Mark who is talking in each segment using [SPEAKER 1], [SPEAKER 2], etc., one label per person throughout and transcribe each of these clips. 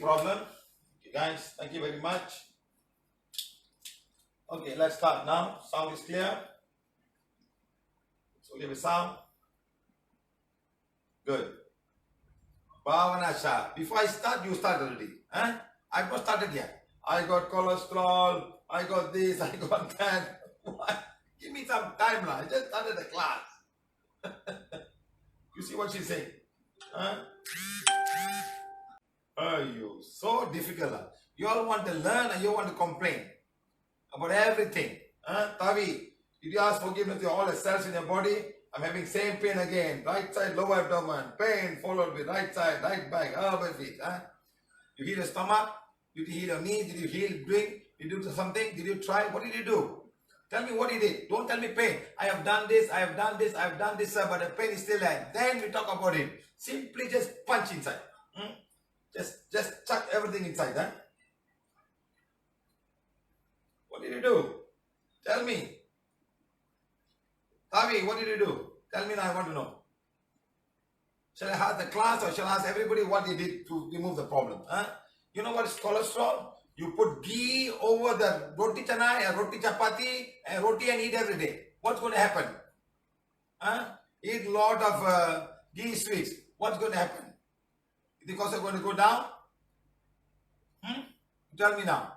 [SPEAKER 1] problem. Okay, guys, thank you very much. Okay, let's start now. Sound is clear? So give a sound. Good. Bhavanasha. Before I start, you start already. Huh? I've not started yet. I got cholesterol, I got this, I got that. What? Give me some time now. I just started the class. You see what she's saying? Huh? Oh, you so difficult. You all want to learn and you want to complain about everything. Huh? Tavi, did you ask forgiveness to all the cells in your body? I'm having same pain again. Right side, lower abdomen. Pain followed with right side, right back, upper feet. Huh? You heal your stomach? Did you heal your knee? Did you heal, drink? Did you do something? Did you try? What did you do? Tell me what you did. Don't tell me pain. I have done this, I have done this, I have done this, sir, but the pain is still there. Then we talk about it. Simply just punch inside. Just chuck everything inside. Huh? What did you do? Tell me. Tavi, what did you do? Tell me now, I want to know. Shall I ask the class or shall I ask everybody what they did to remove the problem? Huh? You know what is cholesterol? You put ghee over the roti chana and roti chapati and roti and eat every day. What's going to happen? Huh? Eat a lot of ghee sweets. What's going to happen? Is the cost going to go down? Tell me now.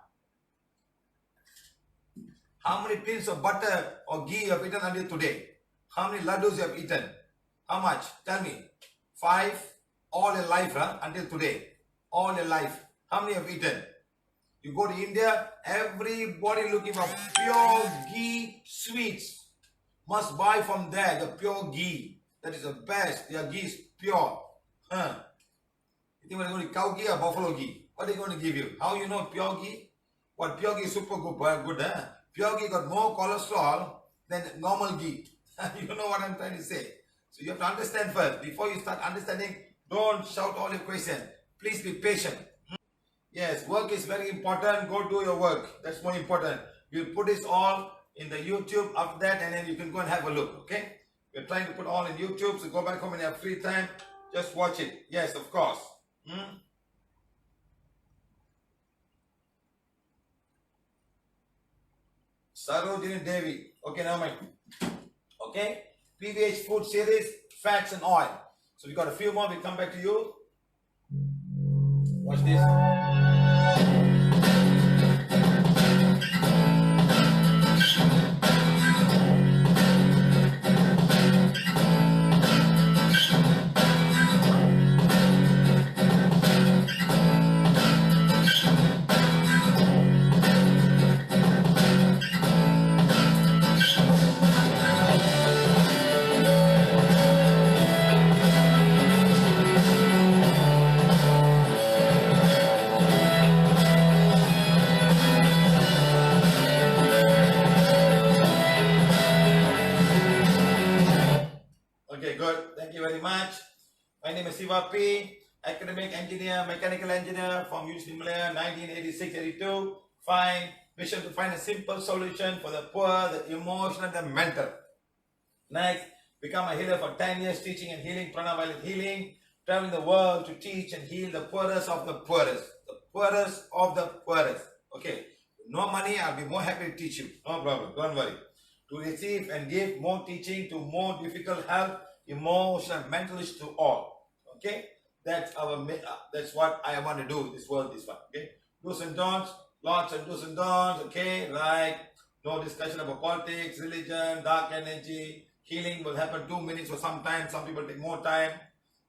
[SPEAKER 1] How many tins of butter or ghee you have eaten until today? How many laddus you have eaten? How much? Tell me. 5 all your life, huh? Until today. All your life. How many have eaten? You go to India, everybody looking for pure ghee sweets. Must buy from there the pure ghee. That is the best. Their ghee is pure. Huh? You think they're going to cow ghee or buffalo ghee? What are they going to give you? How you know pure ghee? What pure ghee is super good, huh? Pure ghee got more cholesterol than normal ghee. You know what I'm trying to say. So you have to understand first. Before you start understanding, don't shout all your questions. Please be patient. Yes, work is very important. Go do your work. That's more important. We'll put this all in the YouTube after that and then you can go and have a look. Okay? We're trying to put all in YouTube. So go back home and have free time. Just watch it. Yes, of course. Sarojini Devi. Okay, now mind. Okay? PVH food series, fats and oil. So we got a few more. We'll come back to you. Watch this. Okay, good. Thank you very much. My name is Siva.P, academic engineer, mechanical engineer from University of Malaya, 1986-82. Mission to find a simple solution for the poor, the emotional, and the mental. Next, become a healer for 10 years, teaching and healing, Prana violet healing, traveling the world to teach and heal the poorest of the poorest. The poorest of the poorest. Okay, no money, I'll be more happy to teach you. No problem, don't worry. To receive and give more teaching to more difficult health, emotional, mental issues to all. Okay, that's what I want to do. This world, this one. Okay, do's and don'ts, lots of do's and don'ts. Okay, like no discussion about politics, religion, dark energy. Healing will happen 2 minutes or sometimes. Some people take more time.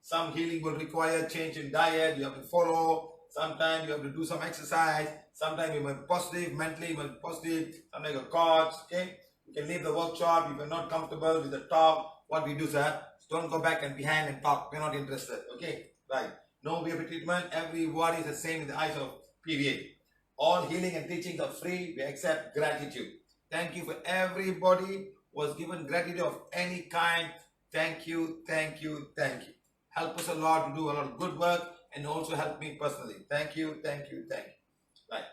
[SPEAKER 1] Some healing will require change in diet. You have to follow. Sometimes you have to do some exercise. Sometimes you must be positive, mentally you must be positive. Sometimes your cards. Okay. You can leave the workshop if you're not comfortable with the talk. What we do, sir, don't go back and behind and talk. We're not interested. Okay, right. No way of treatment. Everybody is the same in the eyes of PVH. All healing and teachings are free. We accept gratitude. Thank you for everybody who was given gratitude of any kind. Thank you, thank you, thank you. Help us a lot to do a lot of good work and also help me personally. Thank you, thank you, thank you. Right.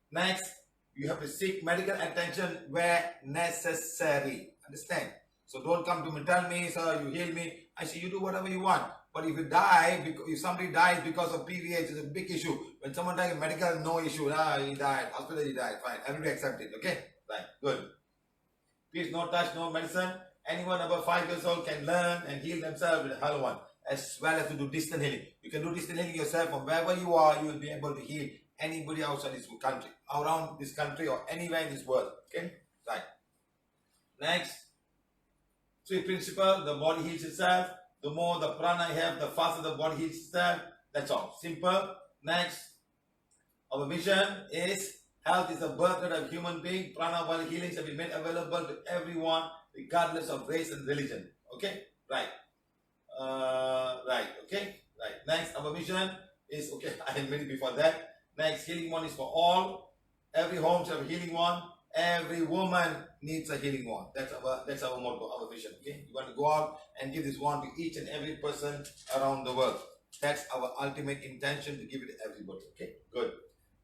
[SPEAKER 1] Next. You have to seek medical attention where necessary. Understand? So don't come to me, tell me, sir, you heal me. I say, you do whatever you want. But if you die, if somebody dies because of PVH, it's a big issue. When someone dies, medical, no issue. He died. Hospital, he died. Fine. Everybody accept it. Okay? Right. Good. Please, no touch, no medicine. Anyone above 5 years old can learn and heal themselves with Halo 1, as well as to do distant healing. You can do distant healing yourself from wherever you are. You will be able to heal anybody outside this country, around this country, or anywhere in this world. Okay? Right. Next. 3 principle, the body heals itself. The more the prana you have, the faster the body heals itself. That's all. Simple. Next. Our vision is health is the birthright of human being. Prana body healing shall be made available to everyone, regardless of race and religion. Okay? Right. Right. Okay? Right. Next, our mission is, okay, I made it before that. Next, healing one is for all. Every home shall have a healing one. Every woman needs a healing one. That's our motto, our vision. Okay? You want to go out and give this one to each and every person around the world. That's our ultimate intention, to give it to everybody. Okay? Good.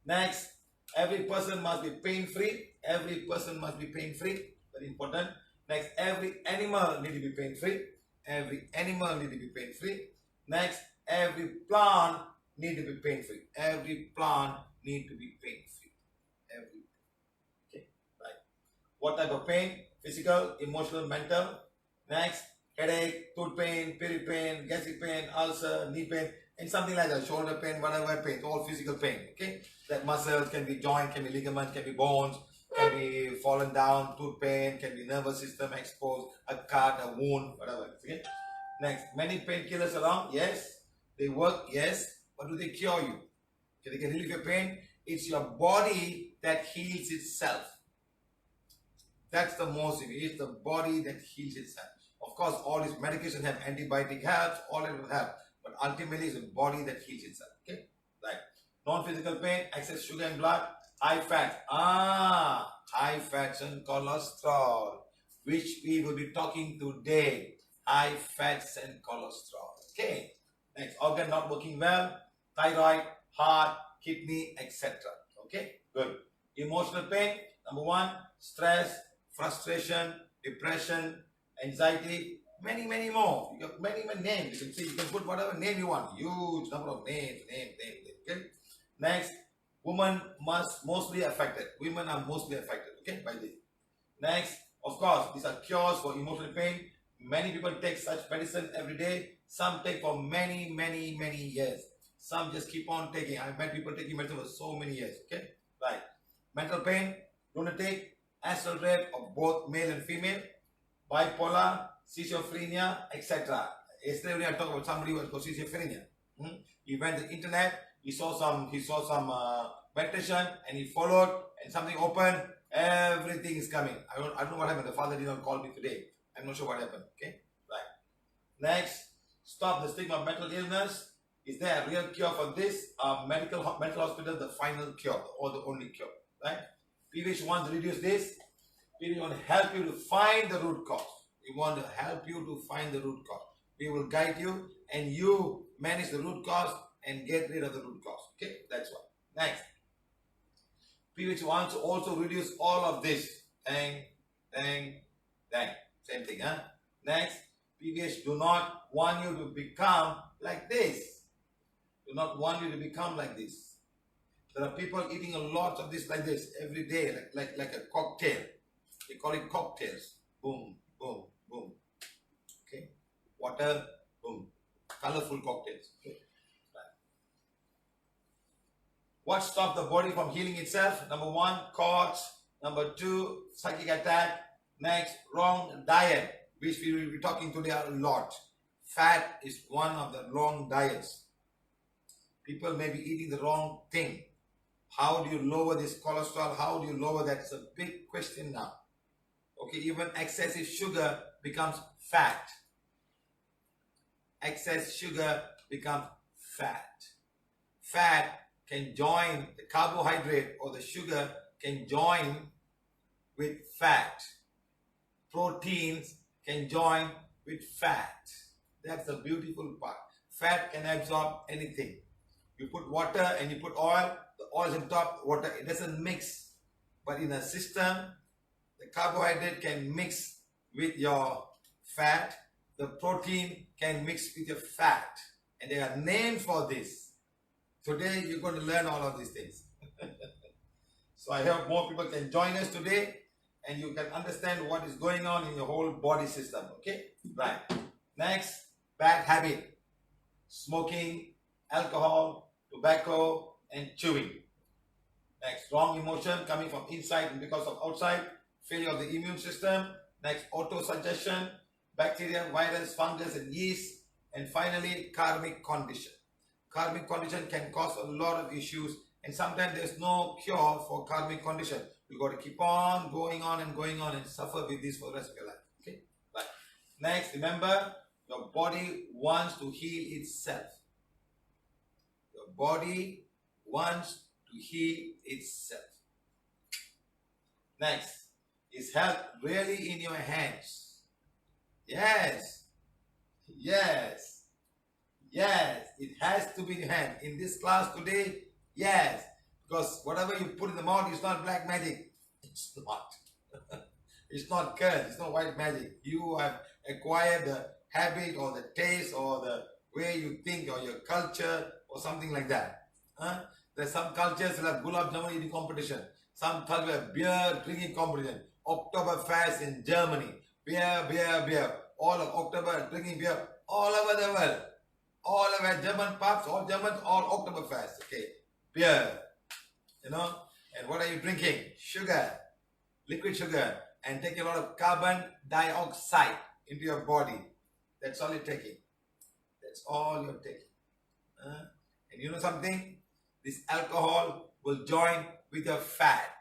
[SPEAKER 1] Next, every person must be pain-free. Every person must be pain-free. Very important. Next, every animal needs to be pain-free. Every animal needs to be pain-free. Next, every plant needs to be pain-free. Every plant needs to be pain-free. Every. Okay, right. What type of pain? Physical, emotional, mental. Next, headache, tooth pain, peri pain, gastric pain, ulcer, knee pain, and something like that. Shoulder pain, whatever pain, all physical pain. Okay, that muscles can be joint, can be ligament, can be bones, can be fallen down, tooth pain, can be nervous system exposed, a cut, a wound, whatever. Okay. Next, many painkillers around. Yes, they work. Yes, but do they cure you? Okay, they can relieve your pain. It's your body that heals itself. That's the most important. It's the body that heals itself. Of course, all these medications have antibiotic helps, all it will help. But ultimately, it's the body that heals itself. Okay? Right. Non-physical pain, excess sugar in blood, high fat. High fats and cholesterol, which we will be talking today. High fats and cholesterol. Okay. Next, organ not working well, thyroid, heart, kidney, etc. Okay. Good. Emotional pain. Number 1, stress, frustration, depression, anxiety, many more. You have many names. You can see, you can put whatever name you want. Huge number of names. Okay. Next, women mostly affected. Women are mostly affected. Okay, by this. Next, of course, these are cures for emotional pain. Many people take such medicine every day. Some take for many years. Some just keep on taking. I've met people taking medicine for so many years. Okay, right. Mental pain, lunatic, astral rape of both male and female, bipolar, schizophrenia, etc. Yesterday I talked about somebody who has got schizophrenia. He went to the internet, he saw some meditation, and he followed, and something opened. Everything is coming. I don't know what happened. The father did not call me today. I'm not sure what happened. Okay, right. Next, stop the stigma of mental illness. Is there a real cure for this? Mental hospital, the final cure or the only cure, right? PVH wants to reduce this. PVH want to help you to find the root cause. We want to help you to find the root cause. We will guide you, and you manage the root cause and get rid of the root cause. Okay, that's what. Next, PVH wants to also reduce all of this. Dang. Same thing, huh? Next, PVH do not want you to become like this. Do not want you to become like this. There are people eating a lot of this like this every day, like a cocktail. They call it cocktails. Boom, boom, boom. Okay. Water, boom. Colorful cocktails. Okay. Right. What stops the body from healing itself? Number 1, COX. Number 2, psychic attack. Next, wrong diet, which we will be talking today a lot. Fat is one of the wrong diets. People may be eating the wrong thing. How do you lower this cholesterol? How do you lower that? It's a big question now. Okay, even excessive sugar becomes fat. Excess sugar becomes fat. Fat can join, the carbohydrate or the sugar can join with fat. Proteins can join with fat. That's the beautiful part. Fat can absorb anything. You put water and you put oil, the oil is on top, water, it doesn't mix. But in a system, the carbohydrate can mix with your fat the protein can mix with your fat. And there are names for this. Today you're going to learn all of these things. So I hope more people can join us today and you can understand what is going on in your whole body system. Okay? Right. Next, bad habit. Smoking, alcohol, tobacco, and chewing. Next, wrong emotion coming from inside and because of outside. Failure of the immune system. Next, auto-suggestion, bacteria, virus, fungus, and yeast. And finally, karmic condition. Karmic condition can cause a lot of issues, and sometimes there's no cure for karmic condition. You got to keep on going on and suffer with this for the rest of your life. Okay? Right. Next, remember, your body wants to heal itself. Your body wants to heal itself. Next, is health really in your hands? Yes. Yes. Yes. It has to be in your hand. In this class today, yes. Because whatever you put in the mouth is not black magic. It's not. It's not curse. It's not white magic. You have acquired the habit or the taste or the way you think or your culture or something like that. There's some cultures will have gulab jamun eating competition. Some cultures have beer drinking competition. Oktoberfest in Germany. Beer. All of October drinking beer all over the world. All over German pubs, all Germans, all Oktoberfest. Okay. Beer. You know. And what are you drinking? Sugar. Liquid sugar. And taking a lot of carbon dioxide into your body. That's all you're taking. That's all you're taking. And you know something? This alcohol will join with your fat.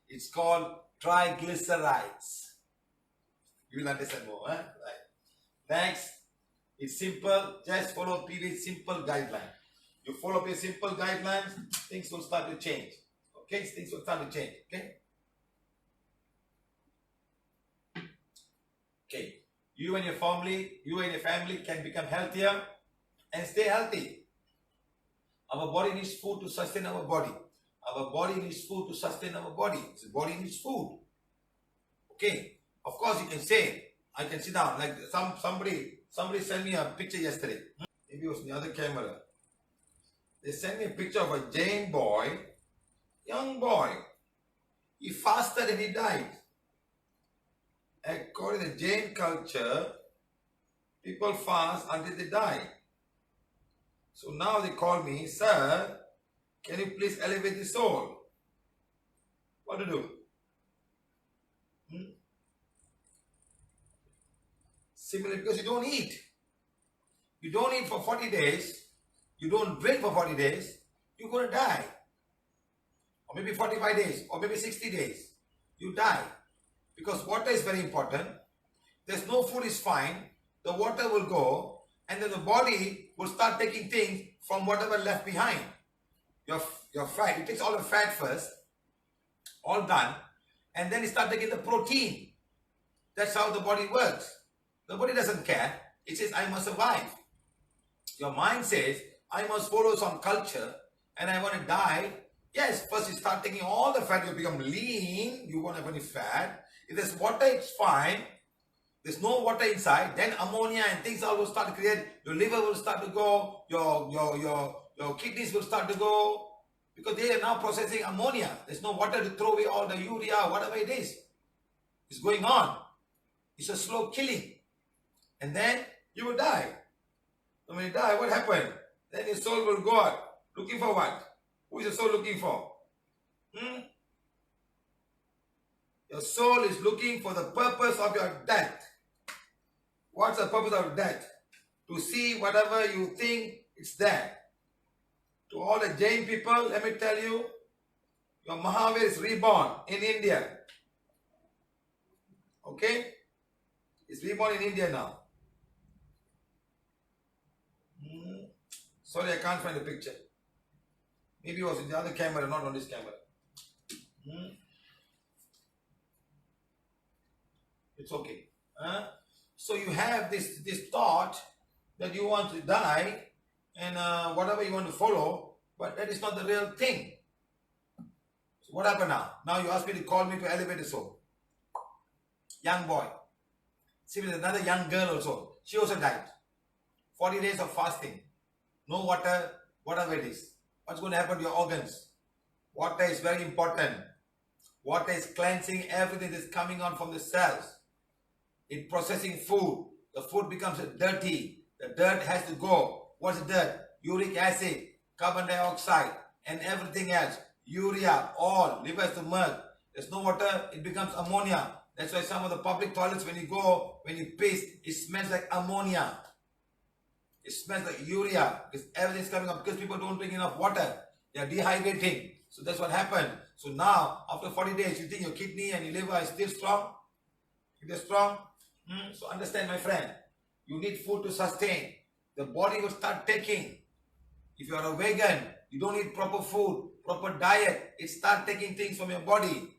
[SPEAKER 1] It's called triglycerides. You will understand more. Right. Next, it's simple. Just follow PVH simple guidelines. You follow PVH simple guidelines, things will start to change. Okay, things will start to change. Okay. You and your family can become healthier and stay healthy. Our body needs food to sustain our body. Our body needs food to sustain our body. The body needs food. Okay. Of course, you can say, I can sit down. Like somebody sent me a picture yesterday. Maybe it was the other camera. They sent me a picture of a Jain boy, young boy. He fasted and he died. According to Jain culture, people fast until they die. So now they call me, sir, can you please elevate the soul? What to do? Similarly, because you don't eat. You don't eat for 40 days. You don't drink for 40 days. You're going to die. Or maybe 45 days. Or maybe 60 days. You die. Because water is very important. There's no food is fine. The water will go. And then the body will start taking things from whatever left behind. Your fat. It takes all the fat first. All done. And then it starts taking the protein. That's how the body works. The body doesn't care. It says, I must survive. Your mind says, I must follow some culture and I want to die. Yes, first you start taking all the fat, you become lean, you won't have any fat. If there's water, it's fine. There's no water inside, then ammonia and things all will start to create. Your liver will start to go, your kidneys will start to go, because they are now processing ammonia. There's no water to throw away all the urea, whatever it is. It's going on. It's a slow killing. And then you will die. And when you die, what happened? Then your soul will go out. Looking for what? Who is your soul looking for? Your soul is looking for the purpose of your death. What's the purpose of death? To see whatever you think it's there. To all the Jain people, let me tell you, your Mahavir is reborn in India. Okay? It's reborn in India now. Sorry, I can't find the picture. Maybe it was in the other camera, not on this camera. It's okay. So you have this thought that you want to die and whatever you want to follow, but that is not the real thing. So what happened now? Now you ask me to call me to elevate the soul. Young boy. See, with another young girl also. She also died. 40 days of fasting. No water, whatever it is. What's going to happen to your organs? Water is very important. Water is cleansing everything that's coming on from the cells. In processing food, the food becomes dirty. The dirt has to go. What's the dirt? Uric acid, carbon dioxide, and everything else. Urea, all, liver has to merge. There's no water, it becomes ammonia. That's why some of the public toilets, when you go, when you piss, it smells like ammonia. It smells like urea because everything's coming up because people don't drink enough water. They are dehydrating. So that's what happened. So now, after 40 days, you think your kidney and your liver is still strong? They're strong? So understand, my friend, you need food to sustain. The body will start taking. If you are a vegan, you don't eat proper food, proper diet. It starts taking things from your body.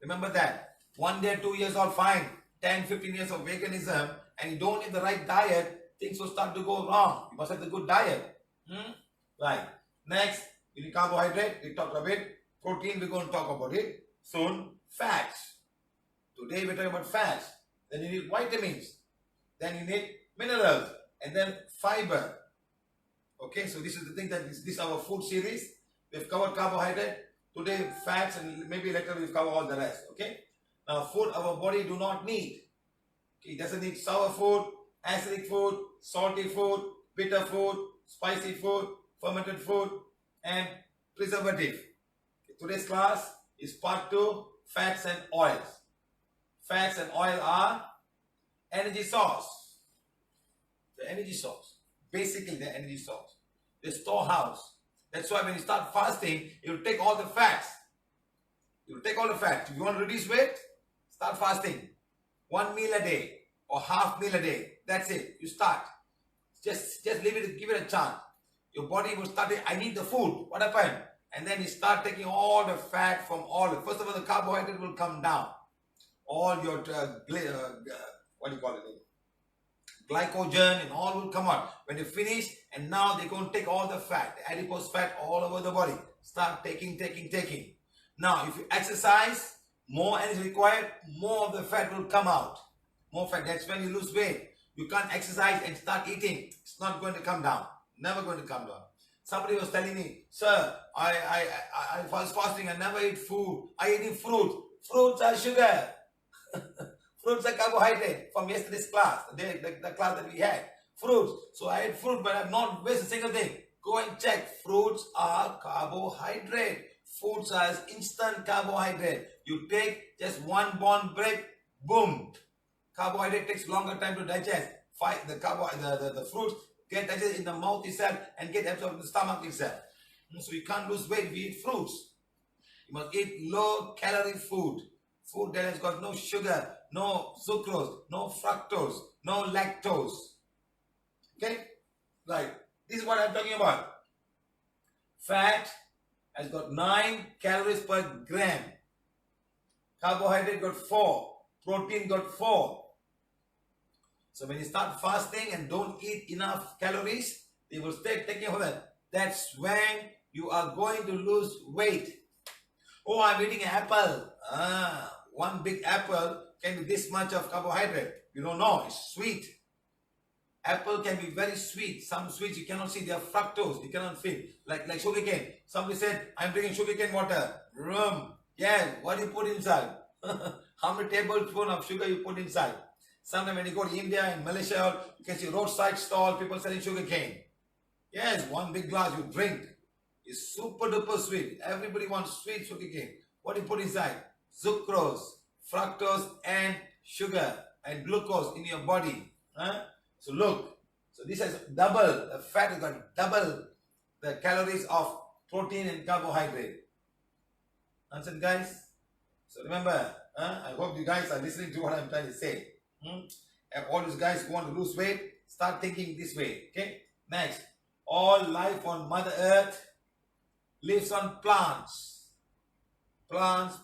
[SPEAKER 1] Remember that. 1 day, 2 years, all fine. 10, 15 years of veganism, and you don't eat the right diet, things will start to go wrong. You must have the good diet. Right. Next, you need carbohydrate. We talked about it. Protein, we're going to talk about it soon. Fats. Today, we're talking about fats. Then you need vitamins. Then you need minerals. And then fiber. Okay, so this is the thing that this is our food series. We've covered carbohydrate. Today, fats, and maybe later we'll cover all the rest. Okay. Now, food our body do not need. Okay, it doesn't need sour food, acidic food, salty food, bitter food, spicy food, fermented food, and preservative. Okay, today's class is part 2, fats and oils. Fats and oil are energy source. The energy source. Basically, the energy source. The storehouse. That's why when you start fasting, you'll take all the fats. You'll take all the fats. If you want to reduce weight, start fasting. 1 meal a day or half meal a day. That's it. You start. Just leave it, give it a chance. Your body will start, I need the food. What happened? And then you start taking all the fat from all. First of all, the carbohydrate will come down. All your, what do you call it? Glycogen and all will come out. When you finish, and now they're going to take all the fat, the adipose fat all over the body. Start taking. Now, if you exercise, more energy required, more of the fat will come out. More fat. That's when you lose weight. You can't exercise and start eating. It's not going to come down. Never going to come down. Somebody was telling me, sir, I was fasting. I never eat food. I eat fruit. Fruits are sugar. Fruits are carbohydrate from yesterday's class, the class that we had. Fruits. So I ate fruit, but I've not wasted a single thing. Go and check. Fruits are carbohydrate. Foods are instant carbohydrate. You take just one bond break, boom. Carbohydrate takes longer time to digest. The fruits get digested in the mouth itself and get absorbed in the stomach itself. So you can't lose weight if you eat fruits. You must eat low calorie food. Food that has got no sugar, no sucrose, no fructose, no lactose. Okay? Right. This is what I'm talking about. Fat has got 9 calories per gram. Carbohydrate got 4. Protein got 4. So when you start fasting and don't eat enough calories, they will start taking over that. That's when you are going to lose weight. Oh, I'm eating an apple. One big apple can be this much of carbohydrate. You don't know. It's sweet. Apple can be very sweet. Some sweets you cannot see. They are fructose. You cannot feel. Like sugar cane. Somebody said, I'm drinking sugar cane water. Yeah, what do you put inside? How many tablespoons of sugar you put inside? Sometimes when you go to India and Malaysia, you can see roadside stall, people selling sugar cane. Yes, one big glass you drink. It's super duper sweet. Everybody wants sweet sugar cane. What do you put inside? Sucrose, fructose, and sugar and glucose in your body. So look, so this has double, the fat has got double the calories of protein and carbohydrate. Understand, guys? So remember, I hope you guys are listening to what I'm trying to say. And all these guys who want to lose weight, start thinking this way. Okay? Next, all life on Mother Earth lives on plants. Plants.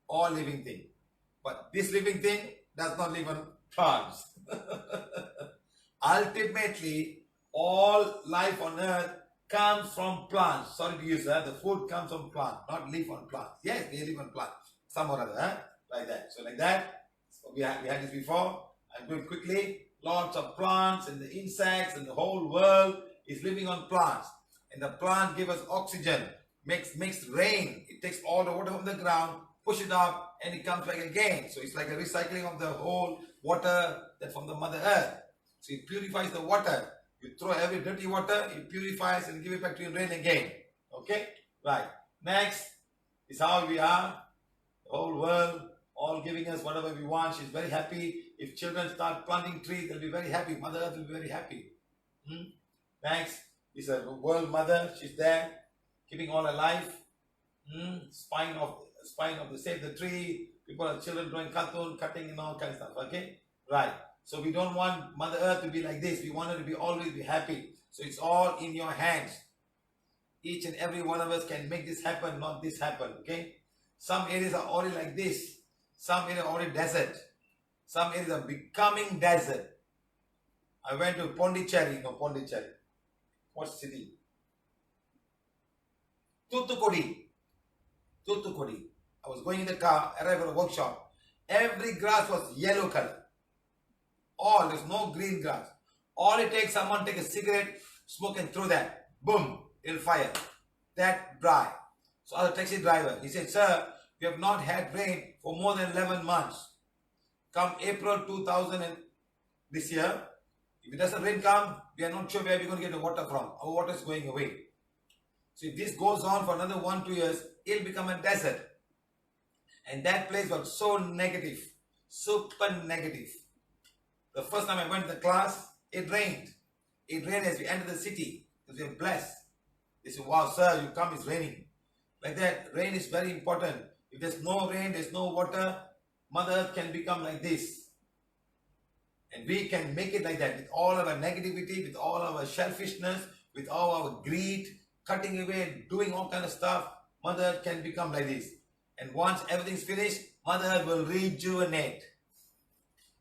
[SPEAKER 1] All living thing. But this living thing does not live on plants. Ultimately, all life on earth comes from plants. Sorry to use that. The food comes from plants, not live on plants. Yes, they live on plants. Some or other. like that. So like that, we had this before. I'm going quickly. Lots of plants and the insects and the whole world is living on plants. And the plant gives us oxygen, makes rain. It takes all the water from the ground, push it up, and it comes back again. So it's like a recycling of the whole water that from the Mother Earth. So it purifies the water. You throw every dirty water, it purifies and give it back to you in rain again. Okay? Right. Next is how we are. The whole world, all giving us whatever we want. She's very happy. If children start planting trees, they'll be very happy. Mother Earth will be very happy. Next is a world mother. She's there, keeping all her life. Spine of the save the tree. People are children doing cartoon, cutting and all kind of stuff. Okay? Right. So we don't want Mother Earth to be like this. We want her to be always be happy. So it's all in your hands. Each and every one of us can make this happen, not this happen. Okay? Some areas are already like this. Some areas are already desert. Some areas are becoming desert. I went to Pondicherry. What city? Thoothukudi. I was going in the car, arrived at a workshop. Every grass was yellow color. There's no green grass. All it takes, someone take a cigarette, smoke and throw that. Boom, it'll fire. That dry. So other taxi driver, he said, sir, we have not had rain for more than 11 months. Come April 2000 and this year, if it doesn't rain come, we are not sure where we're going to get the water from. Our water is going away. So if this goes on for another 1-2 years, it'll become a desert. And that place was so negative, super negative. The first time I went to the class, it rained. It rained as we entered the city because we are blessed. They said, wow, sir, you come, it's raining. Like that, rain is very important. If there's no rain, there's no water, Mother Earth can become like this. And we can make it like that with all of our negativity, with all of our selfishness, with all our greed, cutting away, doing all kind of stuff. Mother Earth can become like this. And once everything's finished, Mother Earth will rejuvenate.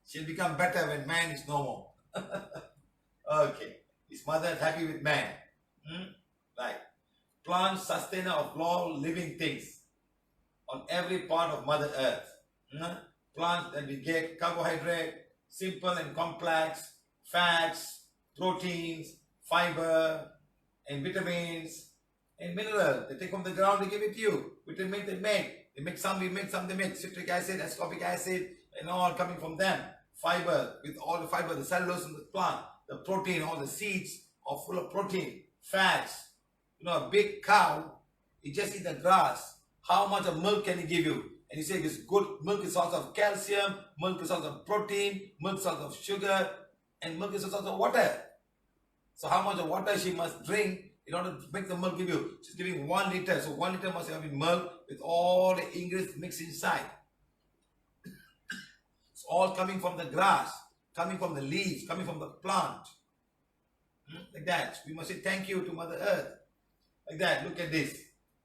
[SPEAKER 1] She'll become better when man is no more. Okay. Is Mother Earth happy with man? Right. Plants sustainer of all living things on every part of Mother Earth. Plants that we get carbohydrate, simple and complex, fats, proteins, fiber, and vitamins, and minerals. They take from the ground, they give it to you. Vitamins they make. They make some, we make some, they make citric acid, ascorbic acid, and all coming from them. Fiber, with all the fiber, the cellulose in the plant, the protein, all the seeds are full of protein, fats. You know, a big cow, it just eats the grass. How much of milk can it give you? And you say it's good, milk is source of calcium, milk is source of protein, milk is source of sugar, and milk is source of water. So how much of water she must drink in order to make the milk give you? She's giving 1 liter. So 1 liter must have been milk with all the ingredients mixed inside. It's all coming from the grass, coming from the leaves, coming from the plant. Like that. We must say thank you to Mother Earth. Like that. Look at this.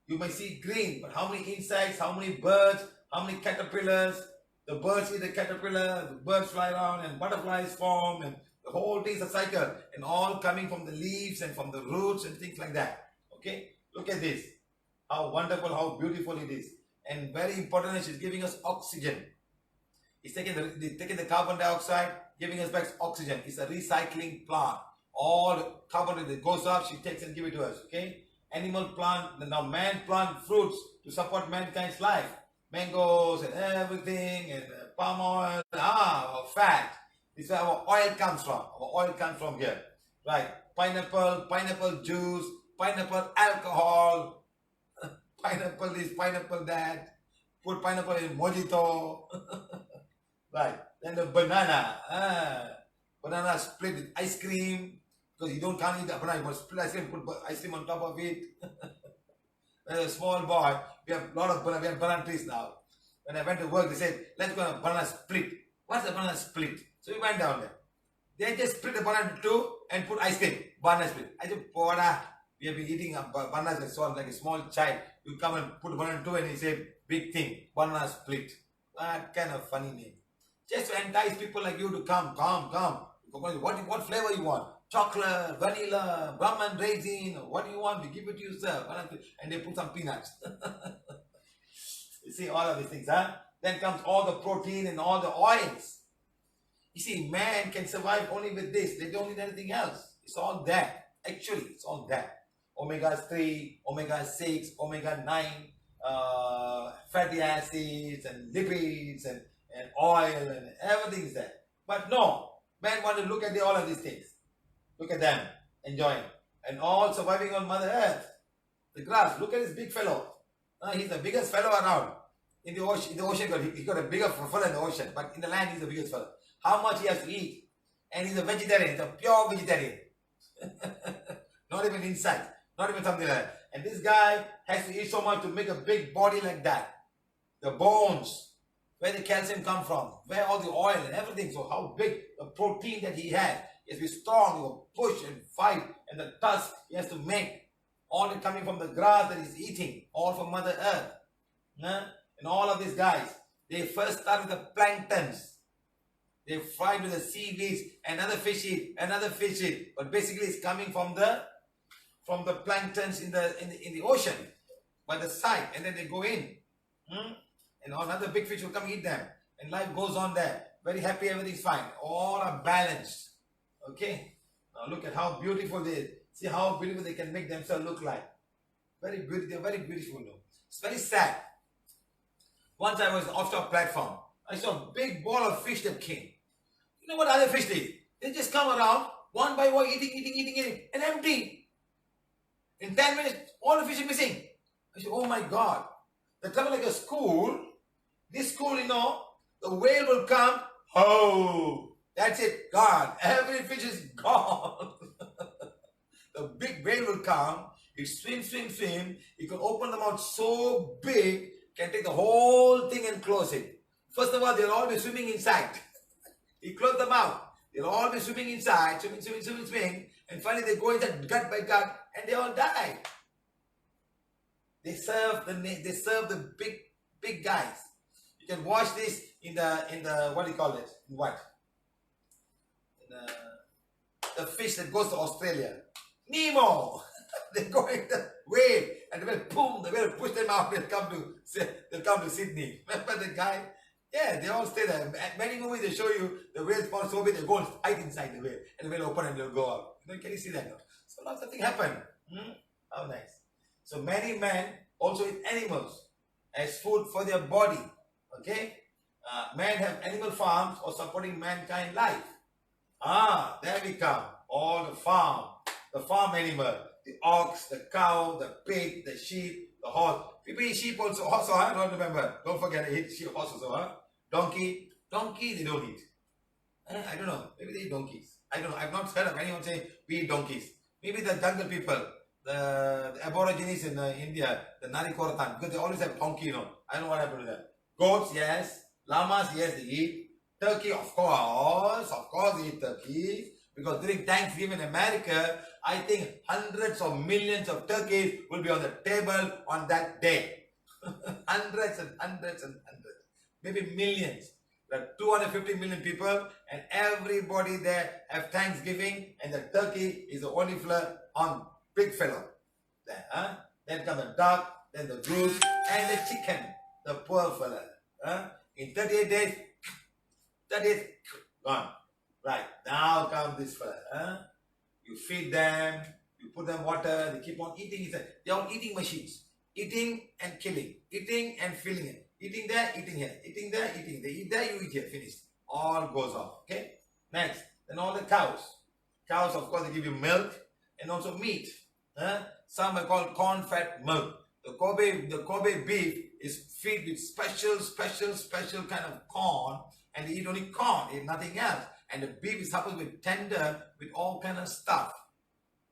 [SPEAKER 1] You may see green, but how many insects, how many birds, how many caterpillars? The birds eat the caterpillar, the birds fly around and butterflies form, and the whole thing is a cycle, and all coming from the leaves and from the roots and things like that. Okay? Look at this. How wonderful, how beautiful it is. And very important, she's giving us oxygen. It's taking the carbon dioxide, giving us back oxygen. It's a recycling plant. All carbon that goes up, she takes and gives it to us. Okay? Animal plant, now man plant fruits to support mankind's life. Mangoes and everything, and palm oil, fat. This is where our oil comes from. Our oil comes from here. Right. Pineapple juice, pineapple alcohol, pineapple this, pineapple that. Put pineapple in mojito. Right. Then the banana. Banana split with ice cream. Because you can't eat the banana, you must split ice cream, put ice cream on top of it. As a small boy, we have a lot of banana, we have banana trees now. When I went to work, they said, let's go on a banana split. What's a banana split? So we went down there. They just split the banana into two and put ice cream. Banana split. I said, Poda, we have been eating bananas like a small child. You come and put banana in two and he said, big thing, banana split. What kind of funny name. Just to entice people like you to come. What flavor you want? Chocolate, vanilla, Brahman raisin, what do you want? We give it to you, sir. And they put some peanuts. You see all of these things, huh? Then comes all the protein and all the oils. You see, man can survive only with this. They don't need anything else. It's all there. Actually, it's all there. Omega-3, omega-6, omega-9, fatty acids and lipids and oil and everything's there. But no, man want to look at all of these things. Look at them, enjoying. And all surviving on Mother Earth. The grass, look at this big fellow. He's the biggest fellow around. In the ocean, he got a bigger fellow in the ocean. But in the land, he's the biggest fellow. How much he has to eat. And he's a vegetarian. He's a pure vegetarian. Not even inside. Not even something like that. And this guy has to eat so much to make a big body like that. The bones. Where the calcium come from. Where all the oil and everything. So how big the protein that he has. He has to be strong. He will push and fight. And the tusk he has to make. All it coming from the grass that he's eating. All from Mother Earth. And all of these guys. They first start with the planktons. They fry with the seaweeds. Another fish eat. Another fish eat. But basically it's coming from the planktons in the ocean. By the side. And then they go in. And another big fish will come eat them. And life goes on there. Very happy, everything's fine. All are balanced. Okay? Now look at how beautiful they are. See how beautiful they can make themselves look like. Very beautiful. They're very beautiful. It's very sad. Once I was on the offshore platform. I saw a big ball of fish that came. You know what other fish did? They just come around, one by one, eating, and empty. In 10 minutes, all the fish are missing. I said, oh my God. They're coming like a school. This school, the whale will come. Oh, that's it, gone. Every fish is gone. The big whale will come. He swim. He can open the mouth so big, can take the whole thing and close it. First of all, they'll all be swimming inside. He closed them out. They'll all be swimming inside, swimming. And finally they go inside gut by gut and they all die. They serve the big guys. You can watch this in the what do you call it? What? The fish that goes to Australia. Nemo! They go in the whale and the whale, boom, the whale push them out. They'll come to Sydney. Remember the guy? Yeah, they all stay there. Many movies they show you the whale spawn so big they go and hide inside the whale. And the whale open and they'll go out. Can you see that? So lots of things happen. How nice. So many men also eat animals as food for their body. Okay? Men have animal farms or supporting mankind life. There we come. All the farm animal. The ox, the cow, the pig, the sheep, the horse. People eat sheep also. Horse, I don't remember. Don't forget, they eat sheep, horse also. Donkey, they don't eat. I don't know. Maybe they eat donkeys. I don't know. I've not heard of anyone saying we eat donkeys. Maybe the jungle people, the aborigines in India, the Narikorathan, because they always have donkey, I don't know what happened to them. Goats, yes. Llamas, yes, they eat. Turkey, of course they eat turkey. Because during Thanksgiving in America, I think hundreds of millions of turkeys will be on the table on that day. Hundreds and hundreds and hundreds. Maybe millions. There are 250 million people and everybody there have Thanksgiving and the turkey is the only fella on big fellow. There, Then comes the duck, then the goose and the chicken. The poor fella. In 38 days, gone. Right, now comes this fella. You feed them, you put them water, they keep on eating. They are all eating machines. Eating and killing. Eating and filling it. Eating there, eating here. Eating there, eating. They eat there, you eat here. Finished. All goes off. Okay? Next. Then all the cows. Cows, of course, they give you milk and also meat. Some are called corn-fed milk. The Kobe beef is fed with special kind of corn. And they eat only corn, they eat nothing else. And the beef is supposed to be tender with all kind of stuff.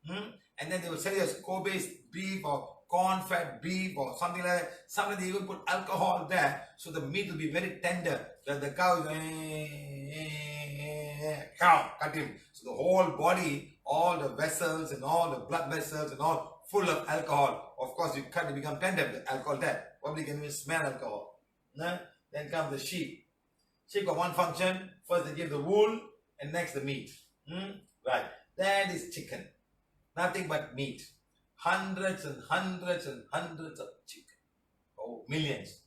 [SPEAKER 1] And then they will sell you as Kobe's beef or corn-fed beef or something like that. Sometimes they even put alcohol there so the meat will be very tender. So the cow is cut him. So the whole body, all the vessels and all the blood vessels and all full of alcohol. Of course, you cut it become tender. The alcohol there. Probably can even smell alcohol. Then comes the sheep. Sheep got one function. First they give the wool and next the meat. Right. Then is chicken. Nothing but meat. Hundreds and hundreds and hundreds of chicken. Oh, millions.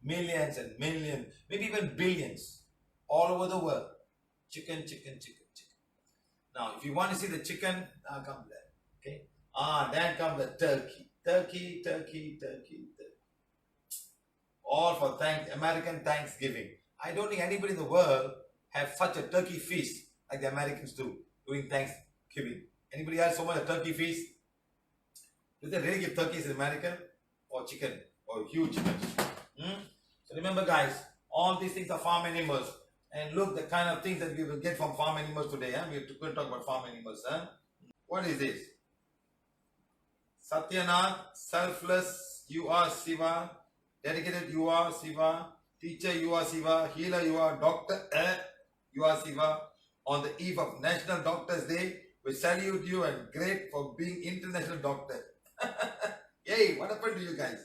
[SPEAKER 1] millions and millions, maybe even billions, all over the world. Chicken, chicken, chicken, chicken. Now, if you want to see the chicken, now come there. Okay. Then comes the turkey. Turkey, turkey, turkey, turkey. All for American Thanksgiving. I don't think anybody in the world have such a turkey feast like the Americans do during Thanksgiving. Anybody else so much a turkey feast? Do they really give turkeys in America? Or chicken? Or huge chicken? So remember guys, all these things are farm animals. And look the kind of things that we will get from farm animals today. We're going to talk about farm animals. What is this? Satyanath, selfless, you are Siva. Dedicated, you are Siva. Teacher, you are Siva. Healer, you are. Doctor, you are Siva. On the eve of National Doctors Day, we salute you and great for being International Doctor. Yay, what happened to you guys?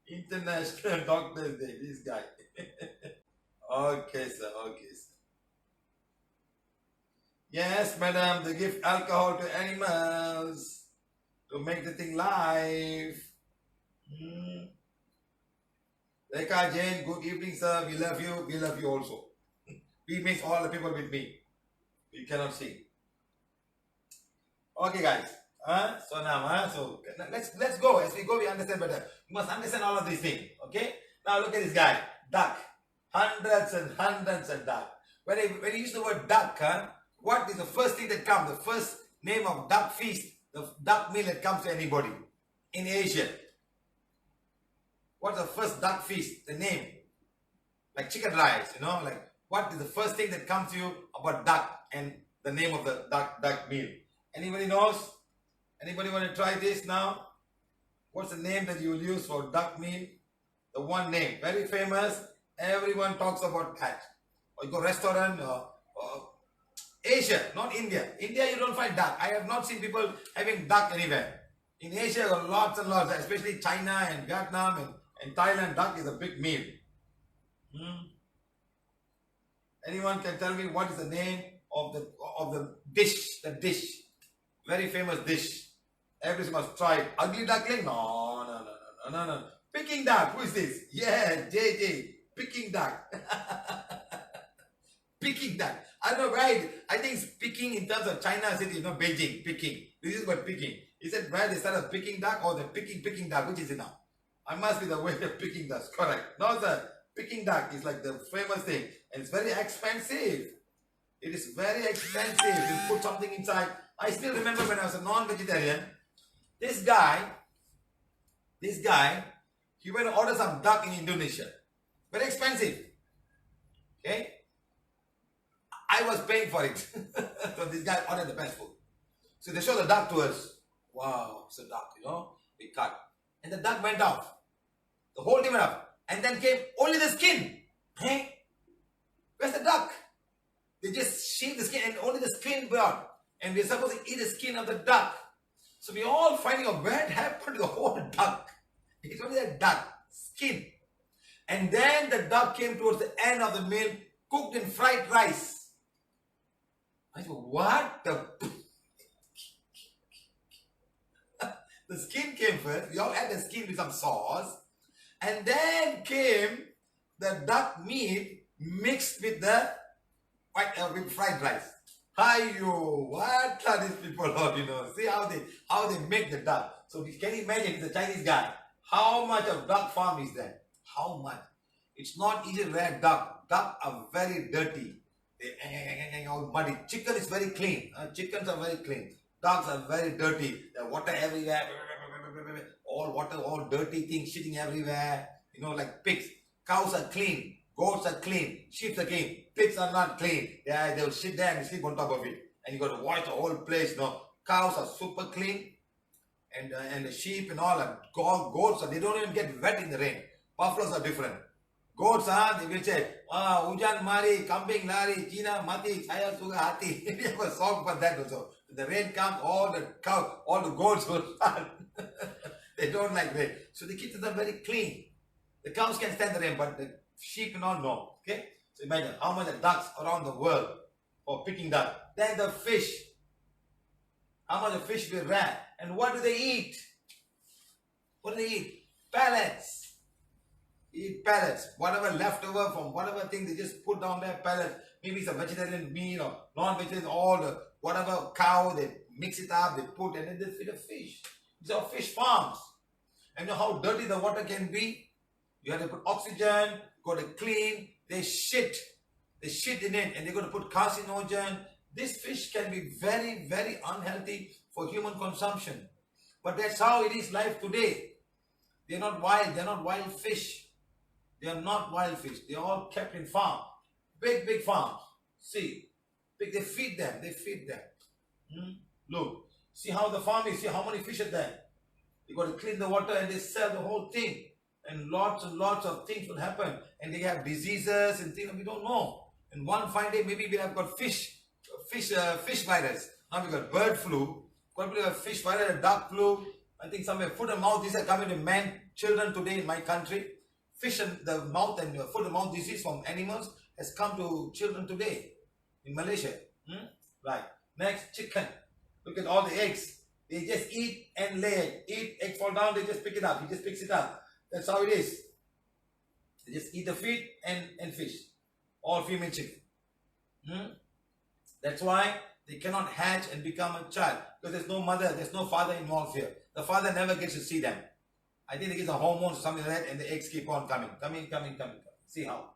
[SPEAKER 1] International Doctors Day, this guy. Okay, sir. Okay, sir. Yes, madam, they give alcohol to animals to make the thing live. Rekha Jain, good evening, sir. We love you. We love you also. We means all the people with me. You cannot see. Okay, guys. So now, so let's go. As we go, we understand better. You must understand all of these things. Okay. Now look at this guy, duck. Hundreds and hundreds of duck. When you use the word duck, what is the first thing that comes? The first name of duck feast, the duck meal that comes to anybody in Asia. What's the first duck feast? The name, like chicken rice. Like what is the first thing that comes to you about duck and the name of the duck meal? Anybody knows? Anybody want to try this now? What's the name that you will use for duck meal? The one name, very famous. Everyone talks about that. Or you go restaurant or Asia, not India. India you don't find duck. I have not seen people having duck anywhere. In Asia, lots and lots, especially China and Vietnam and Thailand. Duck is a big meal. Anyone can tell me what is the name of the dish? The dish, very famous dish. Everyone must try it. Ugly duckling? No. Peking duck. Who is this? Yeah, JJ. Peking duck. Peking duck. I don't know, right? I think it's Peking in terms of China city, Beijing, Peking. This is what Peking. Is it where they started Peking duck or the Peking duck? Which is it now? I must be the way of Peking duck. Correct. No, sir. Peking duck is like the famous thing. And it's very expensive. It is very expensive. You put something inside. I still remember when I was a non-vegetarian, this guy, he went to order some duck in Indonesia. Very expensive. Okay? I was paying for it. So this guy ordered the best food. So they show the duck to us. Wow, it's a duck, we cut. And the duck went off. The whole thing went off. And then came only the skin. Hey, where's the duck? They just shaved the skin and only the skin brought. And we're supposed to eat the skin of the duck. So we're all finding out where it happened to the whole duck. It's only the duck, skin. And then the duck came towards the end of the meal, cooked in fried rice. I said, what the... The skin came first. We all had the skin with some sauce. And then came the duck meat mixed with the with fried rice. Hiyo, what are these people on, See how they make the duck. So can you imagine, it's a Chinese guy. How much of duck farm is there? How much? It's not easy to rear duck. Duck are very dirty. They all muddy. Chicken is very clean. Chickens are very clean. Dogs are very dirty. There's water everywhere. All water, all dirty things shitting everywhere. Like pigs. Cows are clean. Goats are clean. Sheep are clean. Pigs are not clean. Yeah, they'll sit there and sleep on top of it. And you got to watch the whole place. Cows are super clean. And the sheep and all are goats. They don't even get wet in the rain. Buffaloes are different. Goats, they will say, Ujan mari, kambing lari, China mati, saya suga hati. We have a song for that also. The rain comes, all the goats will run. They don't like rain. So they keep them very clean. The cows can stand the rain, but the sheep and all no. Okay? So imagine how much the ducks around the world for picking duck. Then the fish. How much the fish we rear. And what do they eat? What do they eat? Pellets. eat pellets. Whatever leftover from whatever thing they just put down there, pellets. Maybe it's a vegetarian meat or non-vegetarian, all the whatever cow, they mix it up, they put, and then they feed a fish. These are fish farms. And you know how dirty the water can be? You have to put oxygen, got to clean, they shit in it, and they're going to put carcinogen. This fish can be very, very unhealthy for human consumption. But that's how it is life today. They're not wild fish. They are not wild fish. They're all kept in farm. Big, big farms. See, they feed them. Look, see how the farm is. See how many fish are there. You got to clean the water and they sell the whole thing. And lots of things will happen. And they have diseases and things we don't know. And one fine day, maybe we have got fish virus. Now we got bird flu. Probably a fish virus, a duck flu. I think somewhere foot and mouth disease are coming to men, children today in my country. Fish and the mouth and foot and mouth disease from animals has come to children today in Malaysia. Right. Next, chicken. Look at all the eggs. They just eat and lay. Eat, egg fall down, they just pick it up. He just picks it up. That's how it is. They just eat the feed and fish. All female chicken. That's why they cannot hatch and become a child. Because there's no mother, there's no father involved here. The father never gets to see them. I think they get the hormones or something like that and the eggs keep on coming. Coming. See how?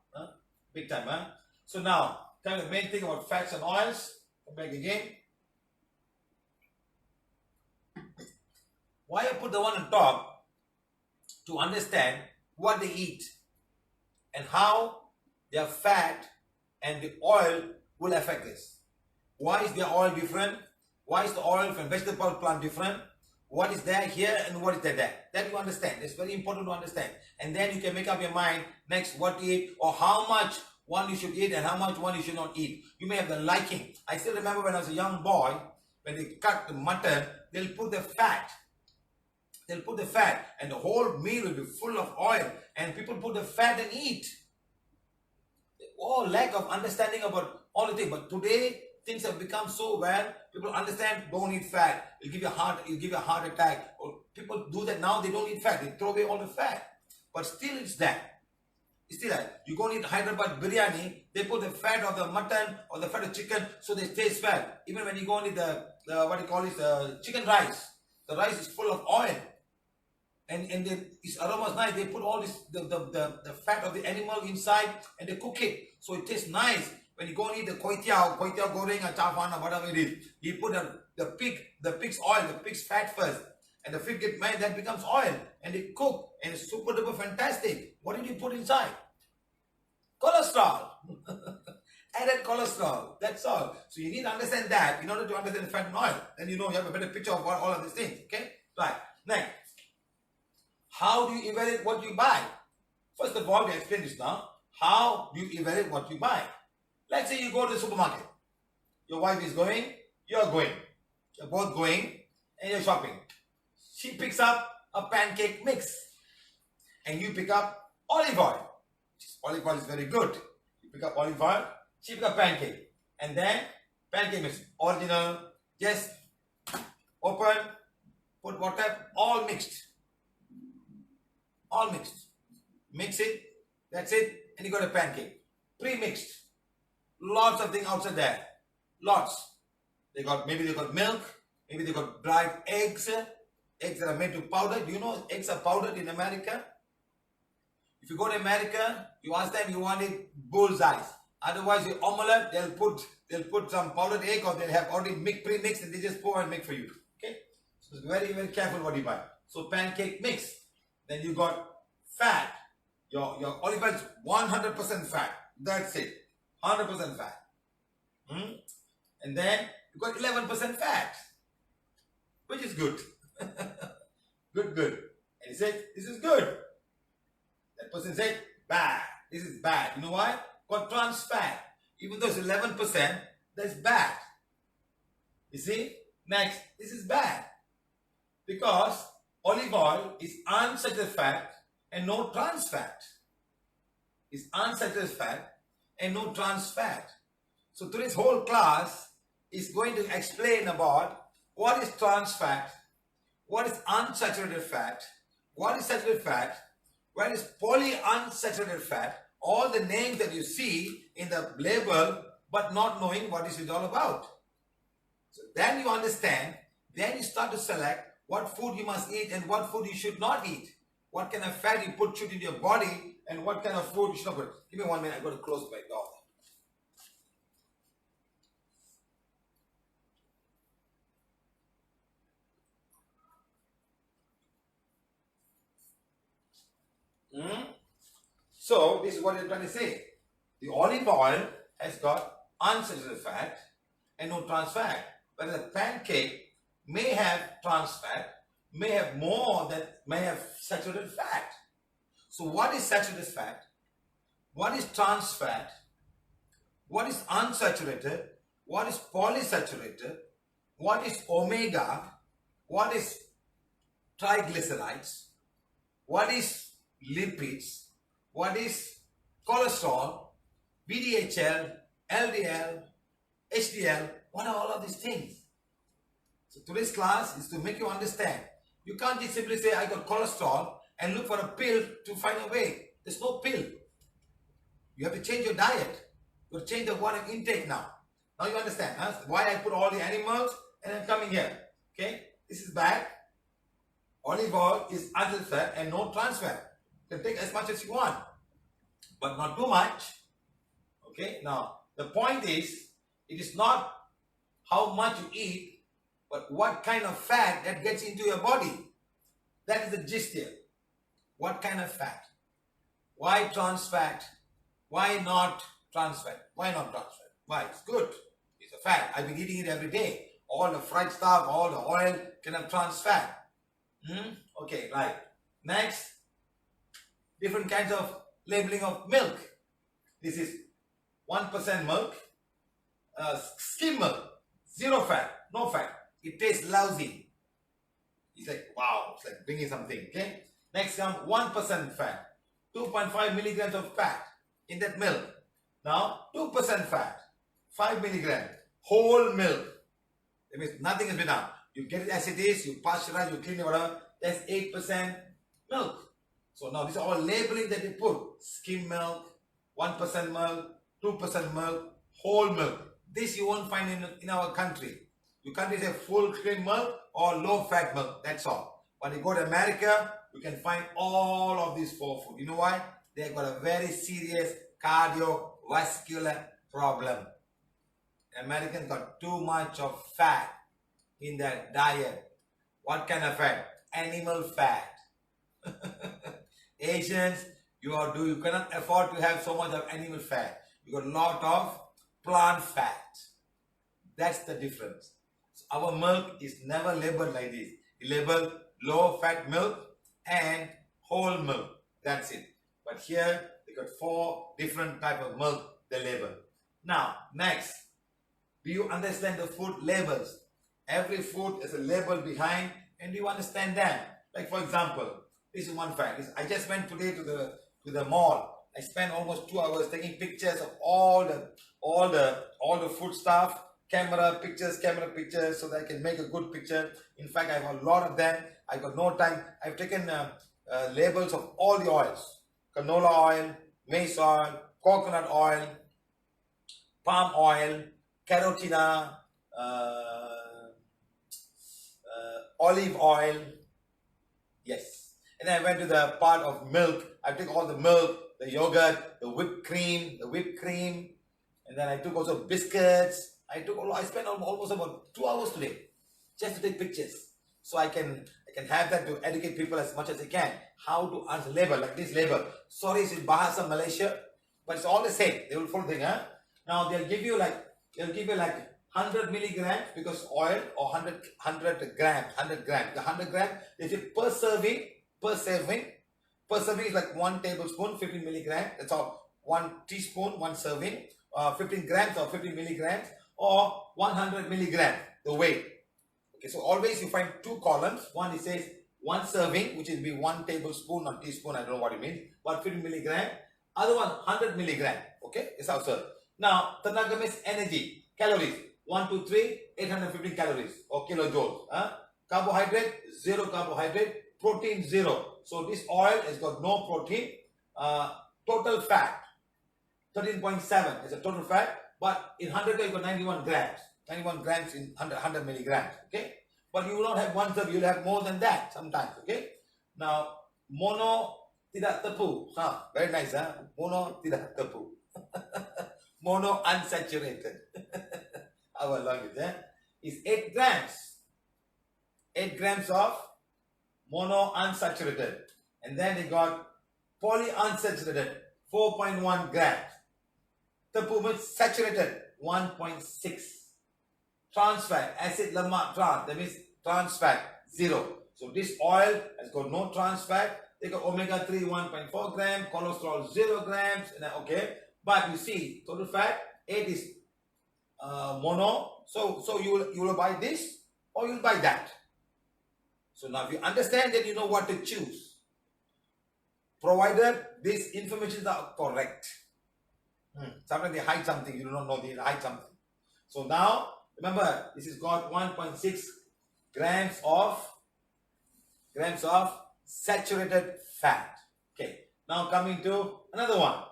[SPEAKER 1] Big time, huh? So now, tell me the main thing about fats and oils. Come back again. Why I put the one on top? To understand what they eat and how their fat and the oil will affect this. Why is their oil different? Why is the oil from vegetable plant different? What is there here and what is there? That you understand. It's very important to understand. And then you can make up your mind next what to eat or how much one you should eat and how much one you should not eat. You may have the liking. I still remember when I was a young boy, when they cut the mutton, they'll put the fat. They'll put the fat and the whole meal will be full of oil and people put the fat and eat. Oh, lack of understanding about all the things. But today, things have become so well, people understand don't eat fat. It'll give you a heart attack. Or people do that now, they don't eat fat. They throw away all the fat. But still it's there. It's still there. You go and eat Hyderabad biryani, they put the fat of the mutton or the fat of chicken so they taste fat. Even when you go and eat the chicken rice, the rice is full of oil. And its aromas nice. They put all this the fat of the animal inside and they cook it. So it tastes nice. When you go and eat the kway teow goreng or chafan or whatever it is, you put the pig's oil, the pig's fat first. And the pig gets made, that becomes oil. And they cook and it's super duper fantastic. What did you put inside? Cholesterol. Added cholesterol. That's all. So you need to understand that in order to understand the fat and oil. Then you know you have a better picture of all of these things. Okay? Right. Next. How do you evaluate what you buy? First of all, we explain this now. How do you evaluate what you buy? Let's say you go to the supermarket. Your wife is going, you're going. You're both going and you're shopping. She picks up a pancake mix and you pick up olive oil. Olive oil is very good. You pick up olive oil, she pick up pancake. And then pancake mix, original, just open, put water, all mixed. All mixed. Mix it, that's it, and you got a pancake. Pre-mixed. Lots of things outside there. Lots. Maybe they got milk, maybe they got dried eggs. Eggs that are made to powder. Do you know eggs are powdered in America? If you go to America, you ask them you want it bullseye. Otherwise your omelette, they'll put some powdered egg or they'll have already pre-mixed and they just pour and make for you. Okay? So it's very, very careful what you buy. So pancake mix. Then you got fat. Your olive oil is 100% fat. That's it. 100% fat. And then you got 11% fat. Which is good. Good. And he said, this is good. That person said, bad. This is bad. You know why? Got trans fat. Even though it's 11%, that's bad. You see? Next, this is bad. Because olive oil is unsaturated fat and no trans fat. It's unsaturated fat and no trans fat. So today's whole class is going to explain about what is trans fat, what is unsaturated fat, what is saturated fat, Whereas polyunsaturated fat, all the names that you see in the label, but not knowing what is it all about. So then you understand, then you start to select what food you must eat and what food you should not eat. What kind of fat you should in your body and what kind of food you should not put. Give me 1 minute, I've got to close my door. So this is what I'm trying to say. The olive oil has got unsaturated fat and no trans fat. Whereas the pancake may have trans fat, may have more than may have saturated fat. So what is saturated fat? What is trans fat? What is unsaturated? What is polysaturated? What is omega? What is triglycerides? What is lipids? What is cholesterol? VDHL, LDL, HDL? What are all of these things? So today's class is to make you understand. You can't just simply say, I got cholesterol and look for a pill to find a way. There's no pill. You have to change your diet. You have to change the water intake now. Now you understand why I put all the animals and I'm coming here. Okay, this is bad. Olive oil is unsaturated fat and no trans fat. You can take as much as you want, but not too much. Okay, now the point is, it is not how much you eat, but what kind of fat that gets into your body. That is the gist here. What kind of fat? Why trans fat? Why not trans fat? Why not trans fat? Why? It's good. It's a fat. I've been eating it every day. All the fried stuff, all the oil can have trans fat. Okay, right. Next, different kinds of labeling of milk. This is 1% milk, skim milk, zero fat, no fat. It tastes lousy. It's like, wow, it's like bringing something, okay? Next comes 1% fat, 2.5 milligrams of fat in that milk. Now, 2% fat, 5 milligrams, whole milk. That means nothing has been done. You get it as it is, you pasteurize, you clean it, whatever. That's 8% milk. So now these are all labeling that they put. Skim milk, 1% milk, 2% milk, whole milk. This you won't find in our country. Your country say full cream milk or low fat milk. That's all. When you go to America, you can find all of these four food. You know why? They've got a very serious cardiovascular problem. Americans got too much of fat in their diet. What kind of fat? Animal fat. Asians, you cannot afford to have so much of animal fat. You got a lot of plant fat. That's the difference. So our milk is never labeled like this. It's labeled low fat milk and whole milk. That's it. But here they got 4 different type of milk they label. Now next, do you understand the food labels? Every food is a label behind, and do you understand that? Like for example, this is one fact. I just went today to the mall. I spent almost 2 hours taking pictures of all the food stuff, camera pictures, so that I can make a good picture. In fact, I have a lot of them. I got no time. I've taken labels of all the oils: canola oil, maize oil, coconut oil, palm oil, carotina, olive oil. Yes. And I went to the part of milk. I took all the milk, the yogurt, the whipped cream, and then I took also biscuits. I spent almost about 2 hours today just to take pictures. So I can have that to educate people as much as I can. How to answer label, like this label. Sorry, it's in Bahasa Malaysia, but it's all the same. They will follow the thing, huh? Now they'll give you like 100 milligrams because oil, or 100 grams. The 100 grams, they say per serving. Per serving is like 1 tablespoon, 15 milligrams. That's all. 1 teaspoon, 1 serving. 15 grams or 15 milligrams, or 100 milligrams, the weight. Okay, so always you find 2 columns. One it says 1 serving, which will be 1 tablespoon or teaspoon, I don't know what it means. 150 milligram. Other one 100 milligram. Okay, it's how served. Now, tenaga means energy, calories. 1, 2, 3, 815 calories or kilojoules. Carbohydrate, 0 carbohydrate. Protein, 0. So this oil has got no protein. Total fat 13.7 is a total fat, but in 100 grams you got 91 grams. 91 grams in 100 milligrams. Okay, but you will not have one third. You will have more than that sometimes. Okay. Now mono tidak tepu. Very nice, Mono tidak tepu. Mono unsaturated. Our language, is 8 grams. 8 grams of mono unsaturated. And then they got polyunsaturated, 4.1 grams. Tepu means saturated, 1.6. Trans fat, acid lemak trans, that means trans fat, 0. So this oil has got no trans fat. They got omega 3, 1.4 grams, cholesterol 0 grams. Okay, but you see, total fat 8 is mono. So you will buy this or you will buy that. So now if you understand, then you know what to choose, provided these informations are correct. Sometimes they hide something, you do not know they hide something. So now remember, this has got 1.6 grams of saturated fat. Okay, now coming to another one.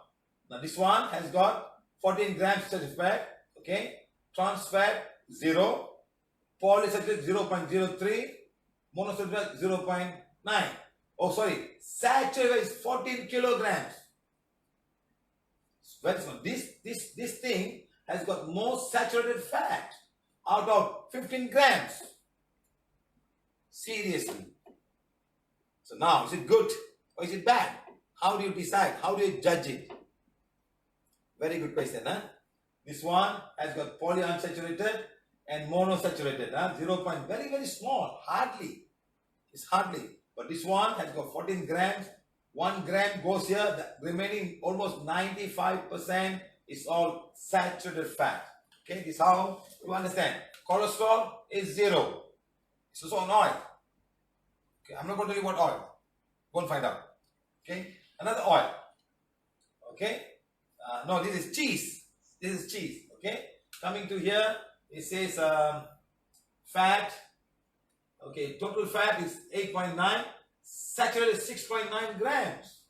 [SPEAKER 1] Now this one has got 14 grams saturated fat. Okay, trans fat 0, polysaccharide 0.03, monosacharide 0.9. Oh, sorry, saturated is 14 kilograms. This thing has got more saturated fat out of 15 grams. Seriously. So now, is it good or is it bad? How do you decide? How do you judge it? Very good question, This one has got polyunsaturated and monosaturated, 0. Very, very small, hardly. It's hardly. But this one has got 14 grams. 1 gram goes here. The remaining almost 95% is all saturated fat. Okay, this is how you understand. Cholesterol is 0. It's also an oil. Okay, I'm not going to tell you what oil. Go and find out. Okay, another oil. Okay, no, this is cheese. This is cheese. Okay, coming to here, it says fat. Okay, total fat is 8.9. Saturated 6.9 grams.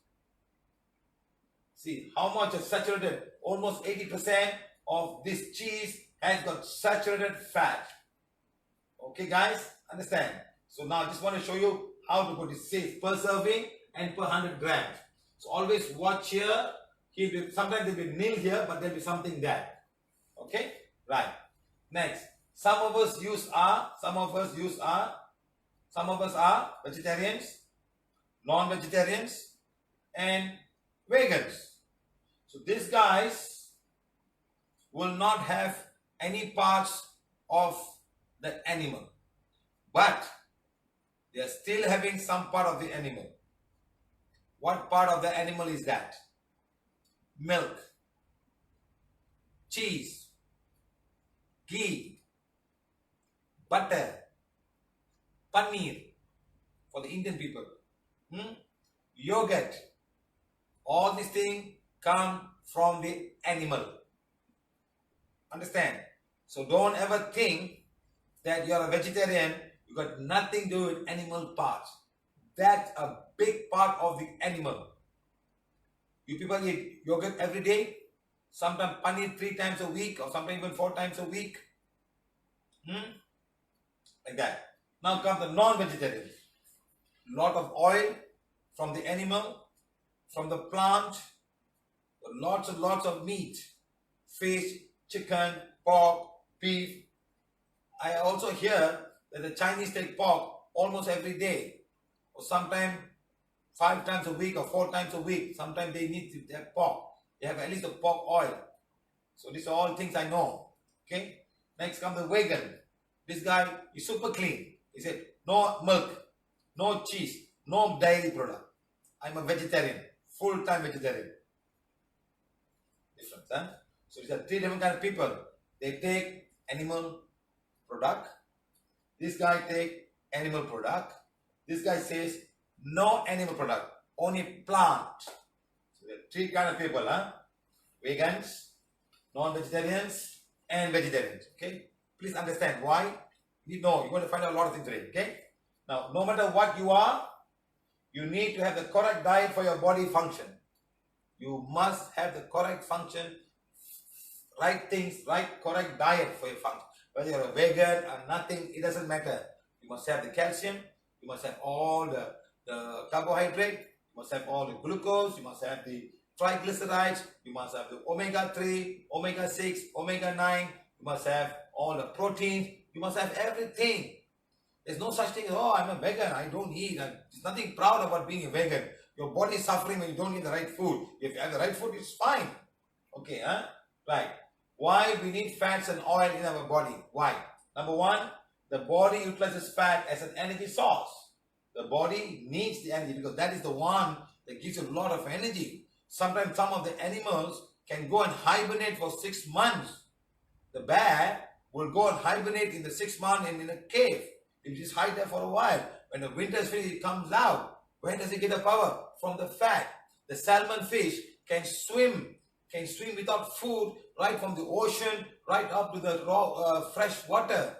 [SPEAKER 1] See how much is saturated? Almost 80% of this cheese has got saturated fat. Okay, guys, understand? So now I just want to show you how to put it. Safe per serving and per 100 grams. So always watch here. Sometimes there will be nil here, but there will be something there. Okay, right. Next, some of us are vegetarians, non-vegetarians, and vegans. So these guys will not have any parts of the animal, but they are still having some part of the animal. What part of the animal is that? Milk, cheese, ghee, butter, paneer for the Indian people, yogurt. All these things come from the animal. Understand? So don't ever think that you are a vegetarian, you got nothing to do with animal parts. That's a big part of the animal. You people eat yogurt every day, sometimes paneer 3 times a week, or sometimes even 4 times a week. Like that. Now comes the non-vegetarians. Lot of oil from the animal, from the plant, lots and lots of meat, fish, chicken, pork, beef. I also hear that the Chinese take pork almost every day, or sometimes 5 times a week or 4 times a week. Sometimes they need to have pork. They have at least a pork oil. So these are all things I know. Okay. Next comes the vegan. This guy is super clean. He said, no milk, no cheese, no dairy product. I'm a vegetarian, full-time vegetarian. Different, So these are 3 different kind of people. They take animal product. This guy take animal product. This guy says no animal product, only plant. So there are 3 kind of people, Vegans, non-vegetarians, and vegetarians. Okay? Please understand why. You're going to find out a lot of things today. Okay? Now, no matter what you are, You need to have the correct diet for your body function. You must have the correct function, right things, right correct diet for your function. Whether you're a vegan or nothing, it doesn't matter. You must have the calcium, you must have all the carbohydrate, you must have all the glucose, you must have the triglycerides, you must have the omega-3, omega-6, omega-9, you must have all the proteins, you must have everything. There's no such thing as, oh, I'm a vegan, I don't eat. There's nothing proud about being a vegan. Your body is suffering when you don't eat the right food. If you have the right food, it's fine. Okay, huh? Right. Why we need fats and oil in our body? Why? Number one, the body utilizes fat as an energy source. The body needs the energy because that is the one that gives you a lot of energy. Sometimes some of the animals can go and hibernate for 6 months. The bear will go and hibernate in the 6 months and in a cave. It just hide there for a while. When the winter is finished, it comes out. Where does it get the power? From the fat. The salmon fish can swim without food right from the ocean right up to the raw fresh water.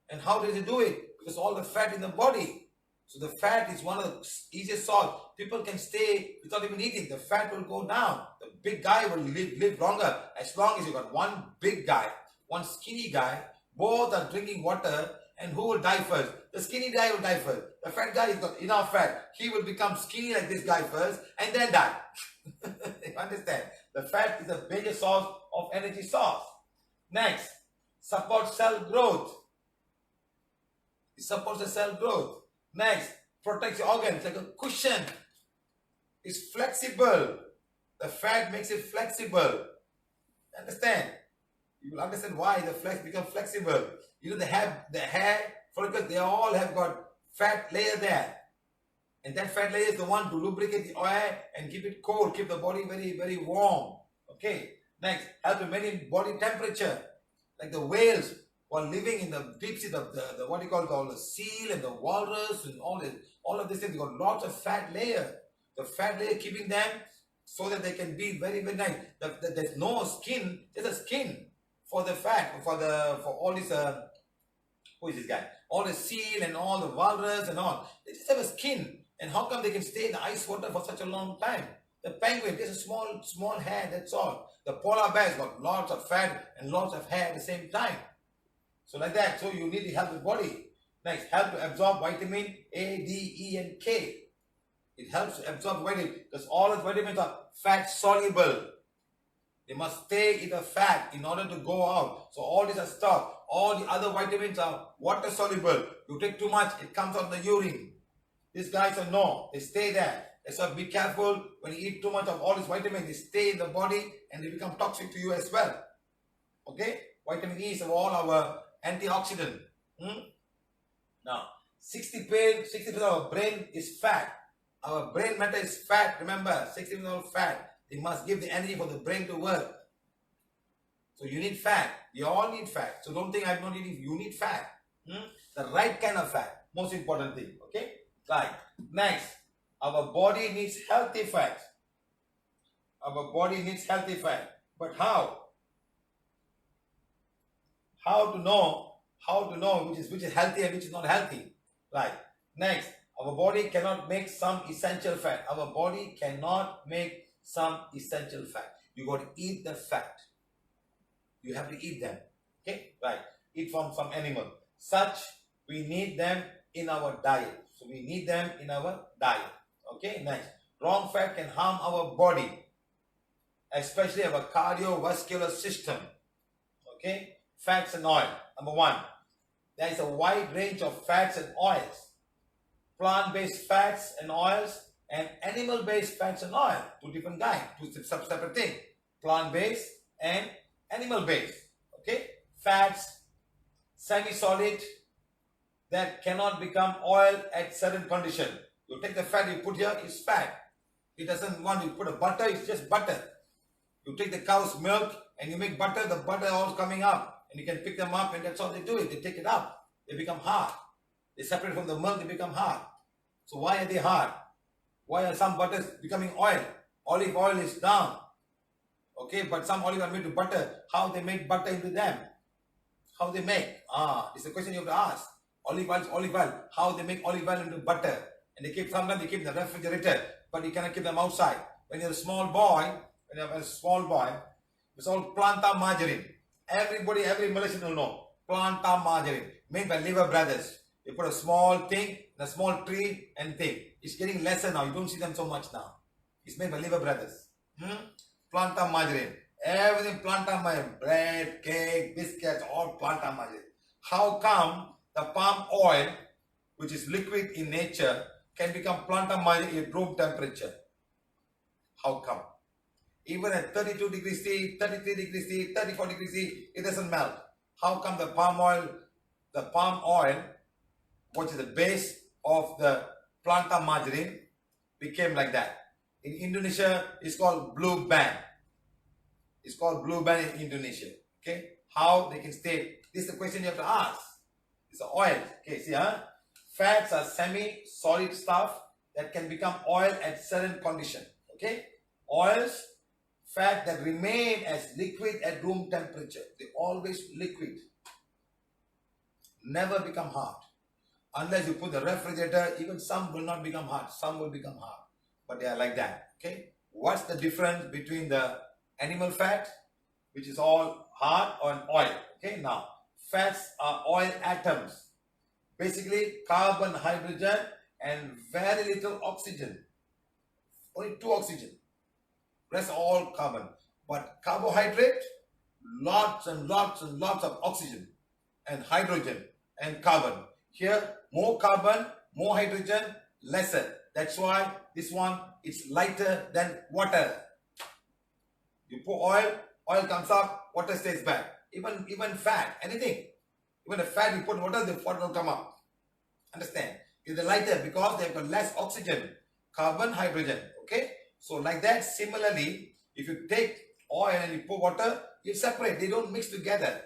[SPEAKER 1] And how does it do it? Because all the fat in the body. So the fat is one of the easiest source. People can stay without even eating. The fat will go down. The big guy will live longer. As long as you got one big guy, one skinny guy, both are drinking water, and who will die first? The skinny guy will die first. The fat guy has got enough fat. He will become skinny like this guy first and then die. You understand? The fat is a major source of energy source. Next, supports cell growth. It supports the cell growth. Next, protects your organs like a cushion. It's flexible. The fat makes it flexible. Understand? You will understand why the flesh becomes flexible. You know, the hair follicles, they all have got fat layer there. And that fat layer is the one to lubricate the oil and keep it cold, keep the body very, very warm. Okay. Next, help to maintain body temperature. Like the whales who are living in the deep sea, the what you call all the seal and the walrus and all of these things, they got lots of fat layer. The fat layer keeping them so that they can be very, very nice. There's no skin, there's a skin for the fat, for all this, who is this guy? All the seal and all the walrus and all. They just have a skin. And how come they can stay in the ice water for such a long time? The penguin, there's a small hair, that's all. The polar bear's got lots of fat and lots of hair at the same time. So like that, so you need to help the body. Next, help to absorb vitamin A, D, E, and K. It helps to absorb vitamin because all the vitamins are fat soluble. They must stay in the fat in order to go out. So all these are stopped. All the other vitamins are water soluble. You take too much, it comes out in the urine. These guys are no, they stay there. So be careful when you eat too much of all these vitamins. They stay in the body and they become toxic to you as well. Okay? Vitamin E is all our antioxidant. Now, 60% of our brain is fat. Our brain matter is fat. Remember, 60% of fat. They must give the energy for the brain to work. So you need fat. You all need fat. So don't think I'm not eating. You need fat. The right kind of fat. Most important thing. Okay? Right. Next, our body needs healthy fat. Our body needs healthy fat. But how? How to know which is healthy and which is not healthy? Right. Next, our body cannot make some essential fat. Our body cannot make some essential fat. You got to eat the fat. You have to eat them. Okay? Right. Eat from some animal. Such, we need them in our diet. So we need them in our diet. Okay? Next. Wrong fat can harm our body, especially our cardiovascular system. Okay? Fats and oil. Number one, there is a wide range of fats and oils. Plant-based fats and oils and animal-based fats and oil. Two different kinds, two separate things. Plant-based and animal-based. Okay? Fats, semi-solid, that cannot become oil at certain condition. You take the fat you put here, it's fat. It doesn't want you put a butter, it's just butter. You take the cow's milk and you make butter, the butter all coming up. And you can pick them up and that's how they do it. They take it up. They become hard. They separate from the milk, they become hard. So why are they hard? Why are some butters becoming oil? Olive oil is down. Okay, but some olive oil made to butter. How they make butter into them? How they make? It's a question you have to ask. Olive oil is olive oil. How they make olive oil into butter? And sometimes they keep in the refrigerator, but you cannot keep them outside. When you're a small boy, it's all planta margarine. Every Malaysian will know. Planta margarine, made by liver brothers. You put a small thing, a small tree and thing. It's getting lesser now. You don't see them so much now. It's made by liver brothers. Planta margarine. Everything planta margarine. Bread, cake, biscuits, all planta margarine. How come the palm oil, which is liquid in nature, can become planta margarine at room temperature? How come? Even at 32 degrees C, 33 degrees C, 34 degrees C, it doesn't melt. How come the palm oil, which is the base of the planta margarine, became like that? In Indonesia, it's called blue band. It's called blue band in Indonesia. Okay? How they can stay? This is the question you have to ask. It's the oil. Okay, see, fats are semi-solid stuff that can become oil at certain condition. Okay? Oils, fat that remain as liquid at room temperature. They always liquid. Never become hard. Unless you put the refrigerator, even some will not become hard. Some will become hard. But they are like that. Okay? What's the difference between the animal fat, which is all hard, and oil? Okay, now, fats are oil atoms. Basically, carbon, hydrogen, and very little oxygen. Only 2 oxygen. Rest all carbon. But carbohydrate, lots and lots and lots of oxygen and hydrogen and carbon. Here, more carbon, more hydrogen, lesser. That's why this one is lighter than water. You put oil comes up, water stays back. Even fat, anything. Even the fat you put water, the water will come up. Understand? It's lighter because they've got less oxygen, carbon, hydrogen. Okay? So like that, similarly, if you take oil and you put water, you separate. They don't mix together.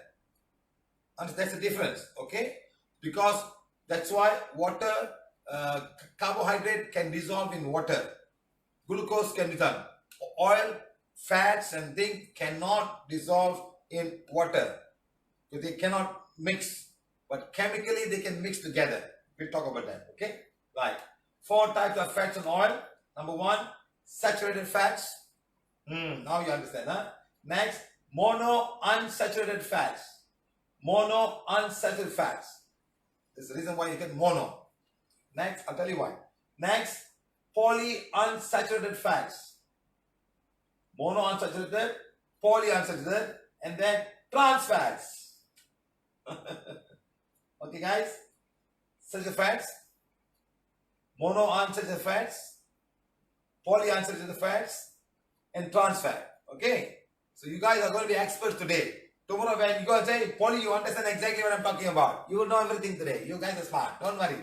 [SPEAKER 1] And that's the difference. Okay? Because that's why water, carbohydrate can dissolve in water. Glucose can dissolve. Oil, fats and things cannot dissolve in water. So they cannot mix. But chemically, they can mix together. We'll talk about that. Okay? Right. 4 types of fats and oil. Number 1, saturated fats. Now you understand, huh? Next, mono-unsaturated fats. Mono-unsaturated fats. There's the reason why you get mono. Next, I'll tell you why. Next, polyunsaturated fats. Mono-unsaturated, polyunsaturated, and then trans fats. Okay, guys? Saturated fats, mono-unsaturated fats, polyunsaturated fats, and trans fat. Okay? So you guys are going to be experts today. Tomorrow when you go and say, Poly, you understand exactly what I'm talking about. You will know everything today. You guys are smart. Don't worry.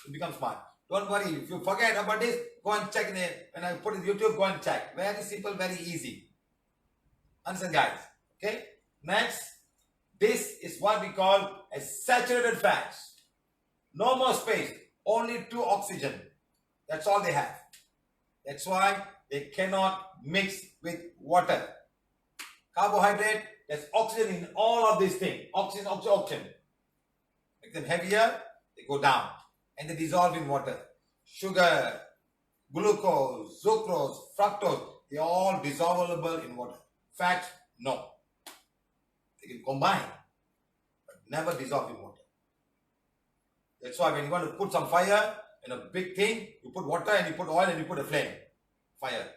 [SPEAKER 1] You become smart. Don't worry. If you forget about this, go and check in it. When I put it in YouTube, go and check. Very simple, very easy. Understand, guys? Okay? Next, this is what we call a saturated fats. No more space. Only 2 oxygen. That's all they have. That's why they cannot mix with water. Carbohydrate, there's oxygen in all of these things. Oxygen, oxygen. Make them heavier, they go down. And they dissolve in water. Sugar, glucose, sucrose, fructose, they are all dissolvable in water. Fat, no. They can combine, but never dissolve in water. That's why when you want to put some fire in a big thing, you put water and you put oil and you put a flame. Fire.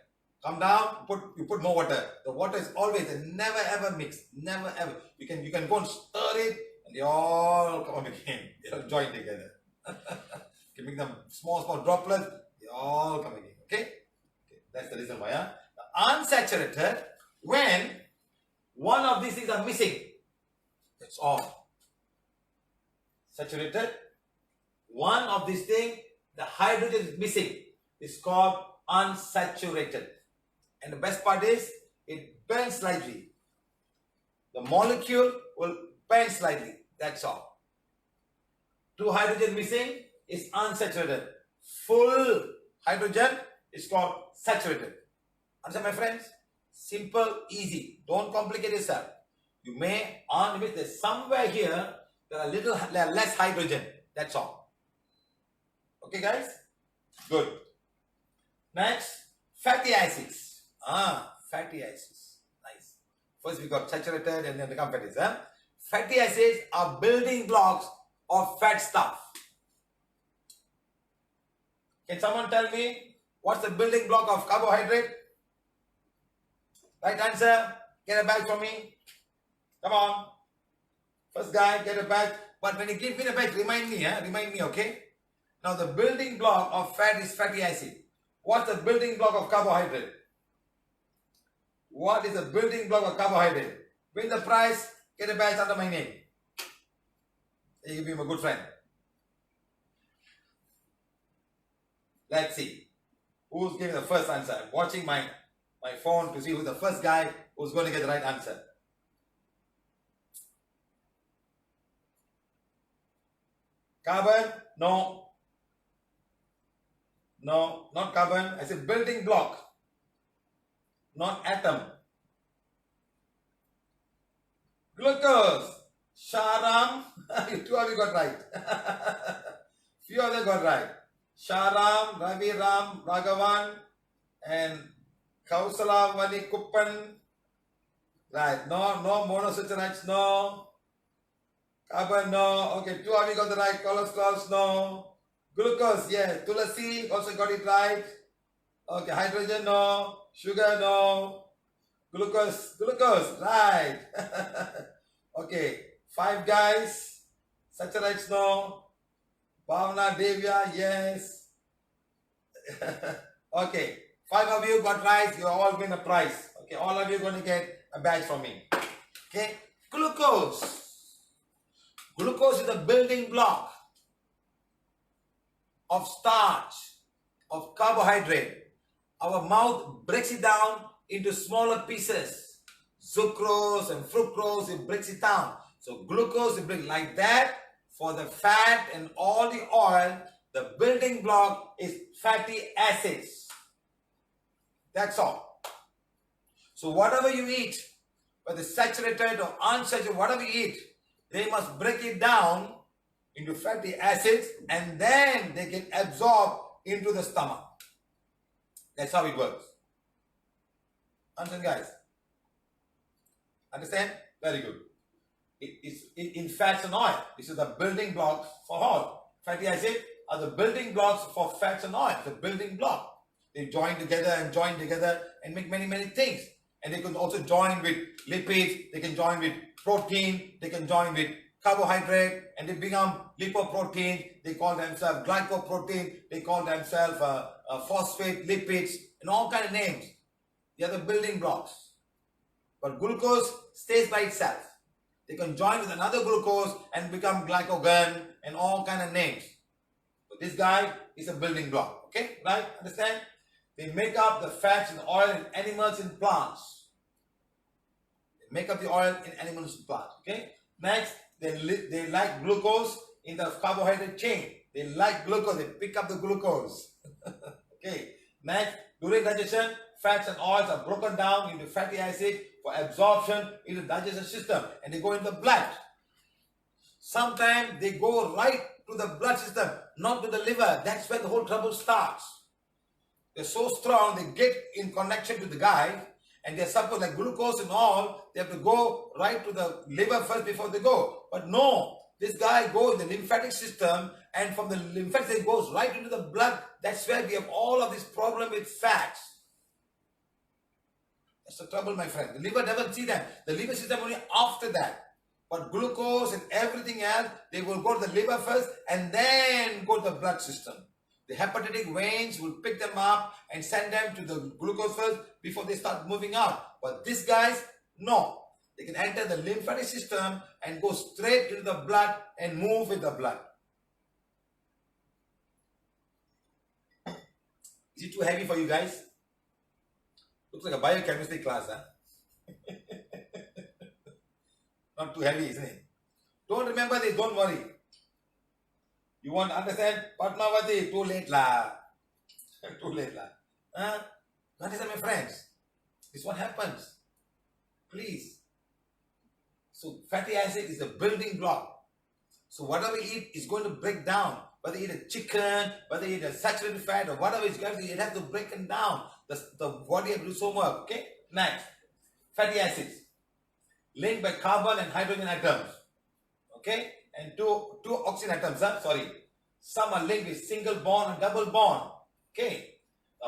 [SPEAKER 1] Come down, you put more water. The water is always, never ever mix. Never ever. You can go and stir it and they all come again. They all join together. You can make them small droplets. They all come again. Okay? That's the reason why. The unsaturated, when one of these things are missing, that's all. Saturated, one of these things, the hydrogen is missing. It's called unsaturated. And the best part is, it bends slightly. The molecule will bend slightly. That's all. 2 hydrogen missing is unsaturated. Full hydrogen is called saturated. Understand, my friends? Simple, easy. Don't complicate yourself. You may, there's somewhere here, there are less hydrogen. That's all. Okay, guys? Good. Next, fatty acids. Fatty acids. Nice. First we got saturated and then the fatties. Fatty acids are building blocks of fat stuff. Can someone tell me what's the building block of carbohydrate? Right answer. Get a badge from me. Come on. First guy, get a badge. But when you give me the badge, remind me, okay? Now the building block of fat is fatty acid. What's the building block of carbohydrate? What is the building block of carbohydrate? Win the prize, get a badge under my name. You be my good friend. Let's see. Who's giving the first answer? I'm watching my phone to see who's the first guy who's going to get the right answer. Carbon? No. No, not carbon. I said building block. Not atom. Glucose. Sharam. Two of you got right. Few of them got right. Sharam, Raviram, Raghavan, and Kausala Vali Kuppan. Right. No monosaccharides. No. Carbon, no. Okay, two of you got the right. Cholesterol, no. Glucose, yes. Tulasi also got it right. Okay, hydrogen, no. Sugar, no. Glucose, right. Okay, five guys. Sacharides, no. Bhavana, Devya, yes. Okay, five of you got right. You all win a prize. Okay, all of you are going to get a badge from me. Okay, glucose. Glucose is the building block of starch, of carbohydrate. Our mouth breaks it down into smaller pieces. Sucrose and fructose, it breaks it down. So glucose, it breaks like that. For the fat and all the oil, the building block is fatty acids. That's all. So whatever you eat, whether saturated or unsaturated, whatever you eat, they must break it down into fatty acids and then they get absorbed into the stomach. That's how it works. Understand, guys? Understand? Very good. It's in fats and oil. This is the building blocks for oil. Fatty acid are the building blocks for fats and oil. The building block. They join together and make many things. And they can also join with lipids. They can join with protein. They can join with carbohydrate. And they become lipoprotein. They call themselves glycoprotein. They call themselves phosphate lipids and all kind of names. They are the building blocks. But glucose stays by itself. They can join with another glucose and become glycogen and all kind of names. So this guy is a building block. Okay, right? Understand? They make up the fats and oil in animals and plants. They make up the oil in animals and plants. Okay. Next, they like glucose in the carbohydrate chain. They like glucose. They pick up the glucose. Okay. Next, during digestion, fats and oils are broken down into fatty acid for absorption into the digestion system, and they go in the blood. Sometimes they go right to the blood system, not to the liver. That's where the whole trouble starts. They're so strong, they get in connection to the guy, and they're supposed like glucose and all, they have to go right to the liver first before they go. But no, this guy goes in the lymphatic system, and from the lymphatic system it goes right into the blood. That's where we have all of this problem with fats. That's the trouble, my friend. The liver doesn't see them. The liver system only after that. But glucose and everything else, they will go to the liver first and then go to the blood system. The hepatic veins will pick them up and send them to the glucose first before they start moving out. But these guys, no. They can enter the lymphatic system and go straight into the blood and move with the blood. Is it too heavy for you guys? Looks like a biochemistry class, huh? Not too heavy, isn't it? Don't remember this, don't worry. You want to understand? Padmavati, too late lah. Too late lah. Huh? Understand, my friends? This is what happens. Please. So fatty acid is a building block. So whatever we eat is going to break down whether you eat a chicken, whether you eat a saturated fat or whatever it's going to be, it has to break it down. The body has to do so much. Okay? Next, fatty acids linked by carbon and hydrogen atoms. Okay? And two oxygen atoms. Sorry. Some are linked with single bond and double bond. Okay?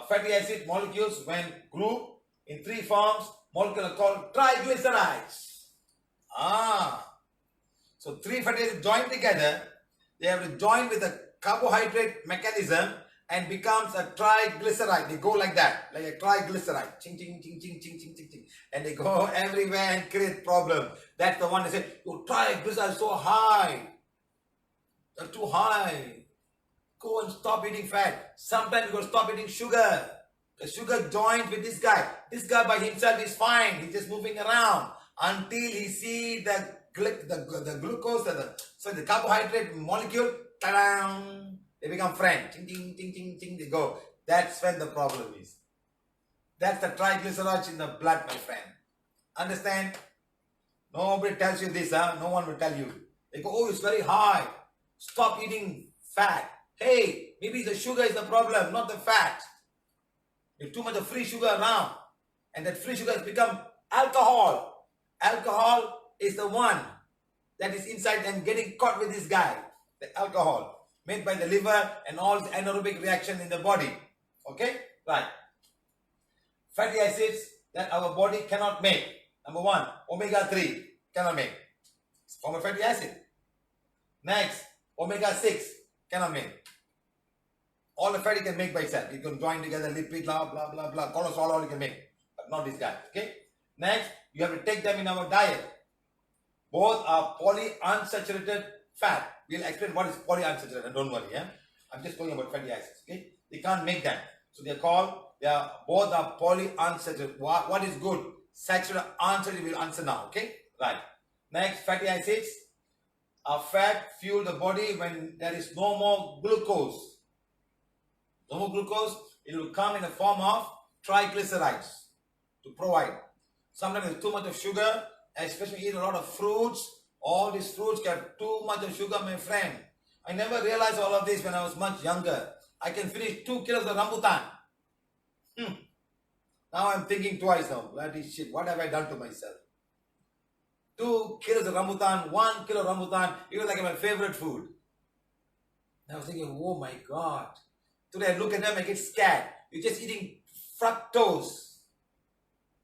[SPEAKER 1] Fatty acid molecules, when grouped in three forms, molecules are called triglycerides. So three fatty acids join together. They have to join with a carbohydrate mechanism and becomes a triglyceride. They go like that, like a triglyceride. Ching, ching, ching, ching, ching, ching, ching, ching. And they go everywhere and create problem. That's the one they say, your triglycerides are so high. They're too high. Go and stop eating fat. Sometimes you go stop eating sugar. The sugar joins with this guy. This guy by himself is fine. He's just moving around until he sees the glucose, the carbohydrate molecule. Ta-da! They become friends. Ting, ting, ting, ting, ting. They go. That's when the problem is. That's the triglycerides in the blood, my friend. Understand? Nobody tells you this. No one will tell you. They go, oh, it's very high. Stop eating fat. Hey, maybe the sugar is the problem, not the fat. There's too much of free sugar around. And that free sugar has become alcohol. Alcohol is the one that is inside and getting caught with this guy. The alcohol made by the liver and all the anaerobic reaction in the body. Okay? Right. Fatty acids that our body cannot make. Number one, omega-3 cannot make. It's a form of fatty acid. Next, omega-6 cannot make. All the fat you can make by itself. You can join together lipid, blah, blah, blah, blah. Cholesterol, all you can make. But not this guy. Okay? Next, you have to take them in our diet. Both are polyunsaturated fat. We'll explain what is polyunsaturated. Don't worry. Yeah? I'm just talking about fatty acids. Okay? They can't make them. So both are polyunsaturated. What is good? Saturated, unsaturated, we'll answer now. Okay? Right. Next, fatty acids are fat fuel the body when there is no more glucose. No more glucose, it will come in the form of triglycerides to provide. Sometimes there's too much of sugar, especially eat a lot of fruits. All these fruits get too much of sugar, my friend. I never realized all of this when I was much younger. I can finish 2 kilos of rambutan. Now I'm thinking twice now. Bloody shit, what have I done to myself? 2 kilos of rambutan, 1 kilo of rambutan, it was like my favorite food. And I was thinking, oh my God. Today I look at them and get scared. You're just eating fructose.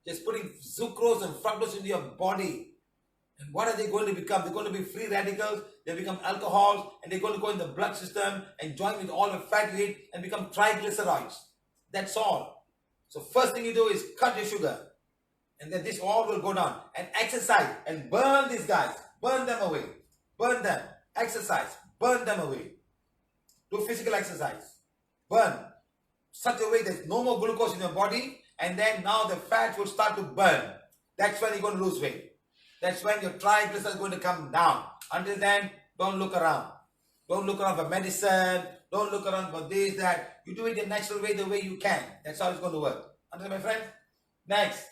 [SPEAKER 1] Just putting sucrose and fructose into your body. And what are they going to become? They're going to be free radicals. They become alcohols. And they're going to go in the blood system and join with all the fat you eat and become triglycerides. That's all. So first thing you do is cut your sugar. And then this all will go down. And exercise. And burn these guys. Burn them away. Burn them. Exercise. Burn them away. Do physical exercise. Burn. Such a way there's no more glucose in your body. And then now the fat will start to burn. That's when you're going to lose weight. That's when your triglycerides are going to come down. Until then, don't look around. Don't look around for medicine. Don't look around for this, that. You do it the natural way, the way you can. That's how it's going to work. Understand, my friend? Next,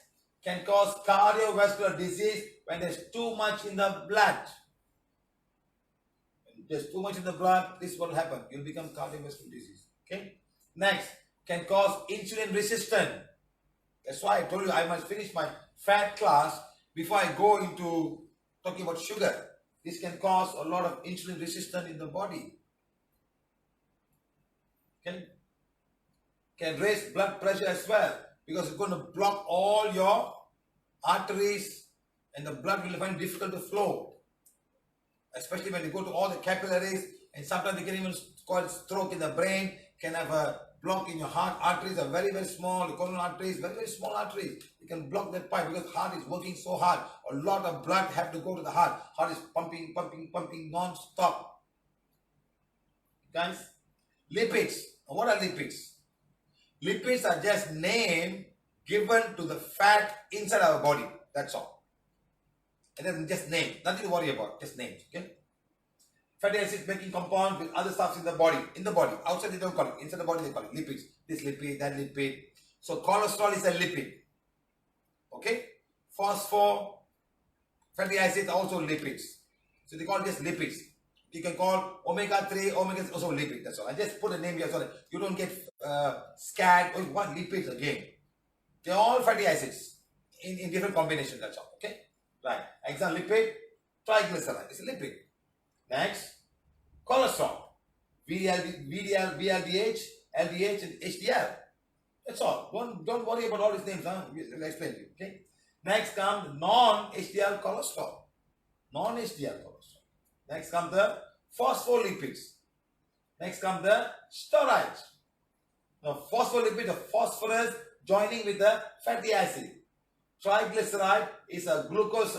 [SPEAKER 1] can cause cardiovascular disease when there's too much in the blood. When there's too much in the blood, this is what will happen. You'll become cardiovascular disease. Okay? Next, can cause insulin resistance. That's why I told you I must finish my fat class before I go into talking about sugar. This can cause a lot of insulin resistance in the body. Can raise blood pressure as well, because it's going to block all your arteries and the blood will find it difficult to flow. Especially when you go to all the capillaries, and sometimes they can even cause stroke in the brain, can have a block in your heart. Arteries are very, very small. The coronary arteries, very, very small arteries. You can block that pipe because heart is working so hard. A lot of blood have to go to the heart. Heart is pumping, pumping, pumping non-stop. Guys, lipids. What are lipids? Lipids are just name given to the fat inside our body. That's all. And then just name. Nothing to worry about. Just names. Okay? Fatty acids making compounds with other stuffs in the body. In the body. Outside they don't call it. Inside the body they call it lipids. This lipid, that lipid. So cholesterol is a lipid. Okay? Phosphor, fatty acids are also lipids. So they call it just lipids. You can call omega-3, omega is also lipid. That's all. I just put a name here so that you don't get scared. Oh, what lipids again? They're all fatty acids in different combinations. That's all. Okay? Right. Example lipid, triglyceride. It's a lipid. Next, cholesterol. VDL, VLDH, LDH, and HDL. That's all. Don't worry about all these names. Huh? I'll explain to you. Okay? Next comes non-HDL cholesterol. Non-HDL cholesterol. Next comes the phospholipids. Next comes the steroids. Now, phospholipid, the phosphorus joining with the fatty acid. Triglyceride is a glucose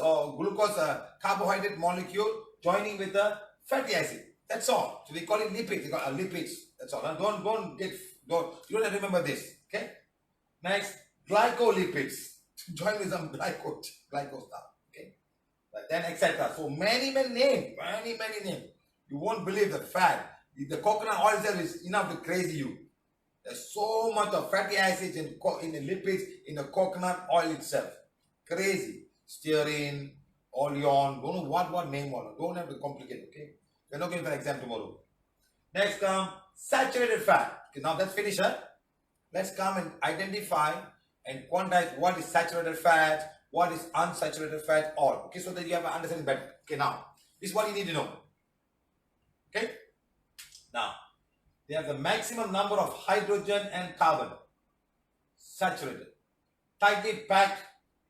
[SPEAKER 1] carbohydrate molecule joining with the fatty acid. That's all. So we call it lipids. We call it lipids. That's all. And you don't have to remember this. Okay. Next, glycolipids. Join with some glyco stuff. Okay. But then etc. So many names. You won't believe the fat. The coconut oil itself is enough to crazy you. There's so much of fatty acids in the lipids in the coconut oil itself. Crazy. Stearin, oleon, don't know what name all. Don't have to complicate, okay? We're not going for an exam tomorrow. Next come saturated fat. Okay, now that's finished, huh? Let's come and identify and quantize what is saturated fat, what is unsaturated fat, all. Okay, so that you have an understanding better. Okay, now, this is what you need to know. Okay? Now, they have the maximum number of hydrogen and carbon. Saturated. Tightly packed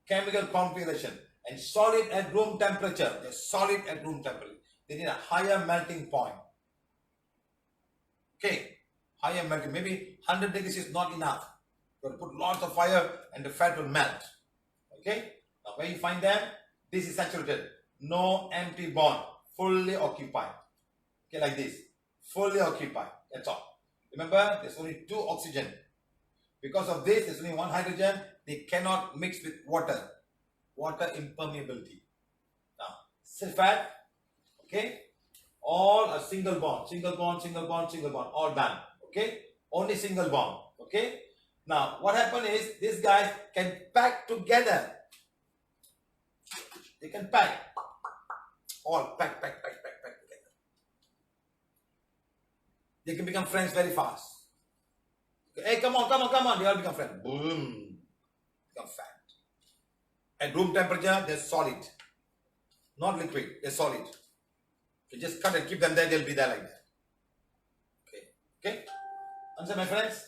[SPEAKER 1] chemical configuration. And solid at room temperature. They're solid at room temperature. They need a higher melting point. Okay. Higher melting. Maybe 100 degrees is not enough. You have to put lots of fire and the fat will melt. Okay. Now where you find them? This is saturated. No empty bond. Fully occupied. Okay, like this. Fully occupied. That's all. Remember, there's only 2 oxygen. Because of this, there's only 1 hydrogen. They cannot mix with water. Water impermeability. Now, fat, okay? All a single bond. Single bond, single bond, single bond. All done. Okay? Only single bond. Okay? Now, what happened is, these guys can pack together. They can pack. All pack together. They can become friends very fast. Hey, come on. They all become friends. Boom. Become fat. At room temperature, they're solid. Not liquid, they're solid. You just cut and keep them there, they'll be there like that. Okay? Understand, my friends?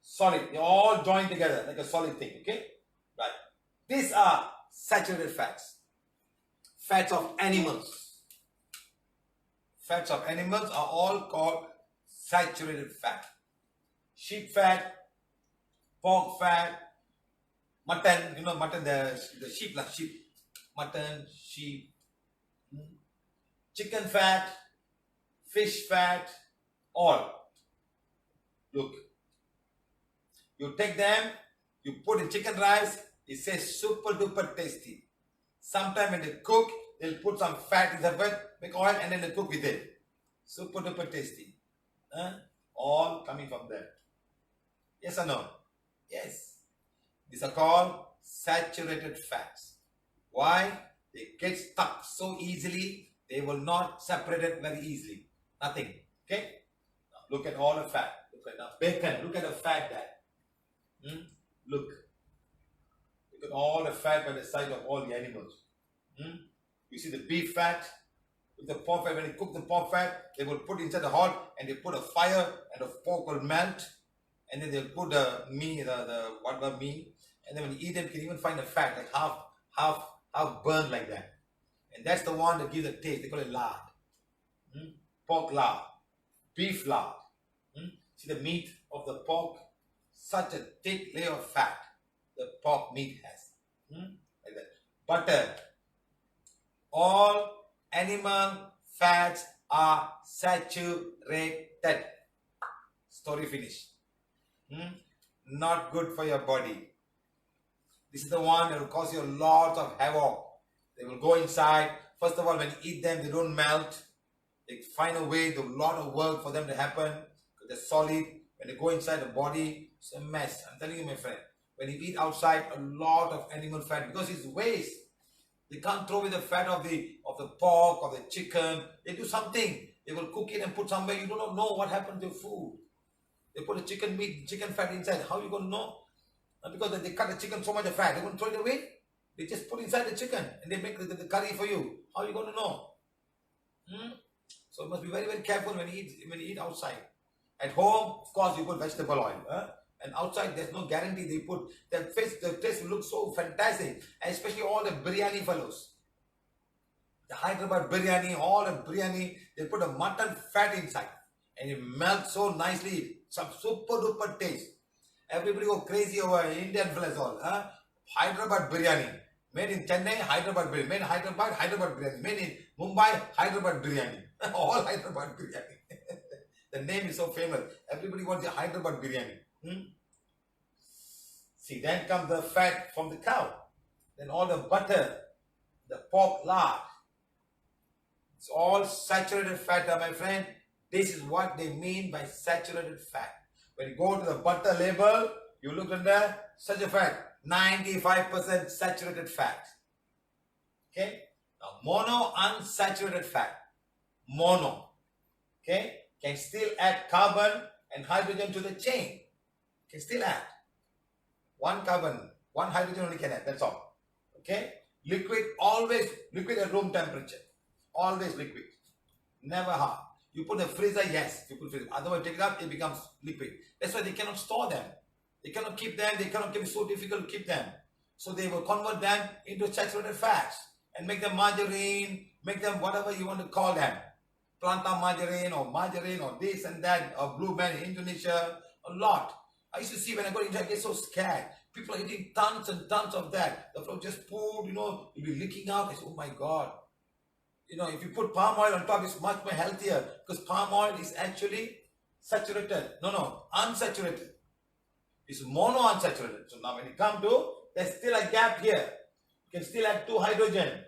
[SPEAKER 1] Solid. They all join together like a solid thing. Okay? Right. These are saturated fats. Fats of animals. Fats of animals are all called saturated fat. Sheep fat, pork fat, mutton, mutton, the sheep, mutton, sheep, chicken fat, fish fat, all. Look, you take them, you put in chicken rice, it says super duper tasty. Sometime when they cook, they'll put some fat in the bed, make oil, and then they cook with it. Super duper tasty. All coming from there. Yes or no? Yes. These are called saturated fats. Why? They get stuck so easily, they will not separate it very easily. Nothing. Okay? Now look at all the fat. Look at now. Bacon. Look at the fat there. Look. Look at all the fat by the side of all the animals. You see the beef fat, with the pork fat. When they cook the pork fat, they will put inside the hot and they put a fire and the pork will melt. And then they'll put the meat, whatever meat, and then when you eat them, you can even find the fat, like half burned like that. And that's the one that gives the taste. They call it lard. Pork lard. Beef lard. See the meat of the pork? Such a thick layer of fat the pork meat has. Like that. Butter. All animal fats are saturated. Story finished. Not good for your body. This is the one that will cause you a lot of havoc. They will go inside. First of all, when you eat them, they don't melt. They find a way, there's a lot of work for them to happen. Because they're solid. When they go inside the body, it's a mess. I'm telling you, my friend. When you eat outside, a lot of animal fat, because it's waste. They can't throw away the fat of the pork or the chicken. They do something. They will cook it and put somewhere. You do not know what happened to your food. They put the chicken meat, chicken fat inside. How are you going to know? Because they cut the chicken so much of fat. They won't throw it away. They just put inside the chicken and they make the curry for you. How are you going to know? So you must be very, very careful when you eat outside. At home, of course, you put vegetable oil. And outside, there's no guarantee they put. The taste will look so fantastic. And especially all the biryani fellows. The Hyderabad biryani, all the biryani, they put a mutton fat inside. And it melts so nicely. Some super duper taste. Everybody go crazy over Indian fellas all. Hyderabad biryani. Made in Chennai, Hyderabad biryani. Made in Hyderabad, Hyderabad biryani. Made in Mumbai, Hyderabad biryani. All Hyderabad biryani. The name is so famous. Everybody wants the Hyderabad biryani. See, then comes the fat from the cow. Then all the butter, the pork lard. It's all saturated fat, my friend. This is what they mean by saturated fat. When you go to the butter label, you look under such a fat, 95% saturated fat. Okay? Now, mono unsaturated fat. Mono. Okay? Can still add carbon and hydrogen to the chain. Can still add. One carbon, one hydrogen only can add. That's all. Okay? Liquid, always liquid at room temperature. Always liquid. Never hard. You put the freezer, yes. You put freezer. Otherwise, take it up, it becomes liquid. That's why they cannot store them. They cannot keep them. They cannot keep it. So difficult to keep them. So they will convert them into saturated fats and make them margarine, make them whatever you want to call them. Planta margarine or this and that, or blue band in Indonesia, a lot. I used to see when I go to India, I get so scared. People are eating tons and tons of that. The flow just poured, you'll be leaking out. I say, oh my God. If you put palm oil on top, it's much more healthier because palm oil is actually saturated. No, unsaturated. It's mono-unsaturated. So now when you come to, there's still a gap here. You can still add 2 hydrogen.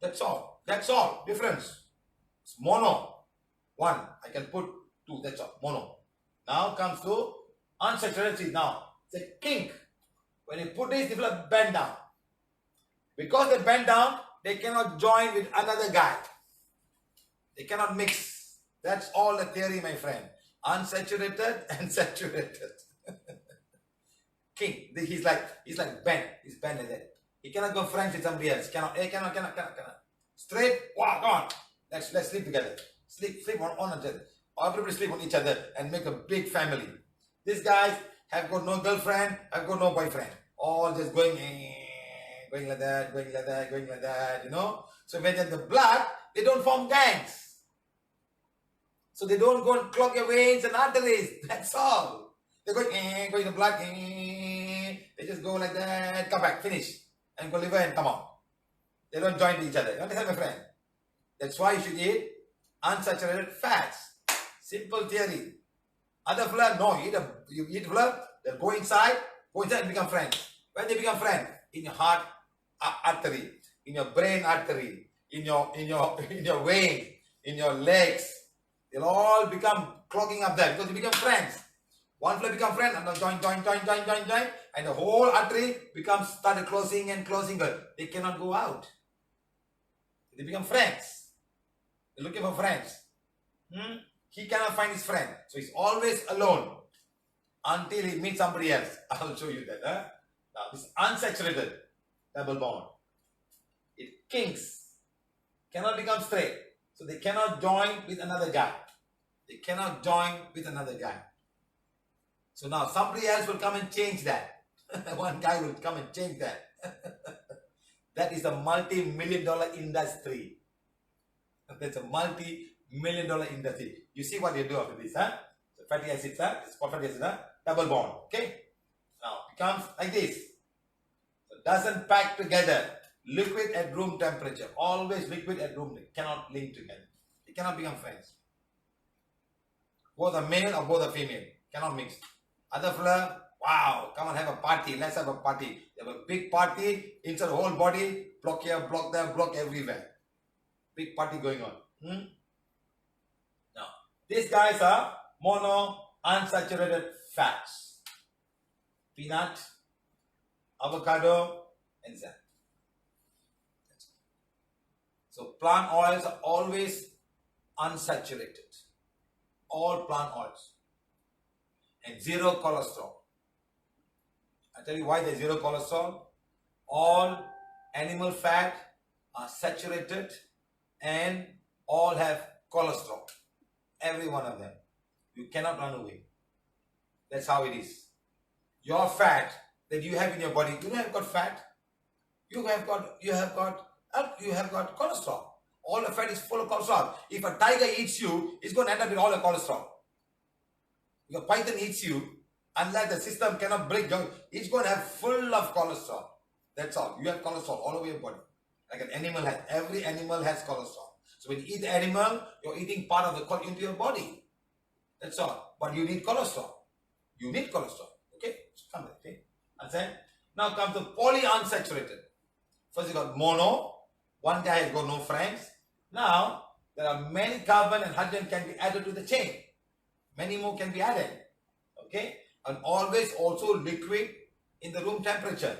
[SPEAKER 1] That's all. That's all. Difference. It's mono. 1. I can put 2. That's all. Mono. Now comes to unsaturated. See, now it's a kink. When you put this, they will bend down. Because they bend down, they cannot join with another guy. They cannot mix. That's all the theory, my friend. Unsaturated and saturated. King. He's like bent. He's bent like that. He cannot go friends with somebody else. Cannot. Straight, walk on. Let's sleep together. Sleep on each other. Everybody sleep on each other and make a big family. These guys have got no girlfriend, have got no boyfriend. All just going like that, going like that, So when they're in the blood, they don't form gangs. So they don't go and clog your veins and arteries. That's all. They go in the blood. They just go like that, come back, finish. And go liver and come on. They don't join each other. You understand, my friend? That's why you should eat unsaturated fats. Simple theory. Other fella, no. You eat fella, they'll go inside and become friends. When they become friends? In your heart artery, in your brain artery, in your vein, in your legs. They'll all become clogging up there because they become friends. One fella become friend, and join, and the whole artery started closing and closing, but they cannot go out. They become friends. They're looking for friends. He cannot find his friend. So he's always alone until he meets somebody else. I'll show you that. Now, this is unsaturated double bond. It kinks. Cannot become straight. So they cannot join with another guy. So now somebody else will come and change that. One guy will come and change that. That is a multi-million-dollar industry. That's a multi-million-dollar industry. You see what you do after this, huh? So fatty acids, it's called fatty acid, double bond, okay? Now, it becomes like this. So it doesn't pack together. Liquid at room temperature. Always liquid at room. They cannot link together. They cannot become friends. Both a male or both a female. Cannot mix. Other fella, wow, come and have a party. Let's have a party. They have a big party inside the whole body. Block here, block there, block everywhere. Big party going on. Now, these guys are mono unsaturated fats. Peanut, avocado, and sand. So plant oils are always unsaturated. All plant oils. And zero cholesterol. I tell you why there's zero cholesterol. All animal fat are saturated and all have cholesterol. Every one of them. You cannot run away. That's how it is. Your fat that you have in your body, you have got fat. You have got cholesterol. All the fat is full of cholesterol. If a tiger eats you, it's going to end up with all the cholesterol. If a python eats you, unless the system cannot break down, it's going to have full of cholesterol. That's all. You have cholesterol all over your body. Like an animal has. Every animal has cholesterol. So when you eat the animal, you're eating part of the cholesterol into your body. That's all. But you need cholesterol. You need cholesterol. Okay? So come back. Okay? Understand? Now comes the polyunsaturated. First you got mono. One guy has got no friends. Now there are many carbon and hydrogen can be added to the chain. Many more can be added. Okay? And always also liquid in the room temperature.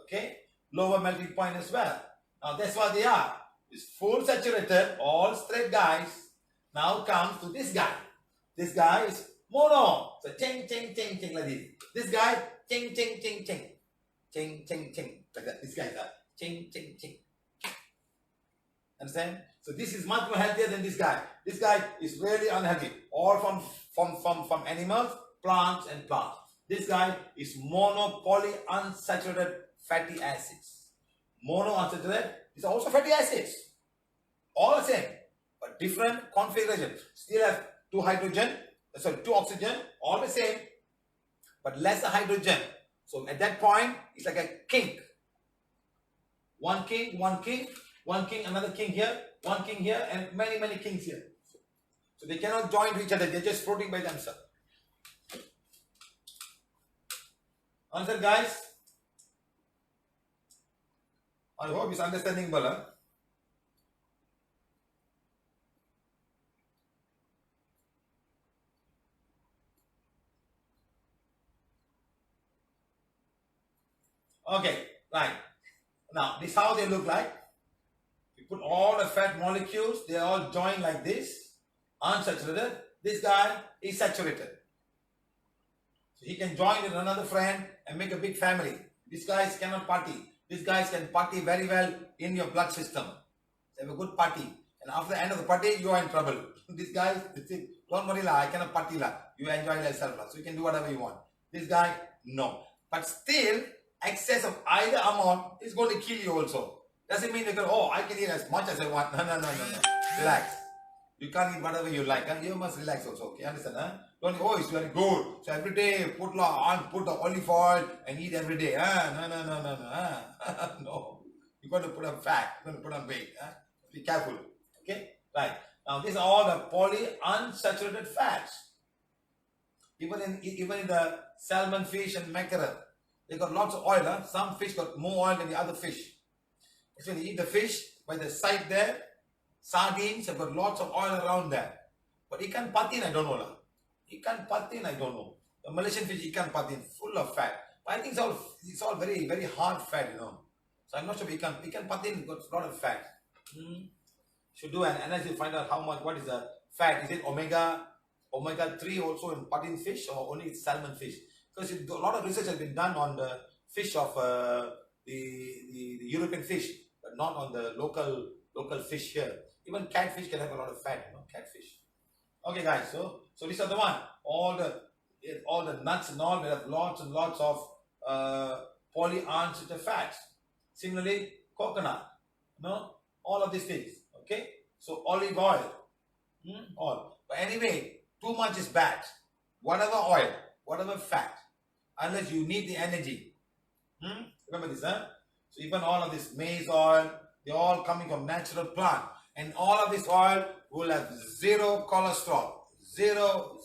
[SPEAKER 1] Okay? Lower melting point as well. Now that's what they are. It's full saturated, all straight guys. Now comes to this guy. This guy is mono. So ching, ching, ching, ching like this. This guy, ching, ching, ching, ching. Ching, ching, ching. Like that. This guy is that. Ching, ching, ching. Understand? So this is much more healthier than this guy. This guy is really unhealthy. All from animals, plants and plants. This guy is mono polyunsaturated fatty acids. Monounsaturated is also fatty acids. All the same, but different configuration. Still have two oxygen, all the same, but less hydrogen. So at that point, it's like a kink. One king, another king here, one king here, and many, many kings here. So they cannot join to each other. They're just floating by themselves. Answer, guys? I hope it's understanding, Bala. Okay, right. Now, this is how they look like. You put all the fat molecules, they all join like this, unsaturated. This guy is saturated. So he can join with another friend and make a big family. These guys cannot party. These guys can party very well in your blood system. They have a good party. And after the end of the party, you are in trouble. These guys, that's it. Don't worry, I cannot party. You enjoy yourself. So you can do whatever you want. This guy, no. But still, excess of either amount is going to kill you also. Doesn't mean you go, oh, I can eat as much as I want. No. Relax. You can't eat whatever you like. You must relax also. Okay, understand? Don't, oh, it's very good. So every day put the olive oil and eat every day. No. No. You got to put on fat. You got to put on weight. Be careful. Okay? Right. Now these are all the polyunsaturated fats. Even in the salmon, fish and mackerel, they got lots of oil. Some fish got more oil than the other fish. So when you eat the fish by the side there, sardines have got lots of oil around there. But ikan patin, I don't know. Ikan patin, I don't know. The Malaysian fish, ikan patin, full of fat. But I think it's all very, very hard fat, So I'm not sure ikan patin got a lot of fat. Should do an analysis to find out what is the fat. Is it omega-3 also in patin fish or only salmon fish? Because a lot of research has been done on the fish of the European fish, but not on the local fish here. Even catfish can have a lot of fat, catfish. Okay, guys. So these are the one. All the nuts and all will have lots and lots of polyunsaturated fats. Similarly, coconut. All of these things. Okay. So olive oil. All. But anyway, too much is bad. Whatever oil, whatever fat, unless you need the energy. Remember this, So even all of this maize oil, they're all coming from natural plant. And all of this oil will have zero cholesterol. Zero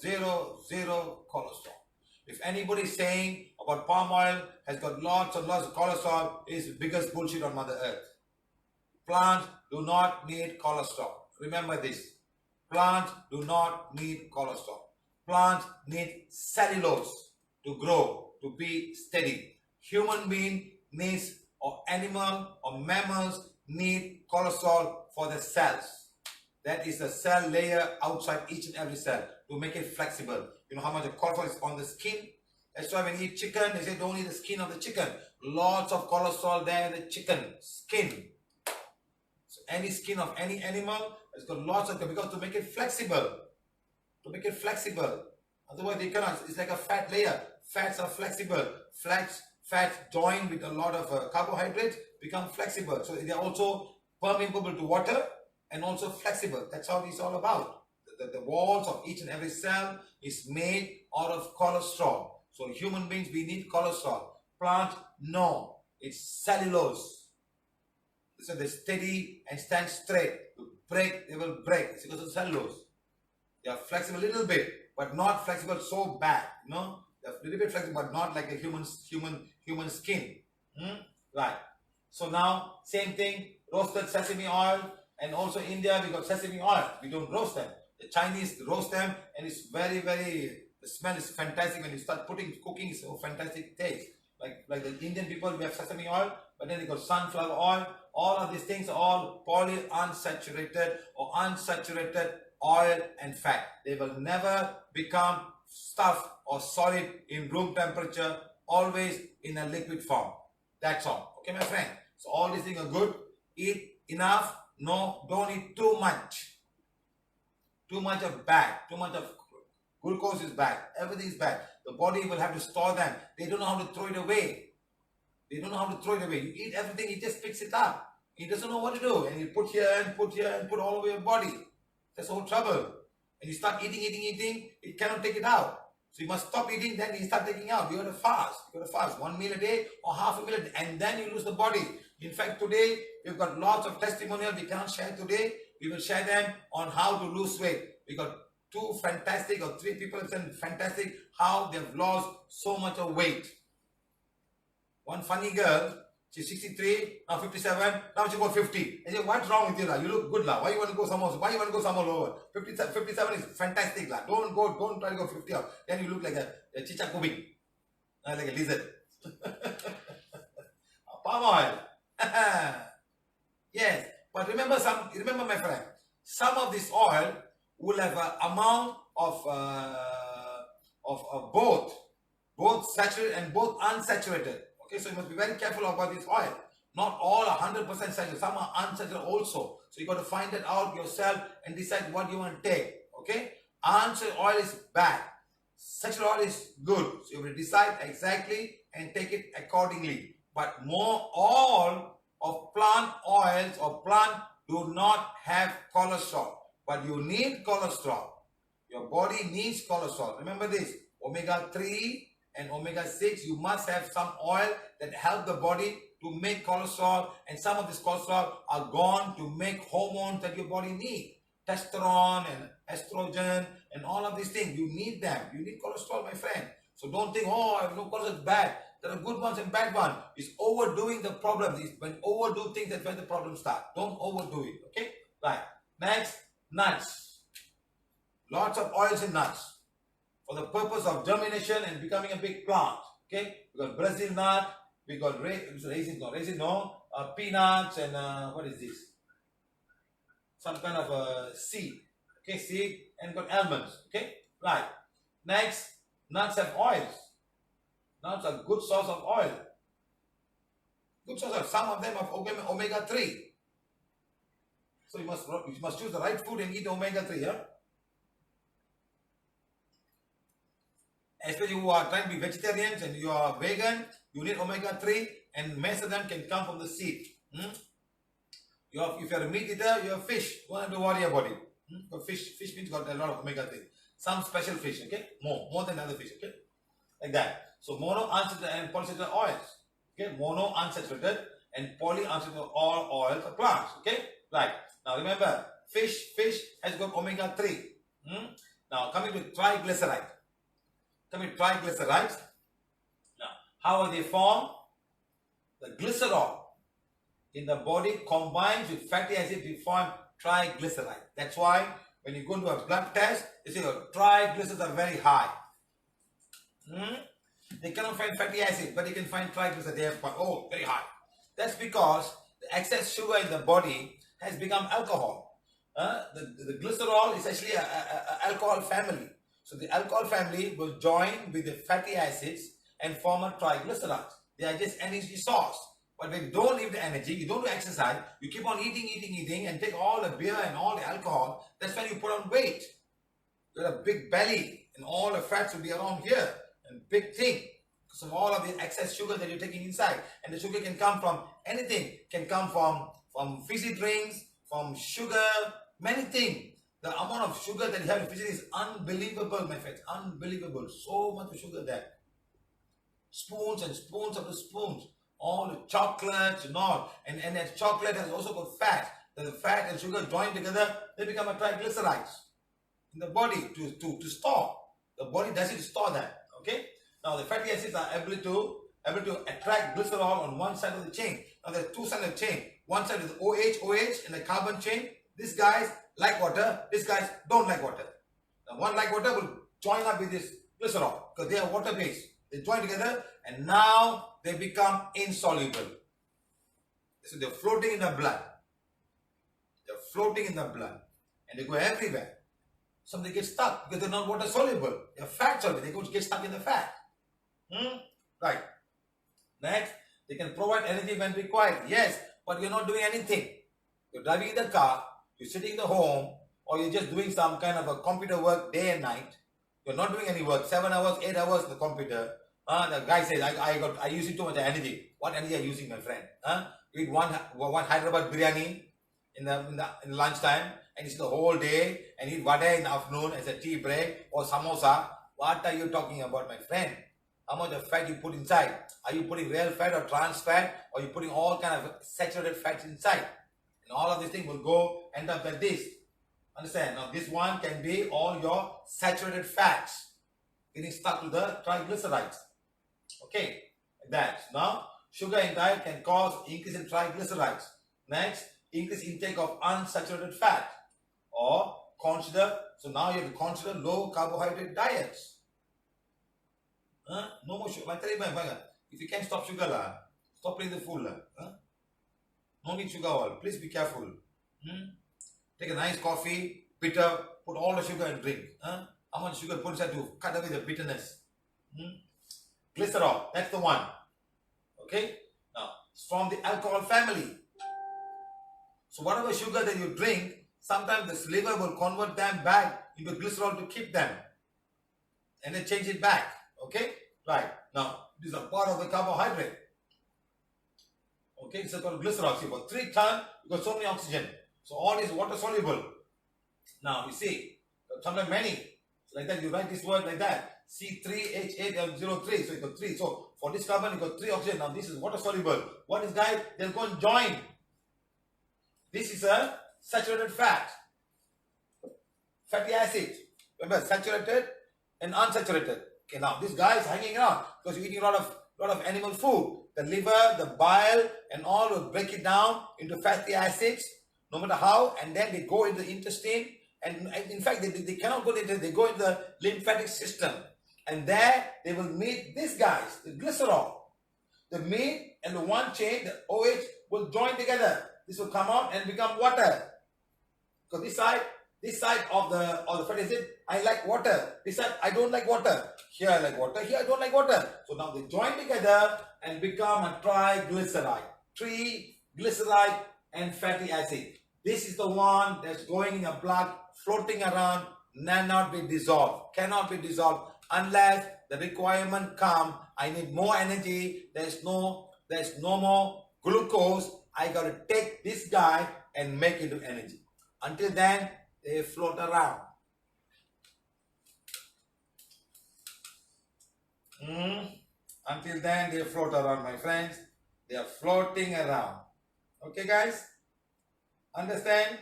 [SPEAKER 1] cholesterol. If anybody is saying about palm oil has got lots and lots of cholesterol, it is the biggest bullshit on Mother Earth. Plants do not need cholesterol. Remember this. Plants do not need cholesterol. Plants need cellulose to grow, to be steady. Human being needs, or animal or mammals need cholesterol for the cells. That is the cell layer outside each and every cell to make it flexible. You know how much cholesterol is on the skin? That's why when you eat chicken, they say don't eat the skin of the chicken. Lots of cholesterol there in the chicken skin. So any skin of any animal has got lots of, because to make it flexible. To make it flexible. Otherwise they cannot. It's like a fat layer. Fats are flexible. Fats joined with a lot of carbohydrates become flexible. So they are also permeable to water and also flexible. That's how it's all about. The walls of each and every cell is made out of cholesterol. So human beings, we need cholesterol. Plant, no. It's cellulose. So they steady and stand straight. To break, they will break. It's because of cellulose. They are flexible a little bit, but not flexible so bad. You know? They're a little bit flexible, but not like a human skin. Right. So now, same thing, roasted sesame oil, and also India, we got sesame oil. We don't roast them. The Chinese roast them, and it's very, the smell is fantastic. When you start cooking, it's so fantastic taste. Like the Indian people, we have sesame oil, but then they got sunflower oil. All of these things are all polyunsaturated or unsaturated oil and fat. They will never become stuff or solid in room temperature, always in a liquid form. That's all. Okay, my friend? So all these things are good. Eat enough. No, don't eat too much. Too much of bad. Too much of glucose is bad. Everything is bad. The body will have to store them. They don't know how to throw it away. They don't know how to throw it away. You eat everything, it just picks it up. He doesn't know what to do. And you put here and put all over your body. That's the whole trouble. And you start eating, it cannot take it out. So you must stop eating, then you start taking out. You got to fast. You got to fast 1 meal a day or half a meal a day, and then you lose the body. In fact, today, we've got lots of testimonials we cannot share today. We will share them on how to lose weight. We got 2 fantastic or 3 people saying fantastic how they've lost so much of weight. One funny girl, she's 63, now 57, now she got 50. I say, what's wrong with you? La? You look good. La. Why you want to go somewhere? Why you want to go somewhere lower? 57 is fantastic. La. Don't try to go 50 out. Then you look like a chichakubing, like a lizard. Palm oil. Yes, but remember my friend, some of this oil will have an amount of both saturated and both unsaturated. Okay, so you must be very careful about this oil. Not all are 100% saturated. Some are unsaturated also. So you got to find that out yourself and decide what you want to take. Okay, unsaturated oil is bad. Saturated oil is good. So you will decide exactly and take it accordingly. But more all of plant oils or plant do not have cholesterol. But you need cholesterol. Your body needs cholesterol. Remember this, omega-3 and omega-6, you must have some oil that help the body to make cholesterol, and some of this cholesterol are gone to make hormones that your body needs. Testosterone and estrogen and all of these things, you need them. You need cholesterol, my friend. So don't think, oh, I have no cholesterol, it's bad. There are good ones and bad ones. It's overdoing the problem. It's when overdo things, that's when the problem starts. Don't overdo it, okay? Right. Next, nuts. Lots of oils in nuts for the purpose of germination and becoming a big plant. Okay, we got Brazil nut, we got peanuts, and what is this? Some kind of seed. Okay, seed, and got almonds. Okay, right. Next, nuts have oils. Nuts are good source of oil. Good source of. Some of them have omega-3. So you must choose the right food and eat omega-3. Yeah. Especially who are trying to be vegetarians and you are vegan, you need omega-3, and most of them can come from the seed. If you're a meat eater, you have fish. Don't have to worry about it. But fish means got a lot of omega-3. Some special fish, okay? More than other fish, okay? Like that. So monounsaturated and polyunsaturated oils. Okay? Monounsaturated and polyunsaturated oils are plants. Okay? Right. Now remember, fish has got omega-3. Now coming to triglyceride. Triglycerides. Now, how are they formed? The glycerol in the body combines with fatty acid to form triglyceride. That's why when you go to a blood test, they say your triglycerides are very high. They cannot find fatty acid, but they can find triglycerides. They have very high. That's because the the excess sugar in the body has become alcohol. The glycerol is actually an alcohol family. So the alcohol family will join with the fatty acids and form a triglycerides. They are just energy source. But when you don't need the energy, you don't do exercise, you keep on eating, and take all the beer and all the alcohol, that's when you put on weight. You have a big belly and all the fats will be around here and big thing. So all of the excess sugar that you're taking inside, and the sugar can come from anything, can come from fizzy drinks, from sugar, many things. The amount of sugar that you have in fizzy is unbelievable, my friends, unbelievable. So much sugar there. Spoons and spoons of the spoons, all the chocolates and all, and that chocolate has also got fat. The fat and sugar join together, they become a triglycerides in the body to store. The body doesn't store that. Okay. Now the fatty acids are able to attract glycerol on one side of the chain. Now there are two sides of the chain. One side is OH, and the carbon chain. These guys like water. These guys don't like water. Now one like water will join up with this glycerol because they are water based. They join together and now they become insoluble. So they're floating in the blood. They're floating in the blood and they go everywhere. Some they get stuck because they're not water soluble. They're fat soluble. They go get stuck in the fat. Right. Next, they can provide energy when required. Yes, but you're not doing anything. You're driving in the car, you're sitting in the home, or you're just doing some kind of a computer work day and night. You're not doing any work, 7 hours, 8 hours in the computer. The guy says, I using too much energy. What energy are you using, my friend? You eat one Hyderabad biryani in lunchtime, and it's the whole day, and eat vada in the afternoon as a tea break, or samosa. What are you talking about, my friend? How much of fat you put inside? Are you putting real fat or trans fat? Or are you putting all kind of saturated fats inside? And all of these things will end up like this. Understand? Now this one can be all your saturated fats getting stuck to the triglycerides. Okay, like that. Now, sugar in diet can cause increase in triglycerides. Next, increase intake of unsaturated fat. Or consider, so now you have to consider low carbohydrate diets. No more sugar. If you can't stop sugar, stop playing the fool. No need sugar all. Please be careful. Take a nice coffee, bitter, put all the sugar and drink. How much sugar put inside to cut away the bitterness? Glycerol, that's the one. Okay? Now, it's from the alcohol family. So whatever sugar that you drink, sometimes the liver will convert them back into glycerol to keep them. And then change it back. Okay? Right. Now, this is a part of the carbohydrate. Okay, it's called glycerol. See, for 3 tons, you got so many oxygen. So all is water soluble. Now, you see, sometimes many. So like that, you write this word like that. C3H803. So you got 3. So for this carbon, you got 3 oxygen. Now this is water soluble. What is guys? They'll go and join. This is a saturated fat. Fatty acid. Remember, saturated and unsaturated. Okay, now this guy is hanging around because you're eating a lot of animal food. The liver, the bile, and all will break it down into fatty acids, no matter how, and then they go into the intestine. And in fact, they cannot go into, they go into the lymphatic system. And there they will meet these guys, the glycerol. The meat and the one chain, the OH, will join together. This will come out and become water. Because this side of the fatty acid, I like water. This side, I don't like water. Here I like water, here I don't like water. So now they join together and become a triglyceride. Triglyceride and fatty acid. This is the one that's going in your blood, floating around, cannot be dissolved unless the requirement come. I need more energy. There's no more glucose. I got to take this guy and make it into energy. Until then, they float around. Until then, they float around, my friends. They are floating around. Okay, guys? Understand?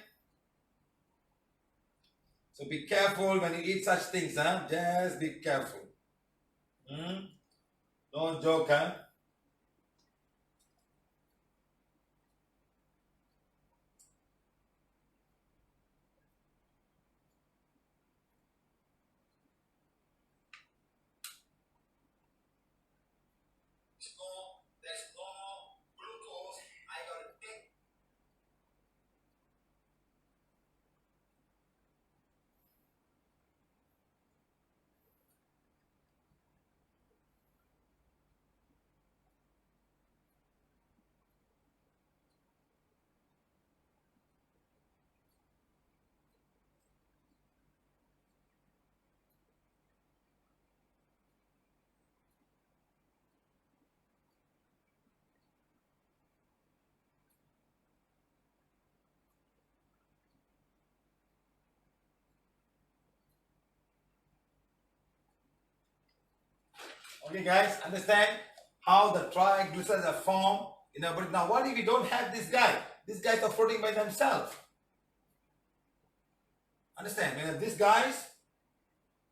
[SPEAKER 1] So be careful when you eat such things, huh? Just be careful. Don't joke, huh? There's no glucose. I gotta take Okay, guys, understand how the triglycerides are formed in our body. Now, what if we don't have this guy? These guys are floating by themselves. Understand? We have these guys,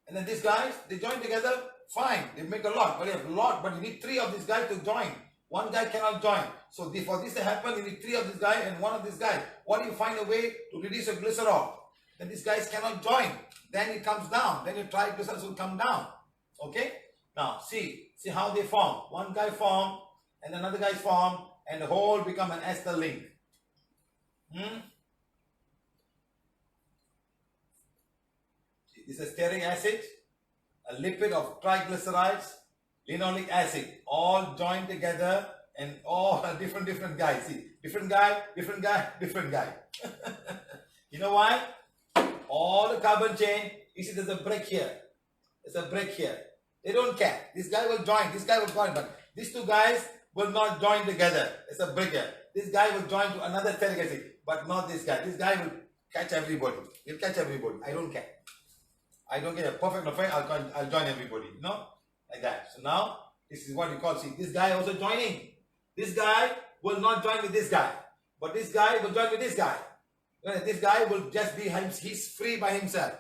[SPEAKER 1] and then these guys, they join together, fine. They make a lot, but you have a lot, but you need 3 of these guys to join. One guy cannot join. So for this to happen, you need 3 of this guy and 1 of this guy. What do you find a way to reduce your glycerol? Then these guys cannot join. Then it comes down. Then your triglycerides will come down. Okay? Now, see how they form. One guy form, and another guy form, and the whole become an ester link. This is stearic acid, a lipid of triglycerides, linoleic acid, all joined together, and all different guys. See, different guy. You know why? All the carbon chain, you see there's a break here. There's a break here. They don't care. This guy will join, this guy will join, but these 2 guys will not join together. There's a break here. This guy will join to another stearic acid, but not this guy. This guy will catch everybody. He'll catch everybody. I don't care. I don't get a perfect affair, I'll join everybody, you know, like that. So now, this is what we call, see, this guy also joining. This guy will not join with this guy, but this guy will join with this guy. This guy will just be, he's free by himself.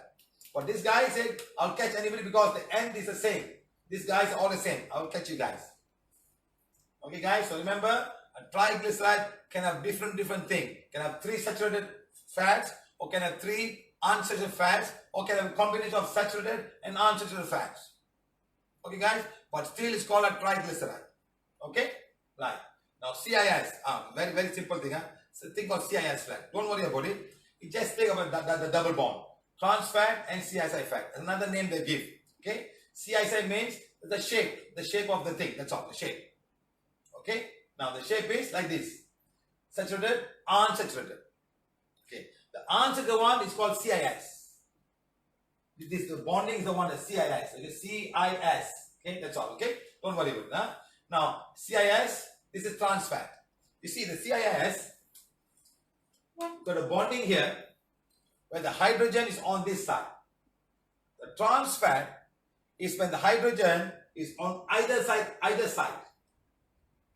[SPEAKER 1] But this guy said, I'll catch anybody because the end is the same. These guys are all the same. I'll catch you guys. Okay, guys, so remember, a triglyceride can have different things. Can have 3 saturated fats, or can have 3 unsaturated fats, or can have a combination of saturated and unsaturated fats. Okay, guys, but still it's called a triglyceride. Okay, right. Now CIS, very simple thing. It's a thing called CIS fat. Don't worry about it. You just think about the double bond, trans fat and CISI fat. Another name they give. Okay, CISI means the shape of the thing. That's all, the shape. Okay, now the shape is like this: saturated, unsaturated. Okay. The unsaturated one is called CIS. This the bonding is the one, the CIS. Okay, CIS. Okay, that's all. Okay, don't worry about it. Now, CIS, this is trans fat. You see, the CIS got a bonding here where the hydrogen is on this side. The trans fat is when the hydrogen is on either side.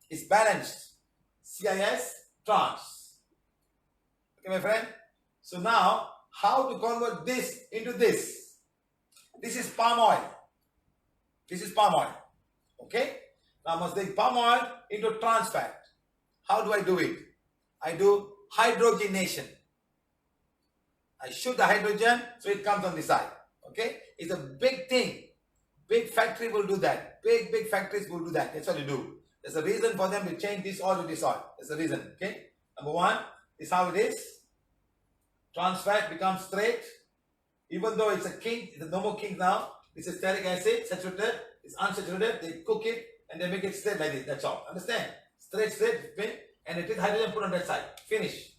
[SPEAKER 1] It's balanced. CIS, trans. Okay, my friend? So now, how to convert this into this? This is palm oil. This is palm oil. Okay? Now I must take palm oil into trans fat. How do I do it? I do hydrogenation. I shoot the hydrogen so it comes on the side. Okay? It's a big thing. Big factory will do that. Big factories will do that. That's what you do. There's a reason for them to change this oil to this oil. There's a reason. Okay? Number 1 is how it is. Trans fat becomes straight. Even though it's a kink, it's no more kink now. It's a stearic acid, saturated, it's unsaturated. They cook it and they make it straight like this. That's all. Understand? Straight, and it is hydrogen put on that side. Finish.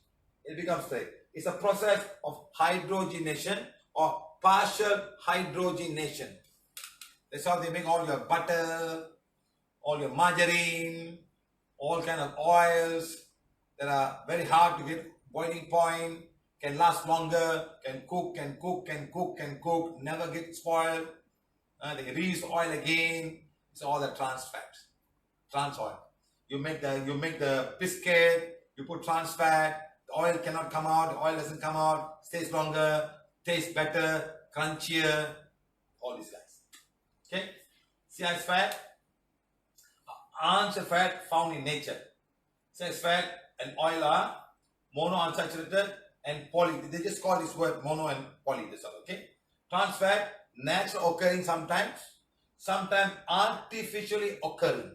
[SPEAKER 1] It becomes straight. It's a process of hydrogenation or partial hydrogenation. That's how they make all your butter, all your margarine, all kind of oils that are very hard to get boiling point, can last longer, can cook, never get spoiled. They can reuse oil again. It's all the trans fat, trans oil. You make the biscuit, you put trans fat, the oil cannot come out, the oil doesn't come out, stays longer, tastes better, crunchier, all these guys. Okay? CIS fat, unsaturated fat found in nature. CIS fat and oil are monounsaturated and poly. They just call this word mono and poly. That's all. Okay? Trans fat, natural occurring sometimes artificially occurring,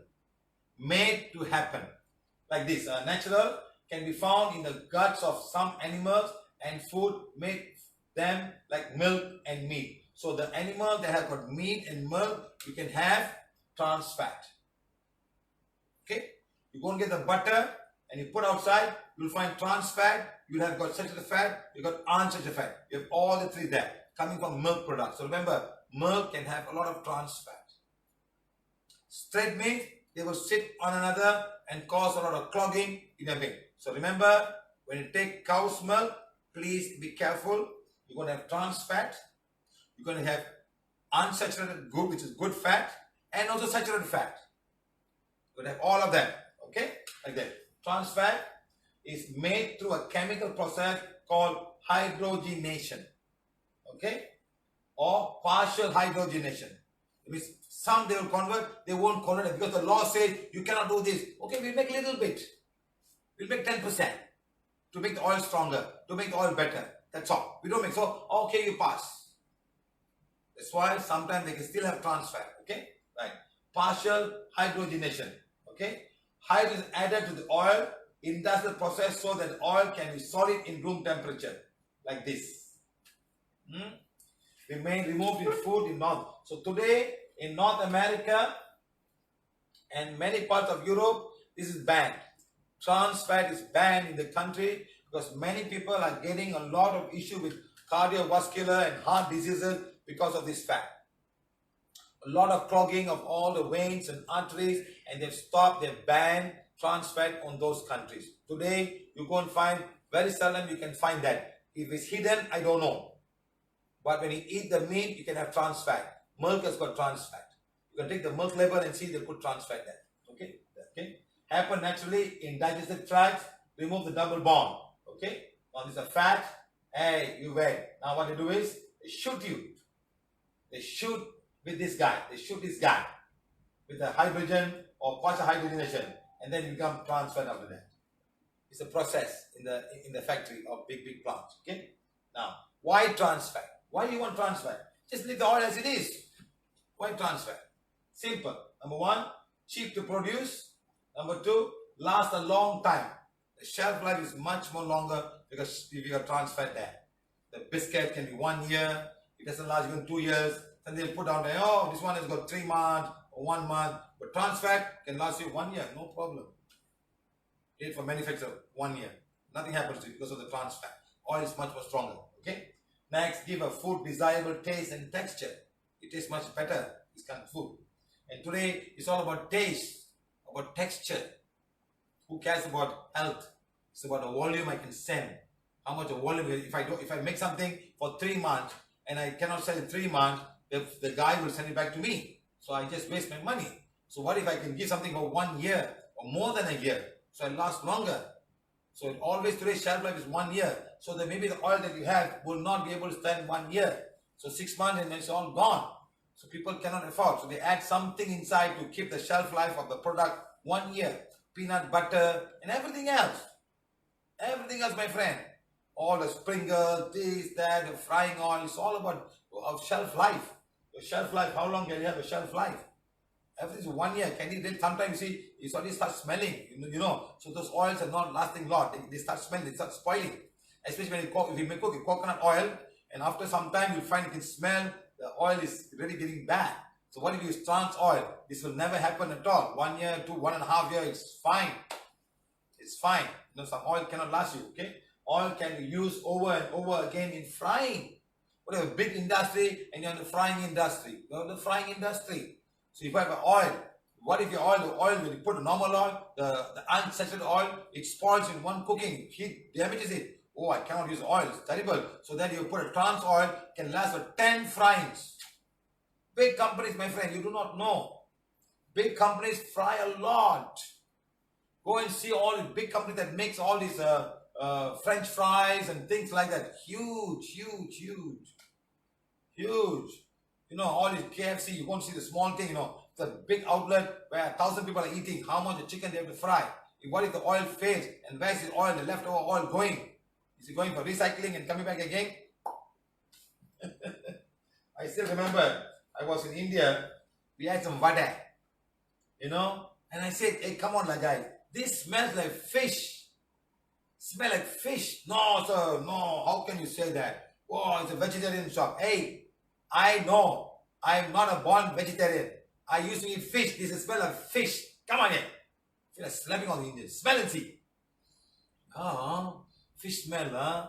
[SPEAKER 1] made to happen. Like this, natural can be found in the guts of some animals, and food make them like milk and meat. So the animal that have got meat and milk, you can have trans fat. Okay? You go and get the butter and you put outside, you'll find trans fat, you'll have got saturated fat, you got unsaturated fat. You have all the 3 there coming from milk products. So remember, milk can have a lot of trans fat. Straight means they will sit on another and cause a lot of clogging in a vein. So remember, when you take cow's milk, please be careful. You're going to have trans fat. You're going to have unsaturated good, which is good fat, and also saturated fat. You have all of them. Okay, like that. Trans fat is made through a chemical process called hydrogenation. Okay, or partial hydrogenation. It means some they will convert, they won't convert it because the law says you cannot do this. Okay, we'll make a little bit. We'll make 10% to make the oil stronger, to make the oil better. That's all. We don't make so. Okay, you pass. That's why sometimes they can still have trans fat. Okay, right. Partial hydrogenation. Okay, hydrogen is added to the oil in industrial process so that oil can be solid in room temperature, like this. We may remove in food in North. So today in North America and many parts of Europe, this is banned. Trans fat is banned in the country because many people are getting a lot of issue with cardiovascular and heart diseases because of this fat. A lot of clogging of all the veins and arteries, and they've banned trans fat on those countries. Today, you go and find, very seldom you can find that. If it's hidden, I don't know. But when you eat the meat, you can have trans fat. Milk has got trans fat. You can take the milk label and see they put trans fat there. Okay? Happen naturally in digestive tract. Remove the double bond. Okay? Now this is a fat. Hey, you wait. Now what they do is, they shoot you. They shoot with this guy. They shoot this guy with a hydrogen or partial hydrogenation, and then you become trans fat after that. It's a process in the factory of big plants. Okay? Now, why trans fat? Why do you want trans fat? Just leave the oil as it is. Why trans fat? Simple. Number one, cheap to produce. Number two, last a long time. The shelf life is much more longer because if you have trans fat there. The biscuit can be 1 year. It doesn't last even 2 years. Then they'll put down there, oh, this one has got 3 months or 1 month. But trans fat can last you 1 year, no problem. Date for manufacture 1 year. Nothing happens to you because of the trans fat. Oil is much more stronger. Okay? Next, give a food desirable taste and texture. It tastes much better, this kind of food. And today, it's all about taste, about texture. Who cares about health? It's about the volume I can send. How much a volume, if I make something for 3 months and I cannot sell in 3 months, the guy will send it back to me. So I just waste my money. So what if I can give something for 1 year or more than a year? So it lasts longer. So it always today's shelf life is 1 year. So that maybe the oil that you have will not be able to stand 1 year. So 6 months and it's all gone. So people cannot afford. So they add something inside to keep the shelf life of the product 1 year. Peanut butter and everything else. Everything else, my friend. All the sprinkles, this, that, the frying oil. It's all about shelf life. Your shelf life, how long can you have a shelf life? Everything's 1 year. Can you sometimes you see, you suddenly start smelling, you know. So those oils are not lasting long. They start smelling, they start spoiling. Especially when if you cook coconut oil, and after some time you'll find you can smell the oil is really getting bad. So what if you use trans oil? This will never happen at all. 1 year to 1.5 years, it's fine. It's fine. You know, some oil cannot last you, okay? Oil can be used over and over again in frying. What a big industry, and you're in the frying industry. You're in the frying industry. So if you have an oil, what if the oil, when you put a normal oil, the unsaturated oil, it spoils in one cooking. Heat damages it. Oh, I cannot use oil. It's terrible. So then you put a trans oil, can last for 10 fryings. Big companies, my friend, you do not know. Big companies fry a lot. Go and see all the big companies that makes all these French fries and things like that. Huge, huge, huge. Huge. You know, all these KFC, you won't see the small thing, you know. It's a big outlet where 1,000 people are eating. How much the chicken they have to fry? What if the oil fails? And where's the oil, the leftover oil going? Is it going for recycling and coming back again? I still remember, I was in India. We had some vada, you know. And I said, hey, come on, guys. This smells like fish. Smell like fish. No, sir, no. How can you say that? Oh, it's a vegetarian shop. Hey, I know. I'm not a born vegetarian. I used to eat fish. This is smell of fish. Come on here. I feel like slapping on the Indians. Smell and see. Oh, fish smell, huh?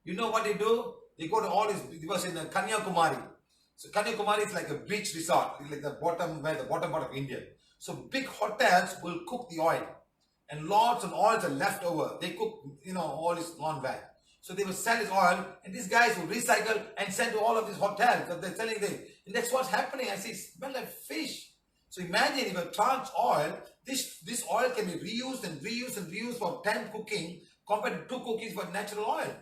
[SPEAKER 1] You know what they do? They go to all this. It was in Kanyakumari. So Kanyakumari is like a beach resort. It's like the bottom part of India. So big hotels will cook the oil. And lots of oils are left over. They cook, you know, all this non-veg. So they will sell this oil, and these guys will recycle and send to all of these hotels that they're selling this. And that's what's happening. I say, smell like fish. So imagine if a trans oil, this oil can be reused and reused and reused for 10 cooking compared to 2 cookings for natural oil.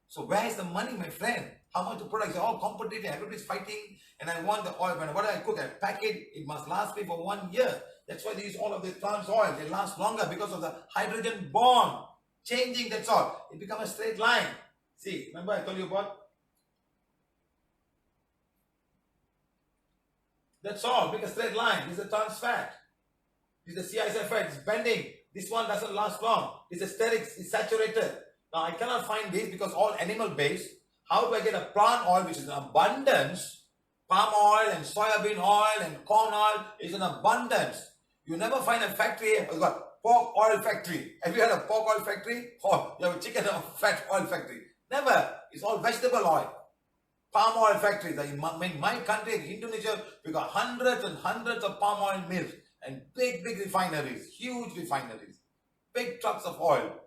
[SPEAKER 1] So where is the money, my friend? How much the products are all competitive, everybody's fighting, and I want the oil. Whenever I cook, I pack it, it must last me for 1 year. That's why they use all of this trans oil. They last longer because of the hydrogen bond changing, that's all. It becomes a straight line. See, remember I told you about? That's all, make a straight line. This is a trans fat. This is a CISF fat, it's bending. This one doesn't last long. It's a steric, it's saturated. Now I cannot find this because all animal based. How do I get a plant oil which is in abundance? Palm oil and soybean oil and corn oil is in abundance. You never find a factory who's got pork oil factory. Have you had a pork oil factory? Or you have a chicken or fat oil factory? Never. It's all vegetable oil. Palm oil factories. In my country, in Indonesia, we got hundreds and hundreds of palm oil mills and big refineries, huge refineries, big trucks of oil.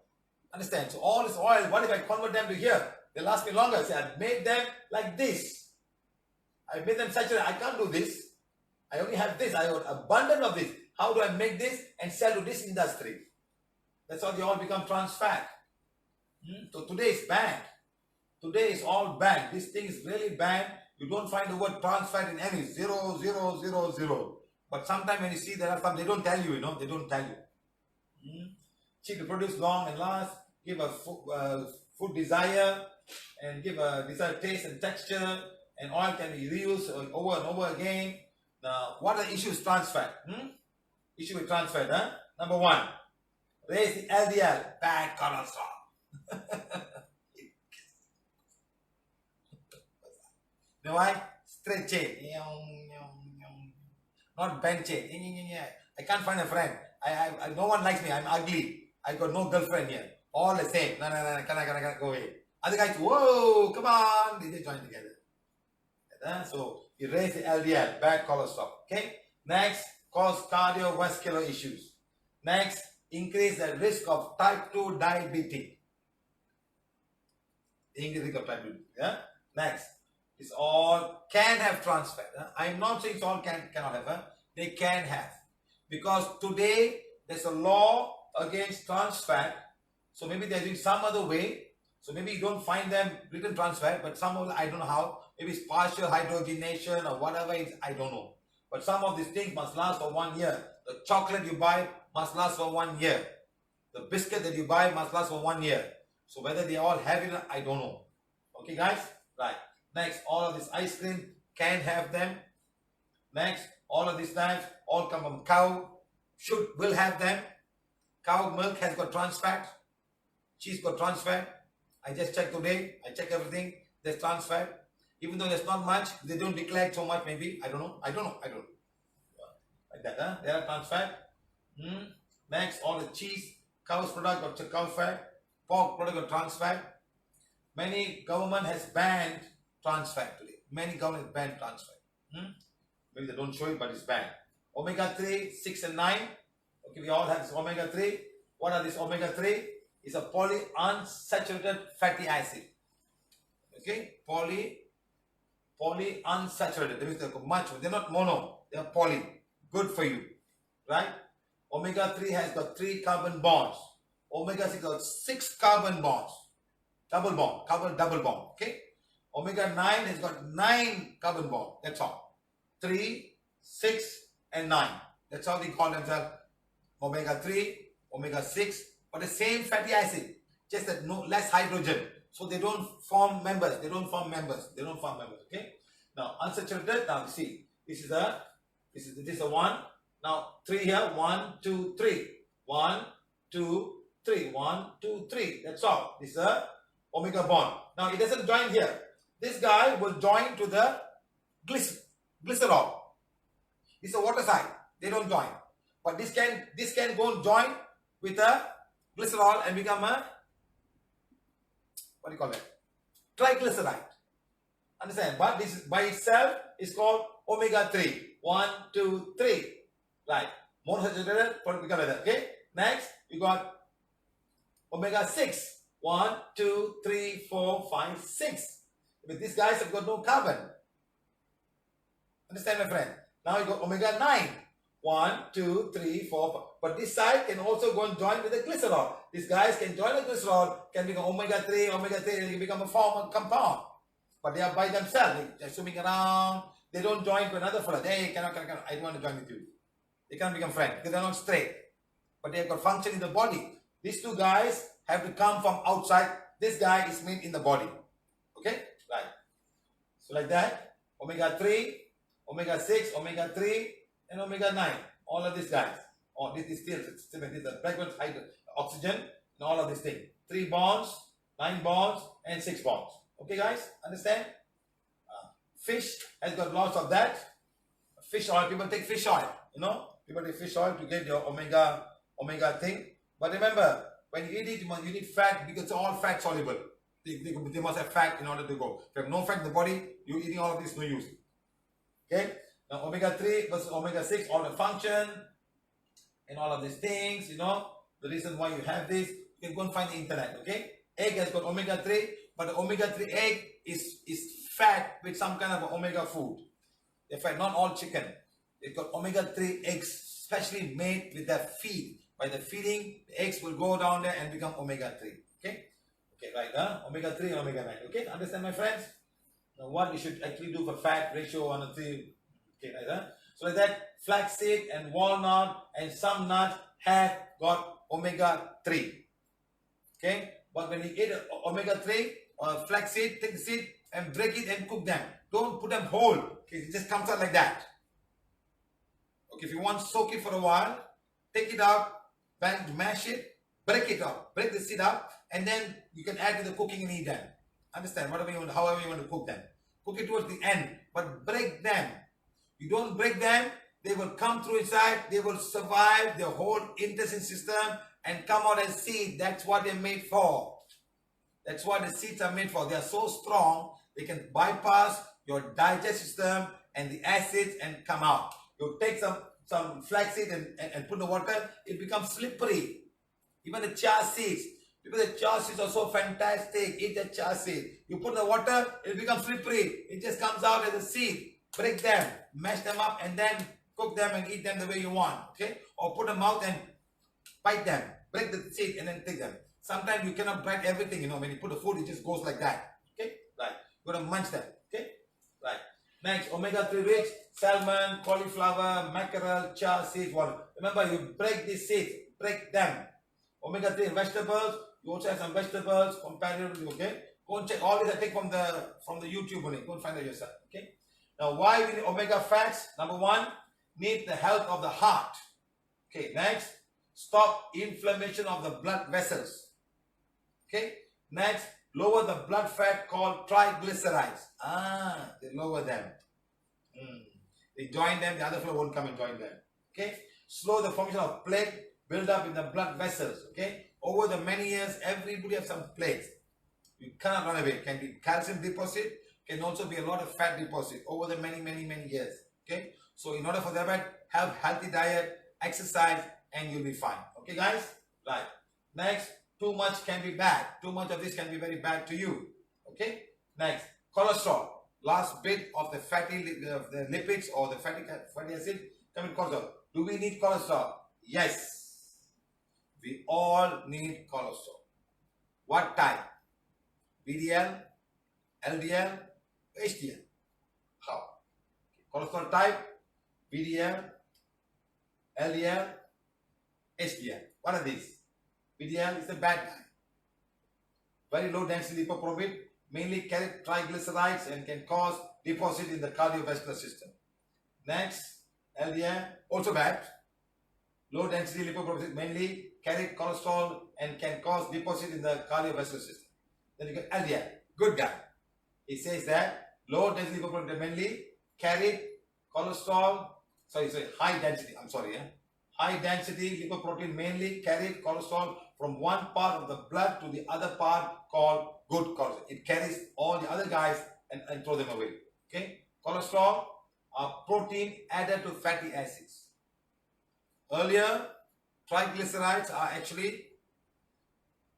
[SPEAKER 1] Understand? So all this oil, what if I convert them to here? They last me longer. See, I made them like this. I made them saturated. I can't do this. I only have this. I have abundance of this. How do I make this and sell to this industry? That's how they all become trans fat. So today is banned. Today is all banned. This thing is really banned. You don't find the word trans fat in any 0, 0, 0, 0. But sometimes when you see there are some, they don't tell you, they don't tell you. Cheap to produce long and last, give a food desire, and give a desired taste and texture, and oil can be reused over and over again. Now, what are the issues trans fat? Issue with trans fat, huh? Number 1, raise the LDL, bad cholesterol. You know why? Straight chain. Not bent chain. I can't find a friend. I no one likes me. I'm ugly. I got no girlfriend here. All the same. No, can I go away. Other guys, whoa, come on. They just join together. So you raise the LDL, bad cholesterol. Okay. Next, cause cardiovascular issues. Next, increase the risk of type 2 diabetes. Increase the risk of type 2. Yeah. Next. It's all can have trans fat. I'm not saying it's all cannot have. They can have. Because today there's a law against trans fat. So maybe they're doing some other way. So maybe you don't find them written trans fat, but some of them, I don't know how. Maybe it's partial hydrogenation or whatever it is, I don't know. But some of these things must last for 1 year. The chocolate you buy must last for 1 year. The biscuit that you buy must last for 1 year. So whether they all have it, I don't know. Okay guys? Right. Next, all of this ice cream can have them. Next, all of these snacks all come from cow. Will have them. Cow milk has got trans fat. Cheese got trans fat. I just checked today. I checked everything. There's trans fat. Even though there's not much, they don't declare so much maybe. I don't know. Like that, huh? There are trans fat. Next, all the cheese. Cow's product got cow fat. Pork product got trans fat. Many government has banned trans fat today. Many governments ban trans fat. Maybe they don't show it, but it's banned. Omega 3, 6 and 9. Okay, we all have this omega 3. What are these omega 3? It's a polyunsaturated fatty acid. Okay, polyunsaturated. That means they're much. They're not mono. They're poly. Good for you, right? Omega 3 has got 3 carbon bonds. Omega 6 got 6 carbon bonds. Double bond. Okay. Omega 9 has got 9 carbon bond. That's all. 3, 6, and 9. That's how they call themselves omega 3, omega 6, but the same fatty acid, just that less hydrogen. So they don't form members. Okay. Now unsaturated. Now see, this is a 1. Now 3 here. 1, 2, 3. 1, 2, 3. 1, 2, 3. That's all. This is a omega bond. Now it doesn't join here. This guy will join to the glycerol. This is a water side. They don't join. But this can go and join with a glycerol and become a, what do you call it? Triglyceride. Understand? But this is, by itself is called omega 3. 1, 2, 3. Right. Monosaturated, become like that. Okay. Next, you got omega 6. 1, 2, 3, 4, 5, 6. But these guys have got no carbon. Understand, my friend? Now you got omega 9. 1, 2, 3, 4, 5. But this side can also go and join with the glycerol. These guys can join the glycerol, can become omega-3, they can become a form of compound. But they are by themselves. They're swimming around. They don't join to another fellow. Hey, cannot, I don't want to join with you. They can't become friends because they're not straight. But they have got function in the body. These two guys have to come from outside. This guy is made in the body. Okay? Right. So like that, omega-3, omega-6, omega-3, and omega-9. All of these guys. Oh, this is still the fragrant oxygen and all of these things. 3 bonds, 9 bonds, and 6 bonds. Okay, guys? Understand? Fish has got lots of that. Fish oil, people take fish oil. You know? People take fish oil to get your omega thing. But remember, when you eat it, you need fat because it's all fat soluble. They must have fat in order to go. If you have no fat in the body, you eating all of this, no use. Okay? Now, omega-3 versus omega-6, all the function and all of these things, you know, the reason why you have this, you can go and find the internet, okay? Egg has got omega-3, but the omega-3 egg is fat with some kind of omega food. In fact, not all chicken. They've got omega-3 eggs, specially made with their feed. By the feeding, the eggs will go down there and become omega-3, okay? Okay, right, omega-3 and omega-9, okay? Understand, my friends? Now, what we should actually do for fat ratio 1 and 3, okay, right, So like that, flaxseed and walnut and some nuts have got omega-3, okay? But when you eat omega-3 or flaxseed, take the seed and break it and cook them. Don't put them whole, okay? It just comes out like that. Okay, if you want to soak it for a while, take it out, mash it, break it up, break the seed up, and then you can add to the cooking and eat them. Understand? Whatever you want, however you want to cook them. Cook it towards the end, but break them. You don't break them, they will come through inside, they will survive the whole intestine system and come out as seed. That's what they're made for. That's what the seeds are made for. They are so strong, they can bypass your digestive system and the acids and come out. You take some flaxseed and put in the water, it becomes slippery. Even the chia seeds. Because the chia seeds are so fantastic. Eat the chia seed. You put in the water, it becomes slippery. It just comes out as a seed. Break them, mash them up, and then cook them and eat them the way you want. Okay? Or put them out and bite them. Break the seed and then take them. Sometimes you cannot break everything, you know. When you put the food, it just goes like that. Okay? Right. You're going to munch them. Okay? Right. Next, omega-3 rich, salmon, cauliflower, mackerel, chia seeds, water. Remember, you break these seeds. Break them. Omega-3 vegetables, you also have some vegetables, comparatively, okay? Go and check all these. I take from the YouTube only. Go and find it yourself, okay? Now, why we need omega fats? Number 1, need the health of the heart. Okay, next, stop inflammation of the blood vessels. Okay, next, lower the blood fat called triglycerides. They lower them. They join them, the other flow won't come and join them. Okay, slow the formation of plaque, build up in the blood vessels. Okay, over the many years, everybody has some plaques. You cannot run away. It can be calcium deposit, can also be a lot of fat deposit over the many years. Okay, so in order for that, have healthy diet, exercise, and you'll be fine. Okay, guys? Right. Next, too much can be bad. Too much of this can be very bad to you. Okay? Next, cholesterol. Last bit of the fatty the lipids or the fatty acid coming cholesterol. Do we need cholesterol? Yes. We all need cholesterol. What type? VDL, LDL, HDL. How? Cholesterol type, VDL, LDL, HDL. What are these? VDL is the bad guy. Very low density lipoprotein, mainly carry triglycerides and can cause deposit in the cardiovascular system. Next, LDL, also bad. Low density lipoprotein, mainly carry cholesterol and can cause deposit in the cardiovascular system. Then you get LDL, good guy. It says that low density lipoprotein mainly carry cholesterol, high density, high density lipoprotein mainly carried cholesterol from one part of the blood to the other part called good cholesterol. It carries all the other guys and throw them away. Okay? Cholesterol are protein added to fatty acids. Earlier, triglycerides are actually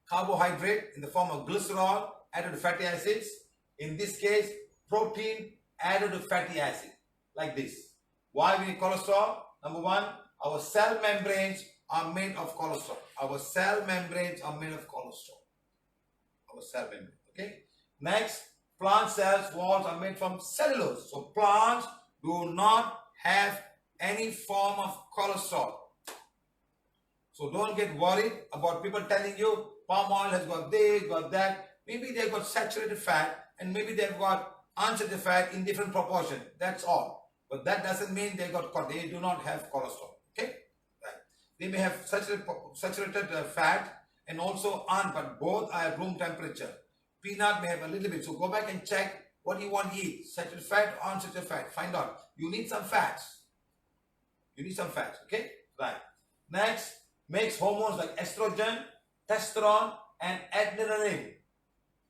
[SPEAKER 1] carbohydrate in the form of glycerol added to fatty acids. In this case, protein added to fatty acid, like this. Why we need cholesterol? Number one, our cell membranes are made of cholesterol. Our cell membranes are made of cholesterol. Our cell membrane. Okay. Next, plant cells walls are made from cellulose. So plants do not have any form of cholesterol. So don't get worried about people telling you palm oil has got this, got that. Maybe they've got saturated fat and maybe they've got unsaturated fat in different proportion. That's all. But that doesn't mean they do not have cholesterol. Okay? Right. They may have saturated fat and also but both are at room temperature. Peanut may have a little bit. So go back and check what you want to eat. Saturated fat or unsaturated fat. Find out. You need some fats. You need some fats. Okay? Right. Next, makes hormones like estrogen, testosterone, and adrenaline.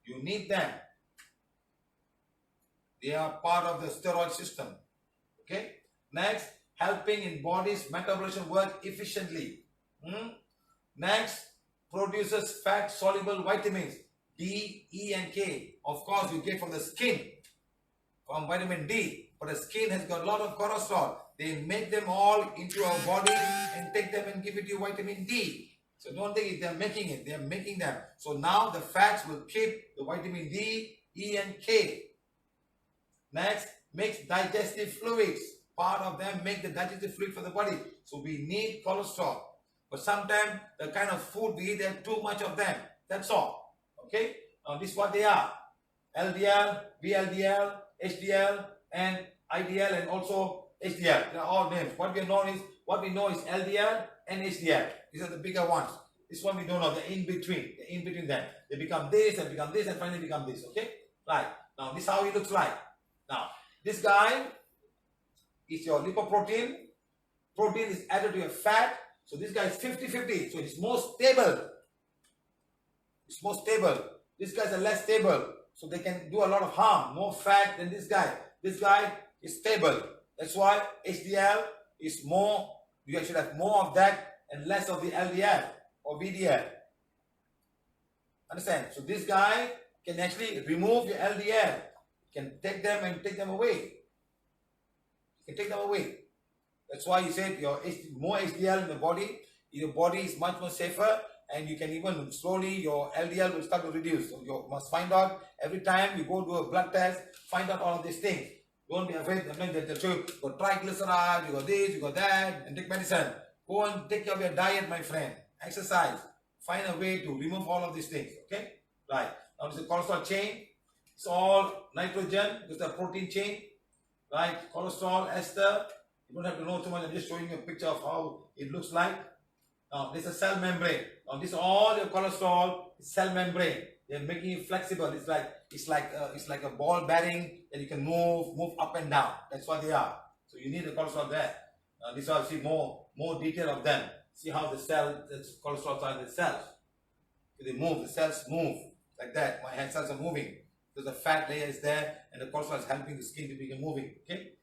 [SPEAKER 1] You need them. They are part of the steroid system. Okay? Next, helping in body's metabolism work efficiently. Next, produces fat-soluble vitamins D, E, and K. Of course, you get from the skin, from vitamin D. But the skin has got a lot of cholesterol. They make them all into our body and take them and give it to you vitamin D. So don't think they're making it. They're making them. So now the fats will keep the vitamin D, E, and K. Next, makes digestive fluids. Part of them make the digestive fluid for the body. So we need cholesterol. But sometimes the kind of food we eat, there's too much of them. That's all. Okay? Now this is what they are. LDL, VLDL, HDL, and IDL, and also HDL. They are all names. What we know is LDL and HDL. These are the bigger ones. This one we don't know. They're in between. They're in between them. They become this and become this and finally become this. Okay? Right. Now this is how it looks like. Now this guy is your lipoprotein. Protein is added to your fat. So this guy is 50-50. So it's more stable. It's more stable. These guys are less stable. So they can do a lot of harm. More fat than this guy. This guy is stable. That's why HDL is more. You should have more of that and less of the LDL or VDL. Understand? So this guy can actually remove your LDL. Can take them and take them away. You can take them away. That's why you said your more HDL in the body, your body is much more safer, and you can even slowly your LDL will start to reduce. So you must find out every time you go do a blood test, find out all of these things. Don't be afraid. I mean, they'll show you got triglycerides, you got this, you got that, and take medicine. Go and take care of your diet, my friend. Exercise. Find a way to remove all of these things. Okay? Right. Now this is the cholesterol chain. It's all nitrogen. This is the protein chain. Right? Cholesterol, ester. You don't have to know too much. I'm just showing you a picture of how it looks like. Now this is a cell membrane. Now this is all your cholesterol cell membrane. They're making it flexible. It's like a ball bearing that you can move up and down. That's what they are. So you need the cholesterol there. This I'll see more detail of them. See how the cholesterol are in the cells. So they move. The cells move like that. My hand cells are moving because the fat layer is there and the cholesterol is helping the skin to begin moving. Okay.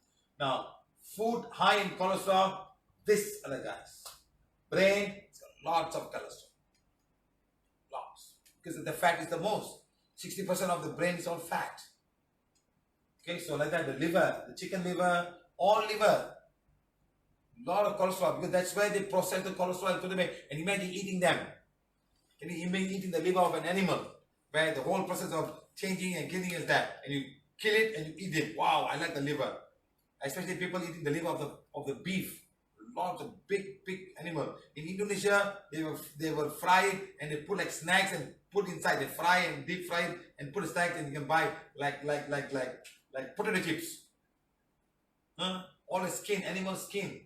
[SPEAKER 1] Now food high in cholesterol. This are the guys. Brain, it's got lots of cholesterol. Lots. Because the fat is the most. 60% of the brain is all fat. Okay, so like that, the liver, the chicken liver, all liver. Lot of cholesterol, because that's where they process the cholesterol and put them in. And imagine eating them. Can you imagine eating the liver of an animal? Where the whole process of changing and killing is that. And you kill it and you eat it. Wow, I like the liver. Especially people eating the liver of the beef. Lots of big animal. In Indonesia, they were fried and they put like snacks and put inside. They fry and deep fry and put snacks and you can buy like potato chips. Huh? All the skin, animal skin,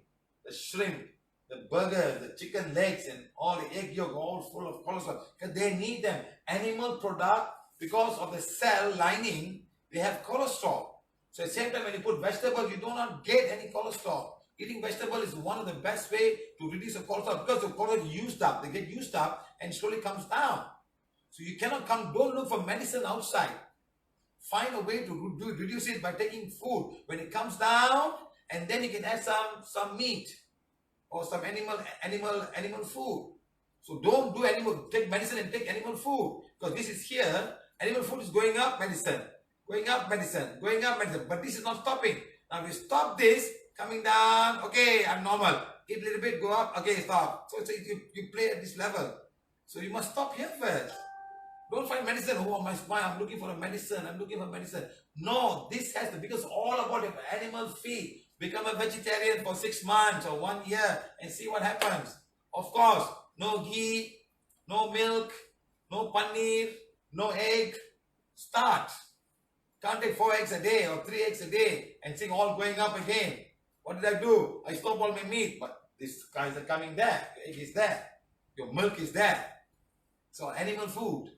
[SPEAKER 1] the shrimp, the burgers, the chicken legs, and all the egg yolk, all full of cholesterol. Because they need them. Animal product, because of the cell lining, they have cholesterol. So at the same time, when you put vegetables, you do not get any cholesterol. Eating vegetable is one of the best way to reduce the cholesterol because the cholesterol is used up. They get used up and slowly comes down. So you cannot don't look for medicine outside. Find a way to reduce it by taking food. When it comes down, and then you can add some meat or some animal food. So don't do take medicine and take animal food. Because this is here, animal food is going up medicine. Going up medicine, going up medicine. But this is not stopping. Now if you stop this, coming down. Okay, I'm normal. Eat a little bit, go up. Okay, stop. So you play at this level. So you must stop here first. Don't find medicine. Oh, my spine, I'm looking for a medicine. I'm looking for medicine. No, this has to, because all about it, animal feed. Become a vegetarian for 6 months or 1 year and see what happens. Of course, no ghee, no milk, no paneer, no egg. Start. Can't take 4 eggs a day or 3 eggs a day and see all going up again. What did I do? I stopped all my meat, but these guys are coming there. Your egg is there. Your milk is there. So animal food.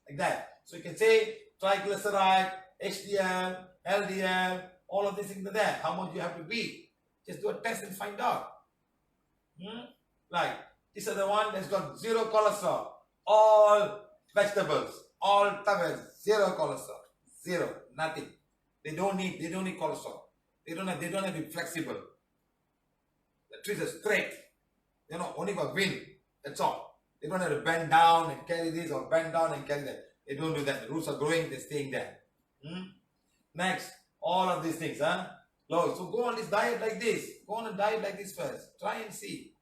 [SPEAKER 1] Like that. So you can say triglyceride, HDL, LDL, all of these things are there. How much you have to be. Just do a test and find out. Like, this is the one that's got 0 cholesterol. All vegetables, all tubers, 0 cholesterol. 0, nothing. They don't need cholesterol. They don't have to be flexible. The trees are straight. Only for wind. That's all. They don't have to bend down and carry this or bend down and carry that. They don't do that. The roots are growing, they're staying there. Next, all of these things, Low. So go on this diet like this. Go on a diet like this first. Try and see.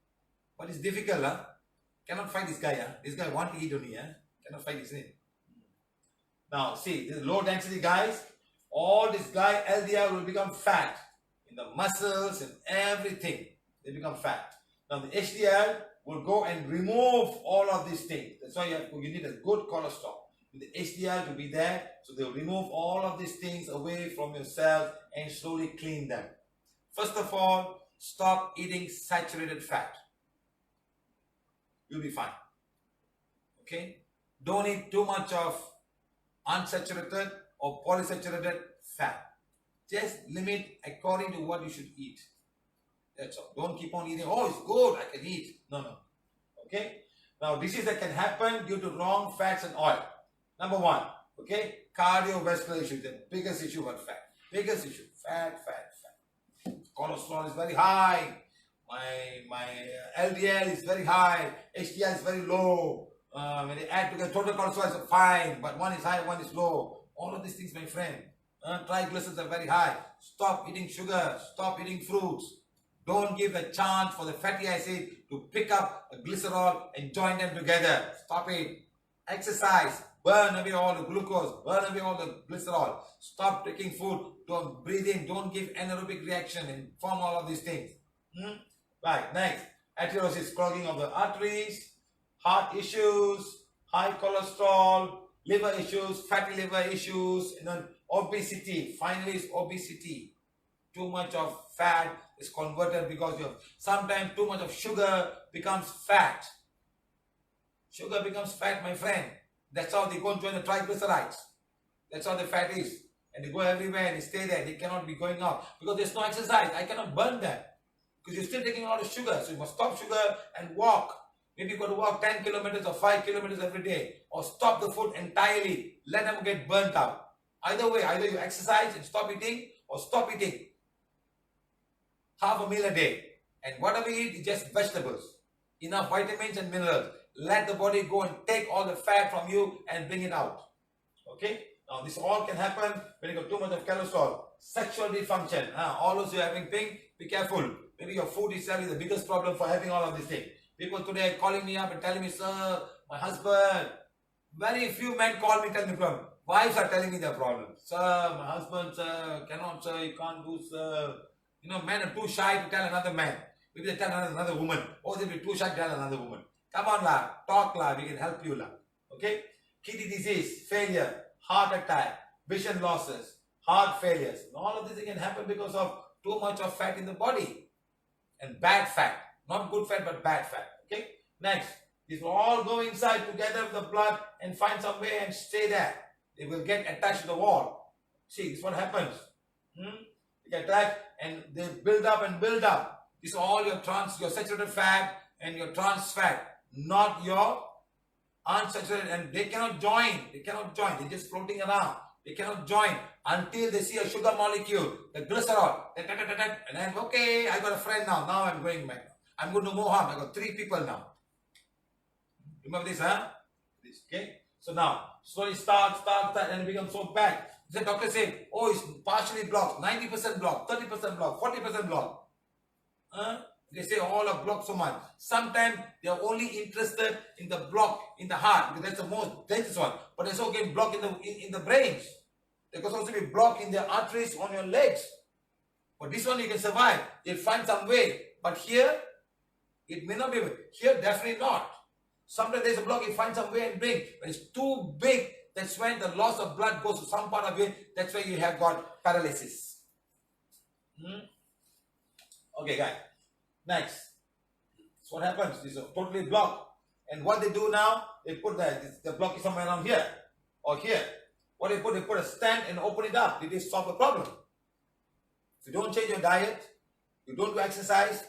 [SPEAKER 1] But it's difficult, Cannot fight this guy, This guy wants to eat only, Cannot fight this thing. Now, see, this low density guys, all this guy LDL will become fat in the muscles and everything. They become fat. Now the HDL will go and remove all of these things. That's why you need a good cholesterol. The HDL to be there, so they'll remove all of these things away from your cells and slowly clean them. First of all, stop eating saturated fat. You'll be fine. Okay? Don't eat too much of unsaturated or polysaturated fat. Just limit according to what you should eat. That's all. Don't keep on eating. Oh, it's good, I can eat. No. Okay? Now, disease that can happen due to wrong fats and oil. Number 1, okay? Cardiovascular issue, the biggest issue about fat. Biggest issue, fat. Cholesterol is very high. My LDL is very high. HDL is very low. When they add together, total cholesterol is fine, but one is high, one is low. All of these things, my friend. Triglycerides are very high. Stop eating sugar. Stop eating fruits. Don't give a chance for the fatty acid to pick up a glycerol and join them together. Stop it. Exercise. Burn away all the glucose. Burn away all the glycerol. Stop taking food. Don't breathe in. Don't give anaerobic reaction and form all of these things. Right. Next. Atherosclerosis, clogging of the arteries. Heart issues. High cholesterol. Liver issues. Fatty liver issues. And then obesity. Finally, it's obesity. Too much of fat is converted because of sometimes too much of sugar becomes fat. Sugar becomes fat, my friend. That's how they go and join the triglycerides. That's how the fat is. And they go everywhere and they stay there. They cannot be going out because there's no exercise. I cannot burn that because you're still taking a lot of sugar. So you must stop sugar and walk. Maybe you got to walk 10 kilometers or 5 kilometers every day, or stop the food entirely. Let them get burnt out. Either way, either you exercise and stop eating or stop eating. Half a meal a day. And whatever you eat is just vegetables. Enough vitamins and minerals. Let the body go and take all the fat from you and bring it out. Okay? Now this all can happen when you got too much of cholesterol. Sexual dysfunction. All those who are having thing, be careful. Maybe your food itself is the biggest problem for having all of these things. People today are calling me up and telling me, sir, my husband. Very few men call me, tell me problem. Wives are telling me their problem. Sir, my husband, sir, cannot, sir, you can't do, sir. Men are too shy to tell another man. Maybe they tell another woman. Oh, they'll be too shy to tell another woman. Come on, la. Talk, la. We can help you, la. Okay? Kidney disease, failure, heart attack, vision losses, heart failures. And all of this can happen because of too much of fat in the body. And bad fat. Not good fat, but bad fat. Okay? Next. These will all go inside together with the blood and find some way and stay there. They will get attached to the wall. See, this is what happens. They get attached and they build up and build up. This is all your saturated fat and your trans fat, not your unsaturated, and they cannot join. They cannot join. They're just floating around. They cannot join until they see a sugar molecule, the glycerol. And then, okay, I got a friend now. Now I'm going back. I'm going to Mohan. I got 3 people now. Remember this, huh? This, okay? So now, slowly start, and it becomes so bad. The doctor say, oh, it's partially blocked, 90% blocked, 30% blocked, 40% blocked. They say all are blocked so much. Sometimes they are only interested in the block in the heart, because that's the most dangerous one. But there's also block in the brains. There could also be block in the arteries on your legs. But this one you can survive. You'll find some way. But here, it may not be. Here, definitely not. Sometimes there's a block, you find some way and bring. But it's too big. That's when the loss of blood goes to some part of it. That's why you have got paralysis. Okay, guys. Next. So what happens? This is totally blocked. And what they do now, they put the block is somewhere around here or here. What they put a stand and open it up. Did they solve the problem? If you don't change your diet, you don't do exercise,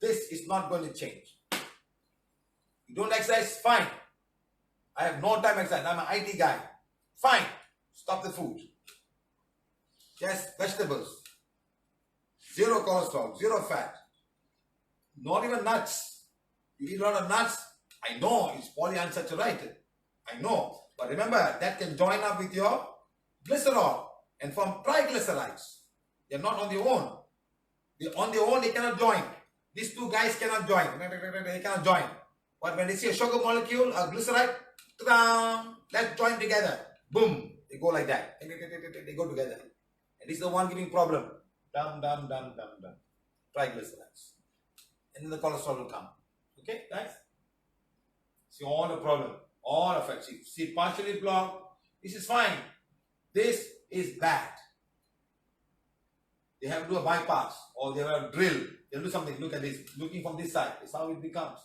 [SPEAKER 1] this is not going to change. You don't exercise, fine. I have no time exercise. I'm an IT guy. Fine. Stop the food. Just vegetables. Zero cholesterol, zero fat. Not even nuts. You eat a lot of nuts. I know it's polyunsaturated. I know. But remember, that can join up with your glycerol and form triglycerides. They're not on their own. On their own, they cannot join. These two guys cannot join. They cannot join. But when they see a sugar molecule, a glyceride, let's join together. Boom. They go like that. They go together. And this is the one giving problem. Triglycerides. And then the cholesterol will come. Okay, guys? See all the problem. All effects. See, partially blocked. This is fine. This is bad. They have to do a bypass or they have a drill. They'll do something. Look at this. Looking from this side. That's how it becomes.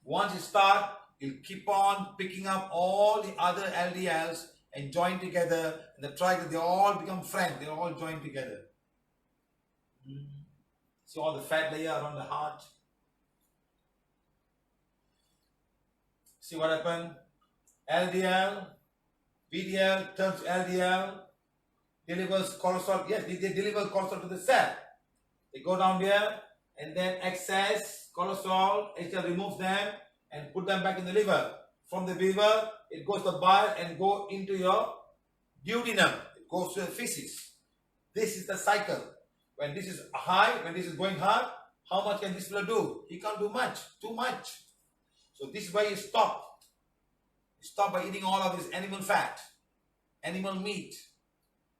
[SPEAKER 1] Once you start, you'll keep on picking up all the other LDLs and join together. And the triglycerides, they all become friends. They all join together. See all the fat layer around the heart. See what happened? LDL, VDL turns to LDL, delivers cholesterol. Yes, they deliver cholesterol to the cell. They go down there and then excess cholesterol, HDL removes them and put them back in the liver. From the liver, it goes to bile and go into your duodenum. It goes to the feces. This is the cycle. When this is high, when this is going hard, how much can this fellow do? He can't do much, too much. So this is why you stop. You stop by eating all of this animal fat, animal meat.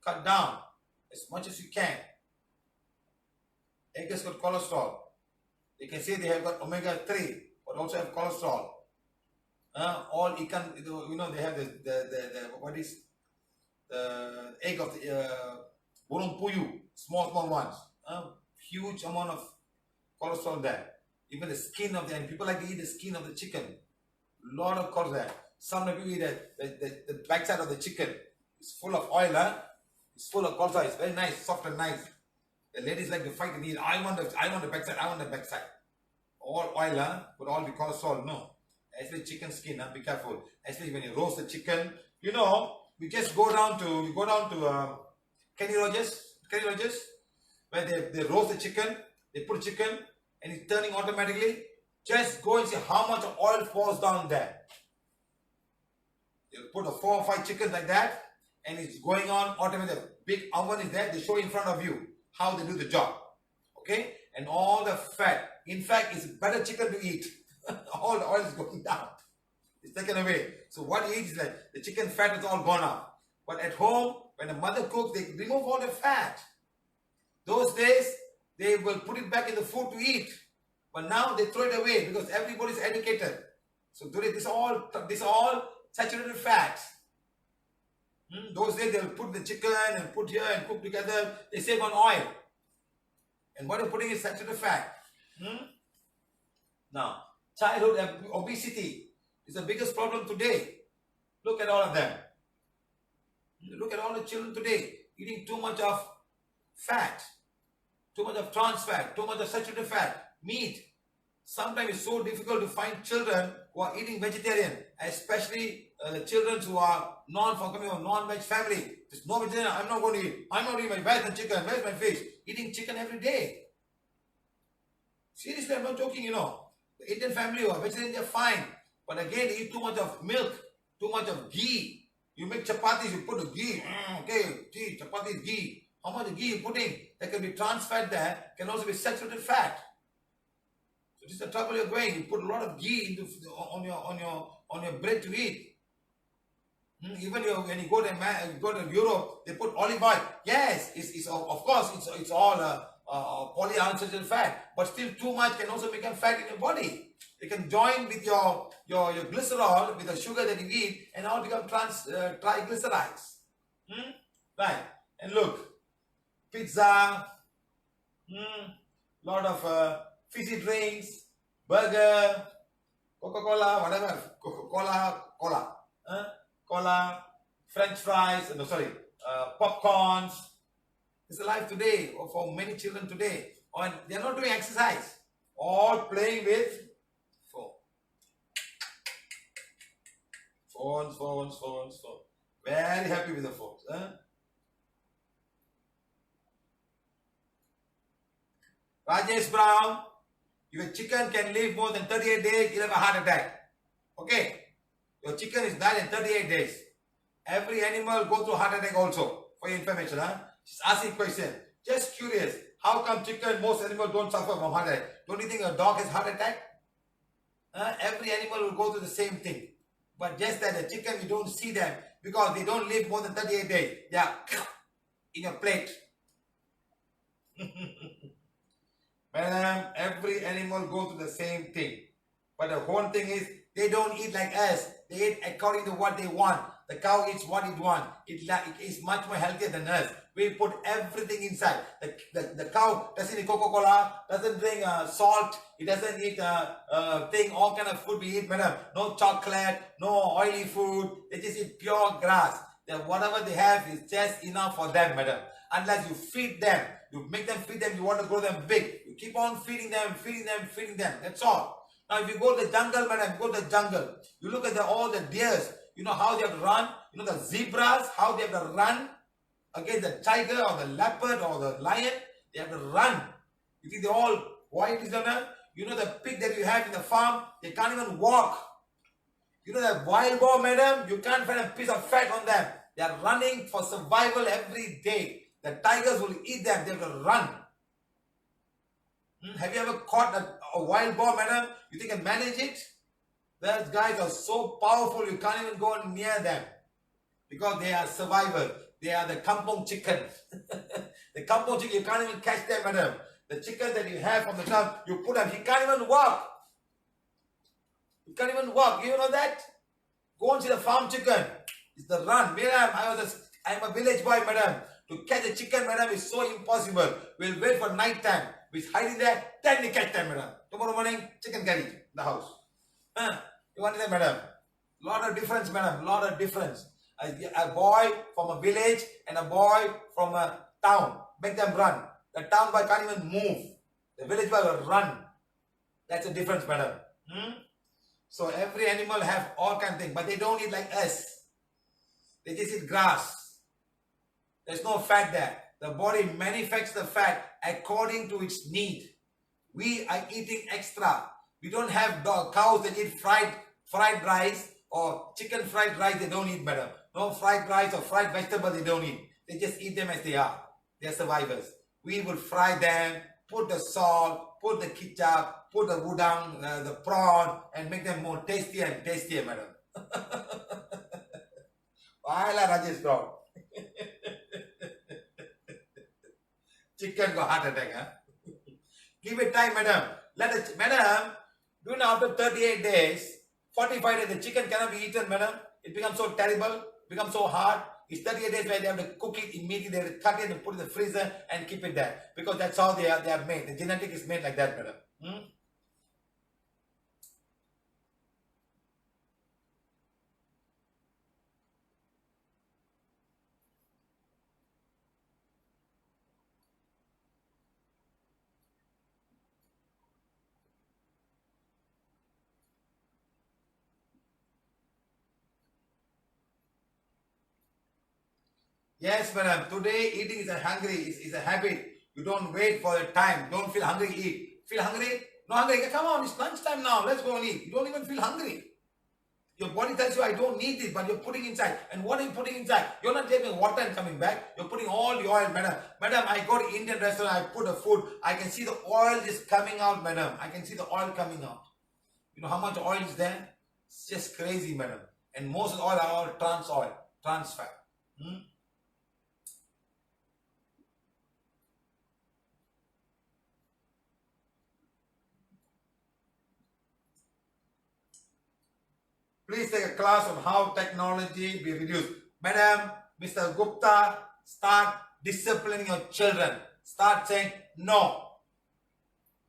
[SPEAKER 1] Cut down as much as you can. Egg has got cholesterol. They can say they have got omega-3, but also have cholesterol. All you can, they have the egg of the burung puyuh, small ones. Huge amount of cholesterol there. Even the skin of and people like to eat the skin of the chicken. Lot of cholesterol there. Some people eat the backside of the chicken. It's full of oil, It's full of cholesterol. It's very nice, soft and nice. The ladies like to fight and eat. I want the backside. I want the backside. All oil, but all the cholesterol. No. Especially chicken skin. Be careful. Especially when you roast the chicken. We just go down to Kenny Rogers, where they roast the chicken. They put chicken and it's turning automatically. Just go and see how much oil falls down there. They'll put 4 or 5 chickens like that. And it's going on automatically. Big oven is there. They show in front of you how they do the job. Okay? And all the fat. In fact, it's better chicken to eat. All the oil is going down. It's taken away. So what you eat is like the chicken fat is all gone up. But at home, when the mother cooks, they remove all the fat. Those days, they will put it back in the food to eat. But now they throw it away because everybody is educated. So today, this all saturated fats. Those days they'll put the chicken and put here and cook together. They save on oil. And what they're putting is saturated fat. Now, childhood obesity is the biggest problem today. Look at all of them. Look at all the children today eating too much of fat, too much of trans fat, too much of saturated fat, meat. Sometimes it's so difficult to find children who are eating vegetarian, especially the children who are coming from non-veg family. There's no vegetarian, I'm not going to eat. I'm not eating where's my chicken, where's my fish? Eating chicken every day. Seriously, I'm not joking, The Indian family who are vegetarian, they're fine. But again, they eat too much of milk, too much of ghee. You make chapatis, you put the ghee. Okay, ghee, chapati, ghee. How much ghee you putting? There can be trans fat there, can also be saturated fat. So this is the trouble you're going. You put a lot of ghee on your bread to eat. Even when you go to Europe, they put olive oil. Yes, it's of course it's all polyunsaturated fat, but still too much can also become fat in your body. It can join with your glycerol, with the sugar that you eat, and all become triglycerides. Right. And look, pizza, lot of fizzy drinks, burger, Coca-Cola, whatever, cola, cola, French fries, popcorns. It's the life today for many children today. And they're not doing exercise, all playing with phones. Very happy with the phones. Rajesh Brown, your chicken can live more than 38 days, you'll have a heart attack. Okay? Your chicken is died in 38 days. Every animal go through heart attack also. For your information, Just asking question. Just curious. How come most animals don't suffer from heart attack? Don't you think a dog has heart attack? Every animal will go through the same thing. But just that the chicken, you don't see them because they don't live more than 38 days. They are in your plate. Madam, every animal go through the same thing. But the whole thing is, they don't eat like us. They eat according to what they want. The cow eats what it wants. It is much more healthier than us. We put everything inside. The cow doesn't eat Coca-Cola, doesn't drink salt, it doesn't eat all kind of food we eat, madam. No chocolate, no oily food. They just eat pure grass. Whatever they have is just enough for them, madam. Unless you feed them, you make them feed them, you want to grow them big. You keep on feeding them. That's all. Now, if you go to the jungle, madam, go to the jungle. You look at all the deers. You know how they have to run. You know the zebras, how they have to run against the tiger or the leopard or the lion. They have to run. You think they're all white, is that? You know the pig that you have in the farm, they can't even walk. You know the wild boar, madam, you can't find a piece of fat on them. They are running for survival every day. The tigers will eat them. They have to run. Have you ever caught a wild boar, madam? You think you can manage it? Those guys are so powerful, you can't even go near them. Because they are survivors. They are the kampong chickens. The kampong chicken, you can't even catch them, madam. The chicken that you have from the town, you put them, he can't even walk. You can't even walk. You know that? Go and see the farm chicken. It's the run. Madam, I'm a village boy, madam. To catch a chicken, madam, is so impossible. We'll wait for night time. We're hiding there, then we catch them, madam. Tomorrow morning, chicken curry in the house. You want that, madam? Lot of difference, madam. Lot of difference. A boy from a village and a boy from a town. Make them run. The town boy can't even move. The village boy will run. That's the difference, madam. So every animal have all kind of things, but they don't eat like us. They just eat grass. There's no fat there. The body manufactures the fat according to its need. We are eating extra. We don't have cows that eat fried rice or chicken fried rice. They don't eat, madam. No fried rice or fried vegetables they don't eat. They just eat them as they are. They are survivors. We will fry them, put the salt, put the ketchup, put the udang, the prawn, and make them more tastier and tastier, madam. Wala Rajesh dog. Chicken got heart attack, Give it time, madam. Madam, do you know after 38 days, 45 days, the chicken cannot be eaten, madam. It becomes so terrible, becomes so hard. It's 38 days where they have to cook it immediately. They have to cut it and put it in the freezer and keep it there. Because that's how they are made. The genetic is made like that, madam. Yes, madam. Today eating is a habit. You don't wait for the time. Don't feel hungry, eat. Feel hungry? No hungry. Come on, it's lunchtime now. Let's go and eat. You don't even feel hungry. Your body tells you, I don't need this, but you're putting inside. And what are you putting inside? You're not taking water and coming back. You're putting all the oil, madam. Madam, I go to Indian restaurant, I put a food. I can see the oil is coming out, madam. I can see the oil coming out. You know how much oil is there? It's just crazy, madam. And most of the oil are all trans oil, trans fat. Please take a class on how technology be reduced. Madam, Mr. Gupta, start disciplining your children. Start saying no.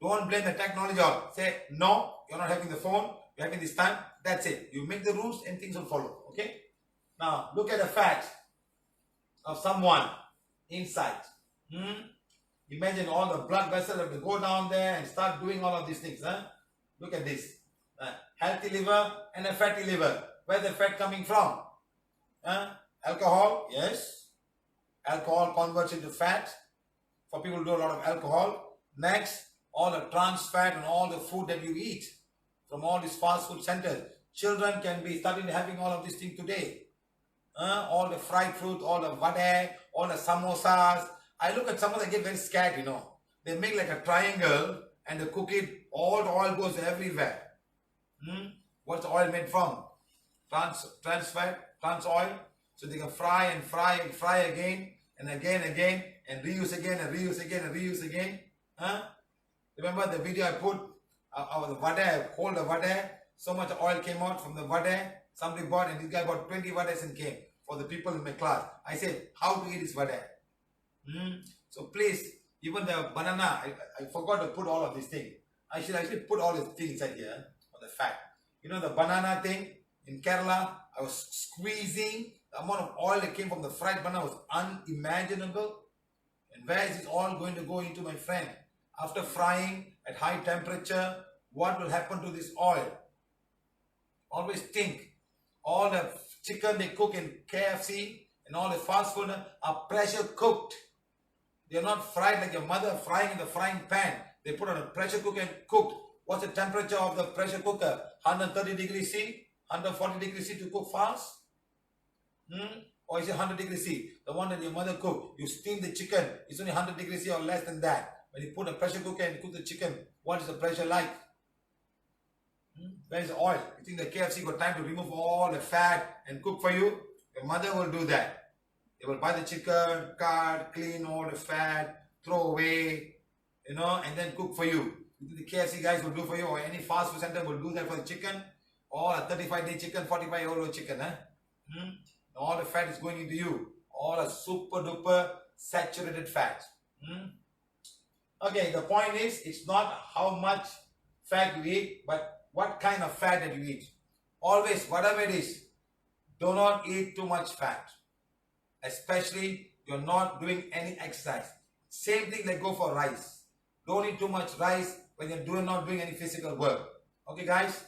[SPEAKER 1] Don't blame the technology on. Say no, you're not having the phone, you're having this time. That's it. You make the rules and things will follow. Okay? Now, look at the fat of someone inside. Imagine all the blood vessels have to go down there and start doing all of these things. Look at this. Healthy liver and a fatty liver. Where's the fat coming from? Alcohol, yes. Alcohol converts into fat. For people who do a lot of alcohol. Next, all the trans fat and all the food that you eat from all these fast food centers. Children can be starting having all of these things today. All the fried fruit, all the vade, all the samosas. I look at some of them, I get very scared, you know. They make like a triangle and they cook it. All the oil goes everywhere. What's the oil made from? Trans fat, trans oil. So they can fry and fry and fry again and again and reuse again and reuse again and reuse again. Remember the video I put of the vada, I hold the vada, so much oil came out from the vada. Somebody bought and this guy bought 20 vadas and came for the people in my class. I said, how to eat this vada? So please, even the banana, I forgot to put all of these things. I should actually put all these things inside here. The fat. You know the banana thing in Kerala, I was squeezing. The amount of oil that came from the fried banana was unimaginable. And where is it all going to go into, my friend? After frying at high temperature, what will happen to this oil? Always think. All the chicken they cook in KFC and all the fast food are pressure cooked. They are not fried like your mother frying in the frying pan. They put on a pressure cooker and cooked. What's the temperature of the pressure cooker? 130 degrees C? 140 degrees C to cook fast? Or is it 100 degrees C? The one that your mother cooked. You steam the chicken. It's only 100 degrees C or less than that. When you put a pressure cooker and cook the chicken, what is the pressure like? Where is the oil? You think the KFC got time to remove all the fat and cook for you? Your mother will do that. They will buy the chicken, cut, clean all the fat, throw away, and then cook for you. The KFC guys will do for you, or any fast food center will do that for the chicken, or a 35-day chicken, 45-year-old chicken. All the fat is going into you. All a super duper saturated fat. Okay, the point is, it's not how much fat you eat, but what kind of fat that you eat. Always, whatever it is, do not eat too much fat. Especially, you're not doing any exercise. Same thing like go for rice. Don't eat too much rice when you're not doing any physical work. Okay, guys?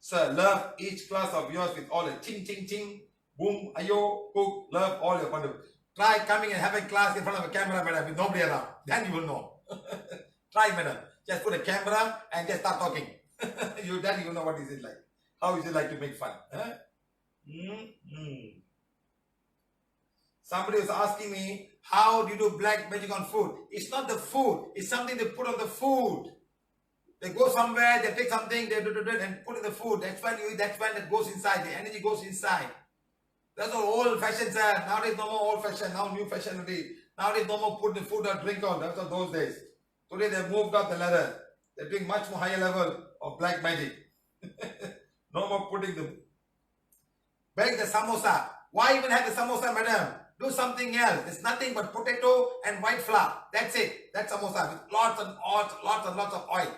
[SPEAKER 1] Sir, love each class of yours with all the ting, ting, ting, boom, ayo, cook, love all your content. Try coming and having class in front of a camera, madam, with nobody around. Then you will know. Try, madam. Just put a camera and just start talking. Then you know what is it like. How is it like to make fun? Huh? Somebody was asking me, how do you do black magic on food? It's not the food. It's something they put on the food. They go somewhere, they take something, they do it and put in the food. That's when you eat, that's when it goes inside. The energy goes inside. That's all old fashioned, sir. Nowadays no more old fashioned, now new fashioned already. Nowadays no more put the food or drink on. That's all those days. Today they moved up the ladder. They're doing much more higher level of black magic. No more putting the bake the samosa. Why even have the samosa, madam? Do something else. It's nothing but potato and white flour. That's it. That's samosa with lots and lots of oil.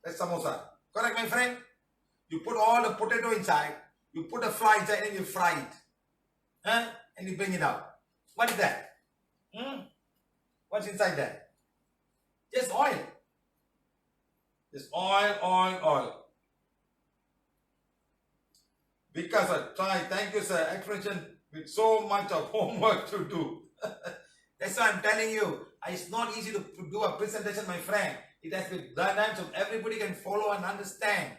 [SPEAKER 1] That's samosa. Correct, my friend? You put all the potato inside, you put the flour inside and you fry it. Huh? And you bring it out. What is that? What's inside that? Just oil. Just oil. Because I try, thank you, sir, explanation with so much of homework to do. That's why I'm telling you, it's not easy to do a presentation, my friend. It has to be done so everybody can follow and understand.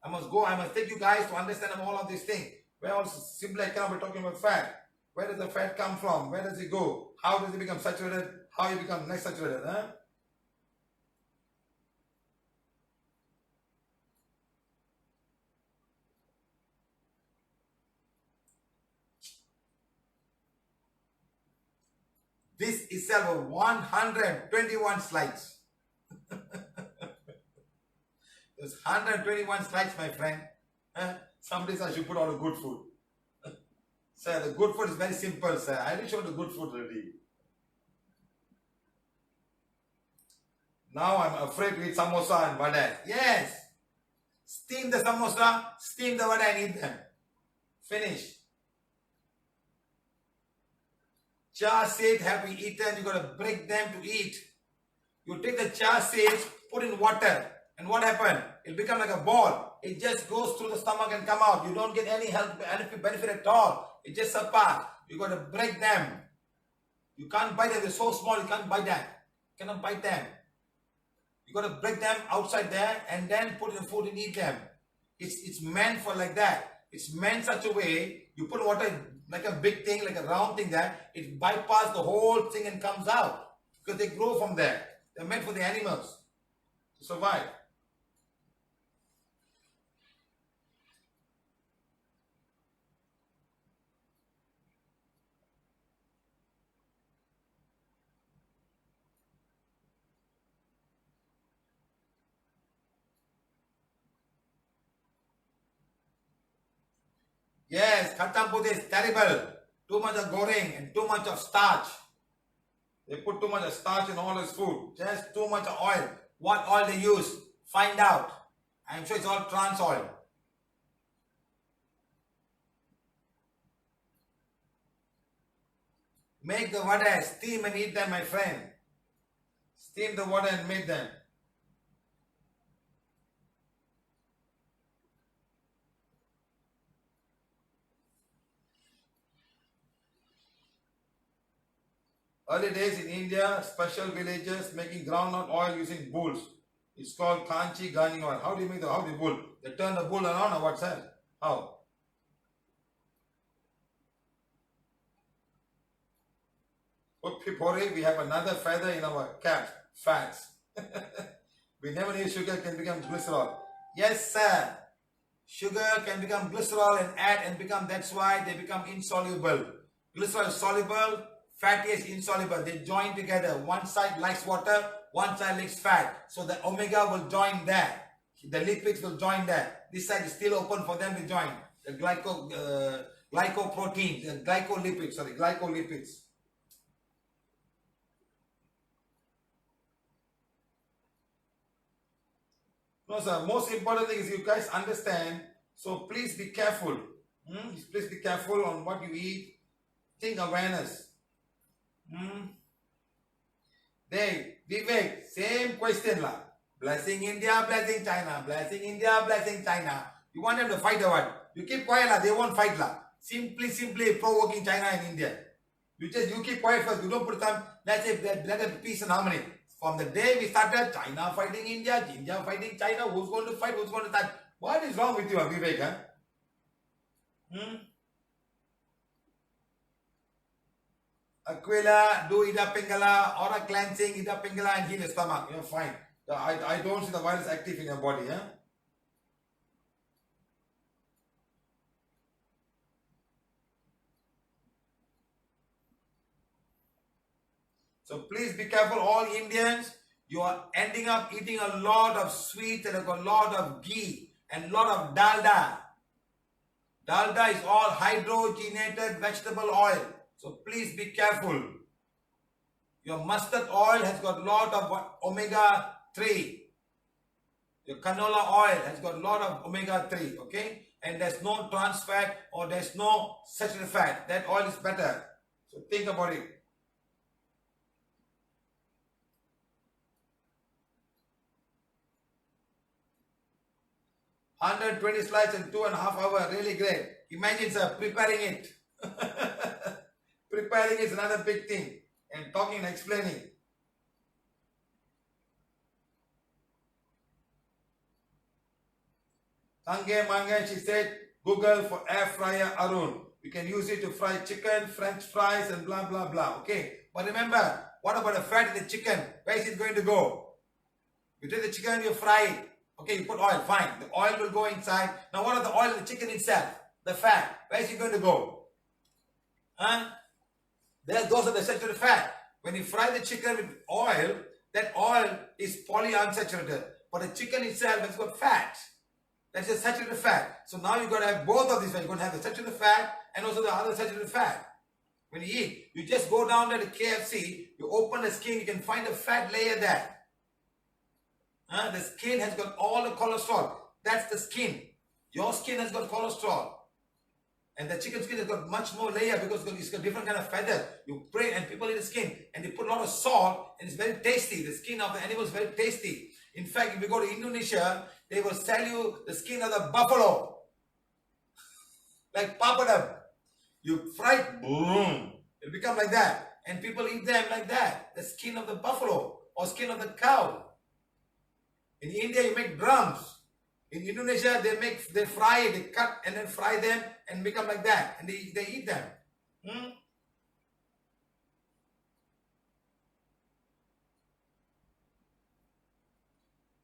[SPEAKER 1] I must take you guys to understand all of these things. Where also simply I cannot be talking about fat. Where does the fat come from? Where does it go? How does it become saturated? How it become next saturated? Huh? This itself 121 slides. There's 121 slides, my friend. Some days I should put all the good food. Sir, the good food is very simple, sir. I will show the good food already. Now I'm afraid to eat samosa and vada. Yes. Steam the samosa, steam the vada and eat them. Finish. Chia seeds have been eaten, you got to break them to eat. You take the chia seeds, put in water, and what happened? It becomes like a ball. It just goes through the stomach and come out. You don't get any health benefit at all. It just apart. You got to break them. You can't bite them. They're so small, you can't bite them. You cannot bite them. You got to break them outside there and then put in the food and eat them. It's meant for like that. It's meant such a way, you put water in like a big thing, like a round thing there, it bypasses the whole thing and comes out. Because they grow from there. They're meant for the animals to survive. Yes, kacang putih is terrible. Too much of goreng and too much of starch. They put too much of starch in all this food. Just too much of oil. What oil they use? Find out. I'm sure it's all trans oil. Make the vada, steam and eat them, my friend. Steam the vada and make them. Early days in India, special villages making groundnut oil using bulls. It's called kanchi gardening oil. How do you make the bull? They turn the bull around or what's that? How? We have another feather in our cap, fats. We never knew sugar can become glycerol. Yes, sir. Sugar can become glycerol and add and become, that's why they become insoluble. Glycerol is soluble, fatty is insoluble. They join together. One side likes water, one side likes fat. So the omega will join there. The lipids will join there. This side is still open for them to join. The glycoprotein, the glycolipids. No, sir. Most important thing is you guys understand. So please be careful. Please be careful on what you eat. Think awareness. Vivek, same question lah. Blessing India, blessing China. Blessing India, blessing China. You want them to fight or what? You keep quiet lah. They won't fight lah. Simply provoking China and India. You keep quiet first. You don't put some. Let's say let there be peace and harmony. From the day we started, China fighting India, India fighting China, who's going to fight, who's going to fight? What is wrong with you, Vivek? Huh? Aquila, do Ida Pingala, or a cleansing, Ida Pingala, and heal the stomach. You're fine. I don't see the virus active in your body. Huh? So please be careful, all Indians. You are ending up eating a lot of sweet and a lot of ghee and a lot of dalda. Dalda is all hydrogenated vegetable oil. So please be careful. Your mustard oil has got a lot of omega-3. Your canola oil has got a lot of omega-3, okay? And there's no trans fat or there's no saturated fat. That oil is better. So think about it. 120 slides in 2.5 hours, really great. Imagine, sir, preparing it. Preparing is another big thing. And talking and explaining. Tange Mange, she said, Google for air fryer Arun. You can use it to fry chicken, French fries, and blah, blah, blah. Okay. But remember, what about the fat in the chicken? Where is it going to go? You take the chicken, you fry it. Okay, you put oil, fine. The oil will go inside. Now what are the oil in the chicken itself? The fat. Where is it going to go? Huh? Those are the saturated fat. When you fry the chicken with oil, that oil is polyunsaturated. But the chicken itself has got fat. That's the saturated fat. So now you've got to have both of these. You're going to have the saturated fat and also the other saturated fat. When you eat, you just go down to the KFC, you open the skin, you can find a fat layer there. The skin has got all the cholesterol. That's the skin. Your skin has got cholesterol. And the chicken skin has got much more layer because it's got different kind of feather. You pray and people eat the skin and they put a lot of salt and it's very tasty. The skin of the animal is very tasty. In fact, if you go to Indonesia, they will sell you the skin of the buffalo. Like papadam. You fry it, boom. It'll become like that. And people eat them like that. The skin of the buffalo or skin of the cow. In India, you make drums. In Indonesia, they fry it, they cut and then fry them and become like that. And they eat them.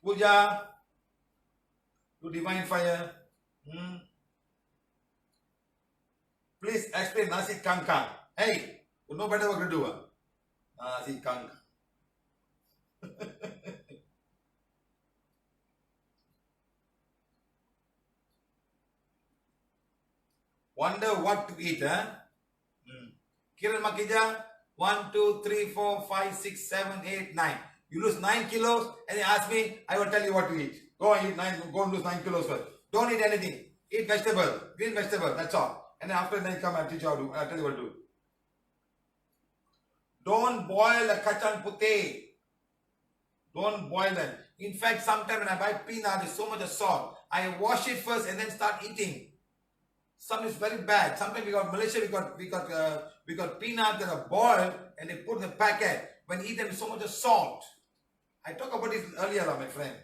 [SPEAKER 1] Puja to divine fire. Please explain nasi kangkang. Hey, you know better what to do. Nasi kangkang. Wonder what to eat, huh? Kiran Makija, 1, 2, 3, 4, 5, 6, 7, 8, 9. You lose 9 kilos and you ask me, I will tell you what to eat. Go and eat 9, go and lose 9 kilos first. Don't eat anything. Eat vegetable, green vegetable, that's all. And then after that, come and teach you how to do. I'll tell you what to do. Don't boil the kacang putih. Don't boil them. In fact, sometimes when I buy peanut, there's so much of salt. I wash it first and then start eating. Some is very bad. Sometimes we got Malaysia, we got peanuts that are boiled and they put in the packet. When you eat them, so much of salt. I talked about this earlier, my friend.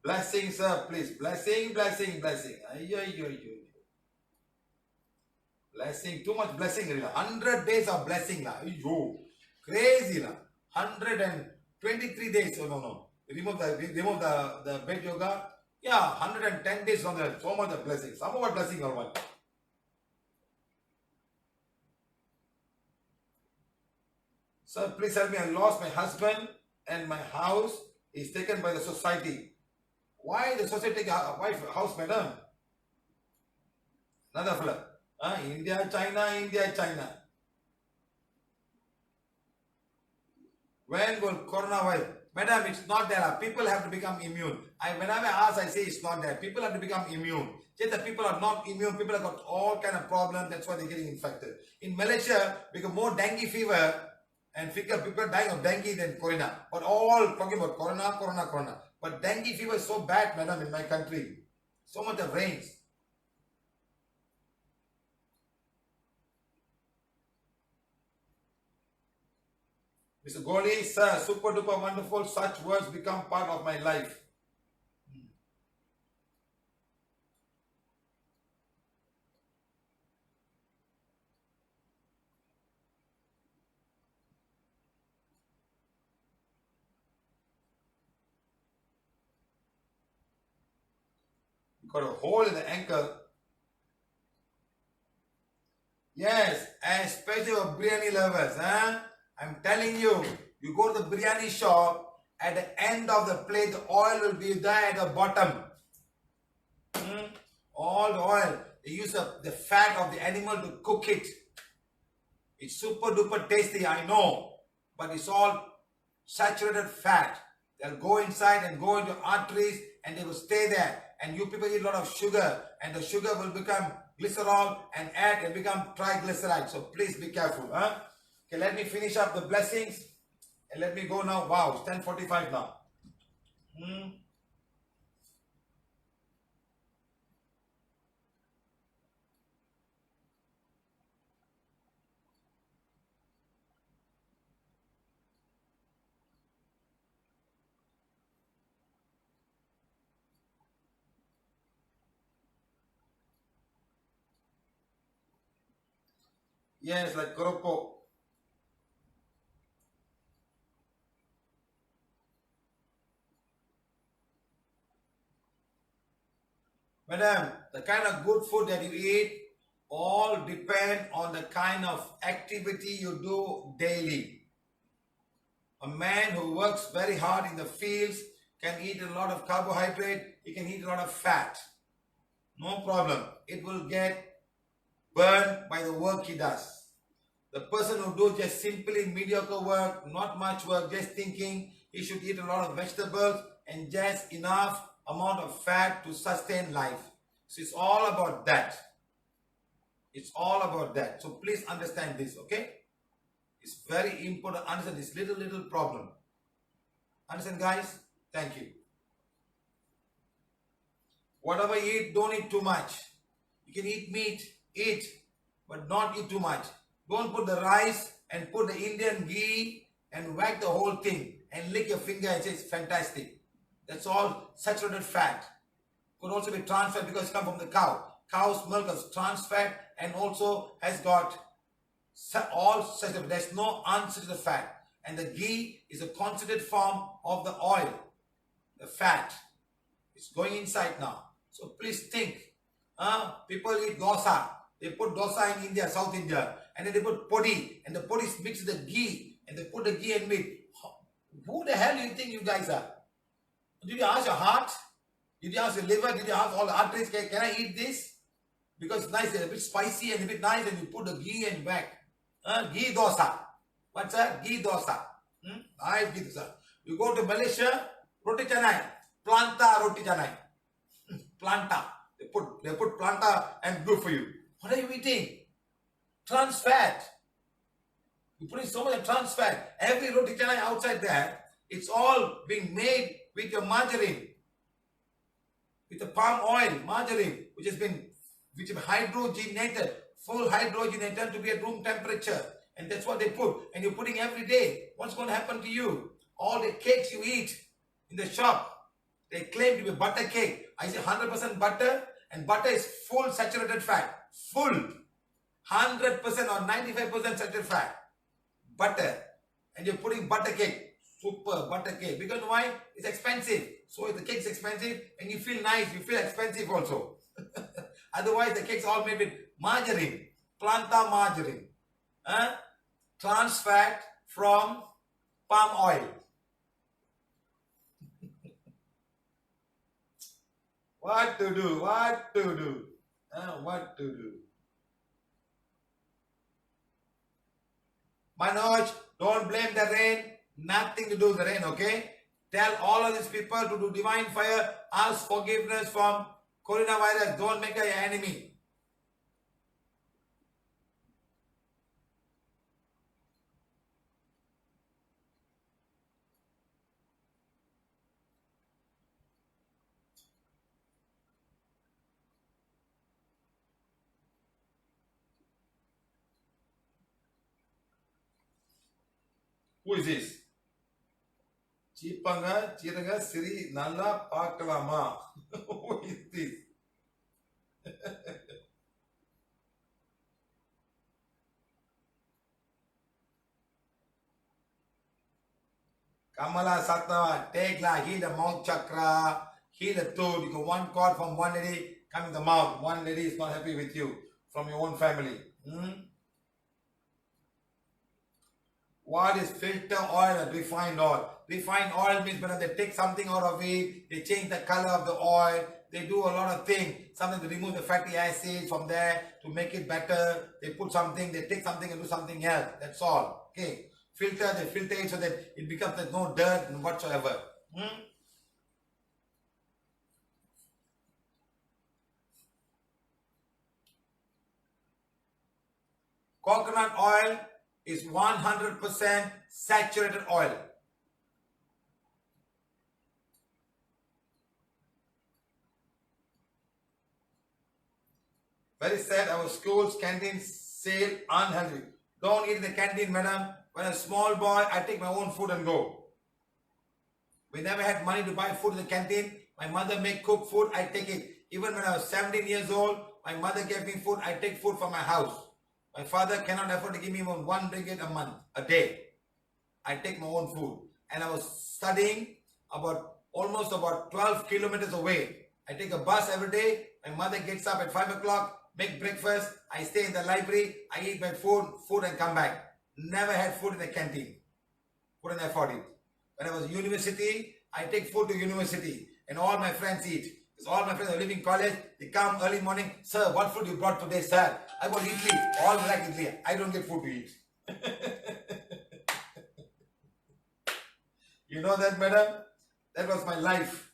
[SPEAKER 1] Blessing, sir, please. Blessing, blessing, blessing. Blessing, too much blessing. 100 days of blessing. Crazy. 123 days. Oh, no. Remove the bed yoga. Yeah, 110 days on there. So much of blessing. Some more blessing or what? Sir, please help me. I lost my husband and my house is taken by the society. Why the society take a wife house, madam? Another fella. India, China. When will coronavirus? Madam, it's not there. People have to become immune. Whenever I ask, I say it's not there. People have to become immune. Just that people are not immune. People have got all kind of problems. That's why they're getting infected. In Malaysia, we got more dengue fever and people dying of dengue than corona. But all talking about corona. But dengue fever is so bad, madam, in my country. So much of rains. Mr. Goli, sir, super duper wonderful. Such words become part of my life. You got a hole in the ankle. Yes, especially for biryani lovers. Huh? I'm telling you, you go to the biryani shop, at the end of the plate, the oil will be there at the bottom. All the oil. They use the fat of the animal to cook it. It's super duper tasty, I know. But it's all saturated fat. They'll go inside and go into arteries and they will stay there. And you people eat a lot of sugar and the sugar will become glycerol and add and become triglyceride. So please be careful. Huh? Okay, let me finish up the blessings and let me go now. Wow, it's 10:45 now. Yes, like Koropo. Madam, the kind of good food that you eat all depend on the kind of activity you do daily. A man who works very hard in the fields can eat a lot of carbohydrate, he can eat a lot of fat. No problem. It will get burned by the work he does. The person who does just simply mediocre work, not much work, just thinking, he should eat a lot of vegetables and just enough amount of fat to sustain life. So it's all about that. It's all about that. So please understand this, okay? It's very important to understand this little problem. Understand, guys? Thank you. Whatever you eat, don't eat too much. You can eat meat, eat, but not eat too much. Don't put the rice and put the Indian ghee and whack the whole thing and lick your finger and say it's fantastic. That's all saturated fat. Could also be trans fat because it comes from the cow. Cow's milk is trans fat and also has got all saturated. There's no unsaturated fat. And the ghee is a concentrated form of the oil, the fat. It's going inside now. So please think. People eat dosa. They put dosa in India, South India. And then they put podi. And the podi is mixed with the ghee. And they put the ghee and meat. Who the hell do you think you guys are? Did you ask your heart? Did you ask your liver? Did you ask all the arteries? Can I eat this? Because it's nice, it's a bit spicy and a bit nice. And you put the ghee and back. Ghee dosa. What's that? Ghee dosa. Nice ghee dosa. You go to Malaysia, roti canai. Planta roti canai. Planta. They put planta and good for you. What are you eating? Trans fat. You're putting so much trans fat. Every roti canai outside there, it's all being made with your margarine. With the palm oil, margarine, which has been hydrogenated, full hydrogenated to be at room temperature. And that's what they put. And you're putting every day. What's going to happen to you? All the cakes you eat in the shop, they claim to be butter cake. I say 100% butter, and butter is full saturated fat. Full. 100% or 95% saturated fat. Butter. And you're putting butter cake. Super butter cake. Because why? It's expensive. So if the cake's expensive and you feel nice, you feel expensive also. Otherwise, the cake's all made with margarine. Planta margarine. Trans fat from palm oil. What to do? What to do? What to do? Manoj, don't blame the rain. Nothing to do with the rain, okay? Tell all of these people to do divine fire. Ask forgiveness from coronavirus. Don't make her your enemy. Who is this? Chipanga, Chiraga, Siri, Nalla, Pakalama. Who is this? Kamala Satnava, take la, heal the mouth chakra, heal the throat. You got one cord from one lady coming the mouth. One lady is not happy with you from your own family. What is filter oil and refined oil? Refined oil means when they take something out of it, they change the color of the oil, they do a lot of things. Sometimes they remove the fatty acids from there to make it better. They put something, they take something and do something else. That's all. Okay. Filter, they filter it so that it becomes no dirt whatsoever. Coconut oil is 100% saturated oil. Very sad, our schools, canteens sale unhealthy. Don't eat in the canteen, madam. When a small boy, I take my own food and go. We never had money to buy food in the canteen. My mother make cook food, I take it. Even when I was 17 years old, my mother gave me food, I take food from my house. My father cannot afford to give me even 1 ringgit a day. I take my own food. And I was studying almost about 12 kilometers away. I take a bus every day. My mother gets up at 5 o'clock, make breakfast. I stay in the library. I eat my food and come back. Never had food in the canteen. Couldn't afford it. When I was in university, I take food to university. And all my friends eat. Because all my friends are living college. They come early morning. Sir, what food you brought today, sir? I got idli. All like idli. I don't get food to eat. You know that, madam? That was my life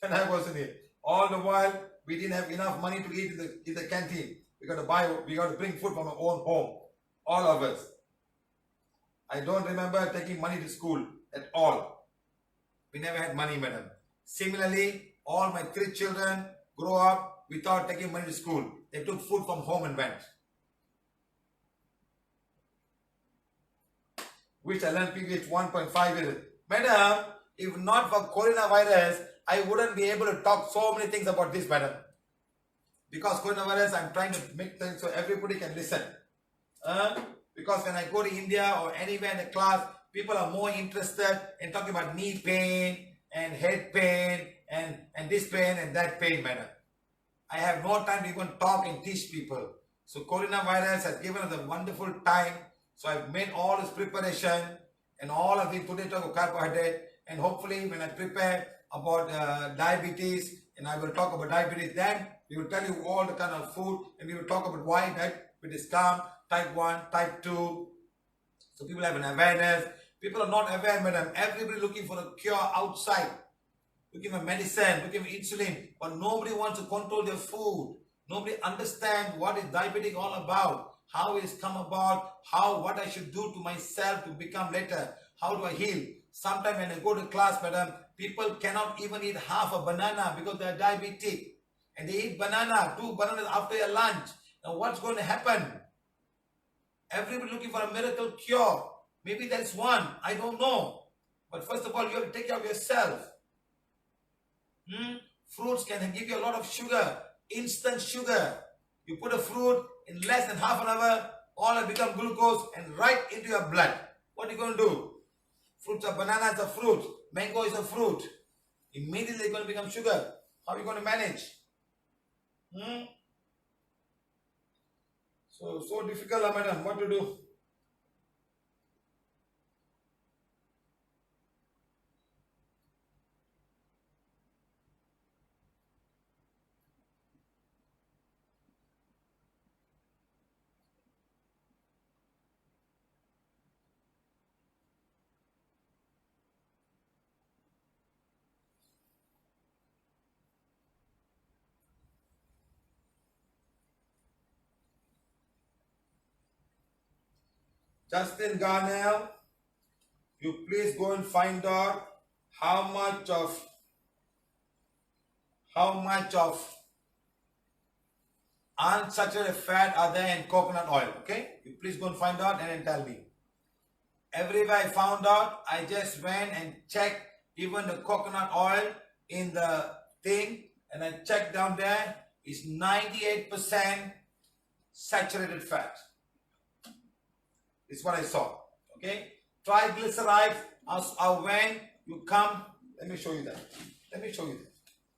[SPEAKER 1] when I was in it. All the while, we didn't have enough money to eat in the canteen. We got to bring food from our own home. All of us. I don't remember taking money to school at all. We never had money, madam. Similarly, all my 3 children grow up without taking money to school. They took food from home and went. Which I learned PVH 1.5 years. Madam, if not for coronavirus, I wouldn't be able to talk so many things about this, madam. Because coronavirus, I'm trying to make things so everybody can listen. Because when I go to India or anywhere in the class, people are more interested in talking about knee pain and head pain and this pain and that pain, madam. I have no time to even talk and teach people. So coronavirus has given us a wonderful time. So I've made all this preparation and all of it today talk about carbohydrate. And hopefully when I prepare about diabetes, and I will talk about diabetes, then we will tell you all the kind of food, and we will talk about why diabetes comes, type 1, type 2. So people have an awareness. People are not aware, madam. Everybody looking for a cure outside. Looking for medicine, looking for insulin. But nobody wants to control their food. Nobody understands what is diabetic all about. How it's come about. What I should do to myself to become better. How do I heal? Sometimes when I go to class, madam, people cannot even eat half a banana because they are diabetic. And they eat 2 bananas after your lunch. Now what's going to happen? Everybody looking for a miracle cure. Maybe that's one. I don't know. But first of all, you have to take care of yourself. Fruits can give you a lot of sugar. Instant sugar. You put a fruit in less than half an hour, all will become glucose and right into your blood. What are you going to do? Fruits are bananas are fruit. Mango is a fruit. Immediately it's going to become sugar. How are you going to manage? So difficult, madam. What to do? Justin Garnell, you please go and find out how much unsaturated fat are there in coconut oil. Okay, you please go and find out and then tell me. Everywhere I found out, I just went and checked even the coconut oil in the thing, and I checked down there, it's 98% saturated fat. This is what I saw. Okay? Triglycerides are when you come. Let me show you that. Let me show you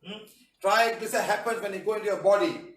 [SPEAKER 1] that. Triglyceride happens when you go into your body.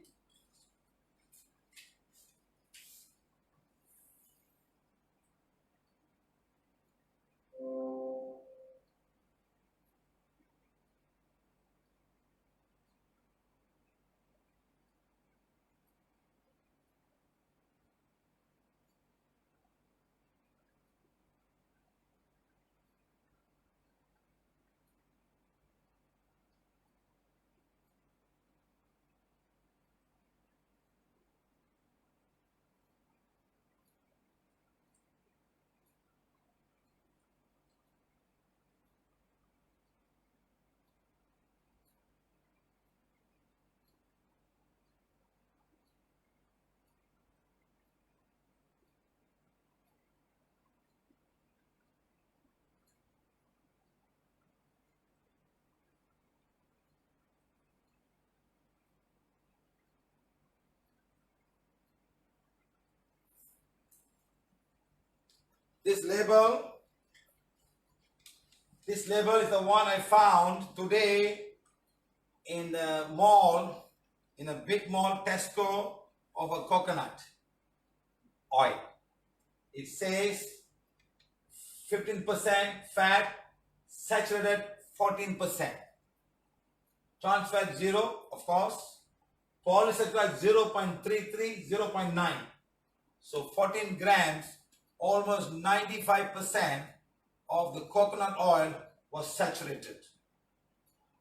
[SPEAKER 1] This label is the one I found today in the mall, in a big mall, Tesco, of a coconut oil. It says 15% fat, saturated 14%. Trans fat 0, of course. Polysaccharide 0.33, 0.9. So 14 grams, almost 95% of the coconut oil was saturated.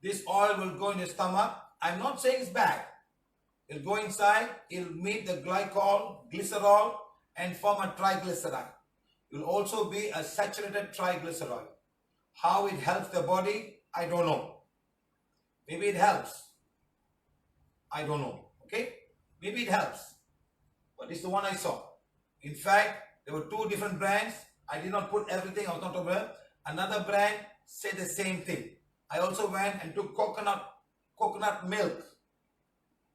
[SPEAKER 1] This oil will go in your stomach. I'm not saying it's bad. It'll go inside, it'll meet the glycol, glycerol, and form a triglyceride. It will also be a saturated triglyceride. How it helps the body, I don't know. Maybe it helps. I don't know. Okay? Maybe it helps. But it's the one I saw. In fact, there were two different brands. I did not put everything, I was not aware. Another brand said the same thing. I also went and took coconut milk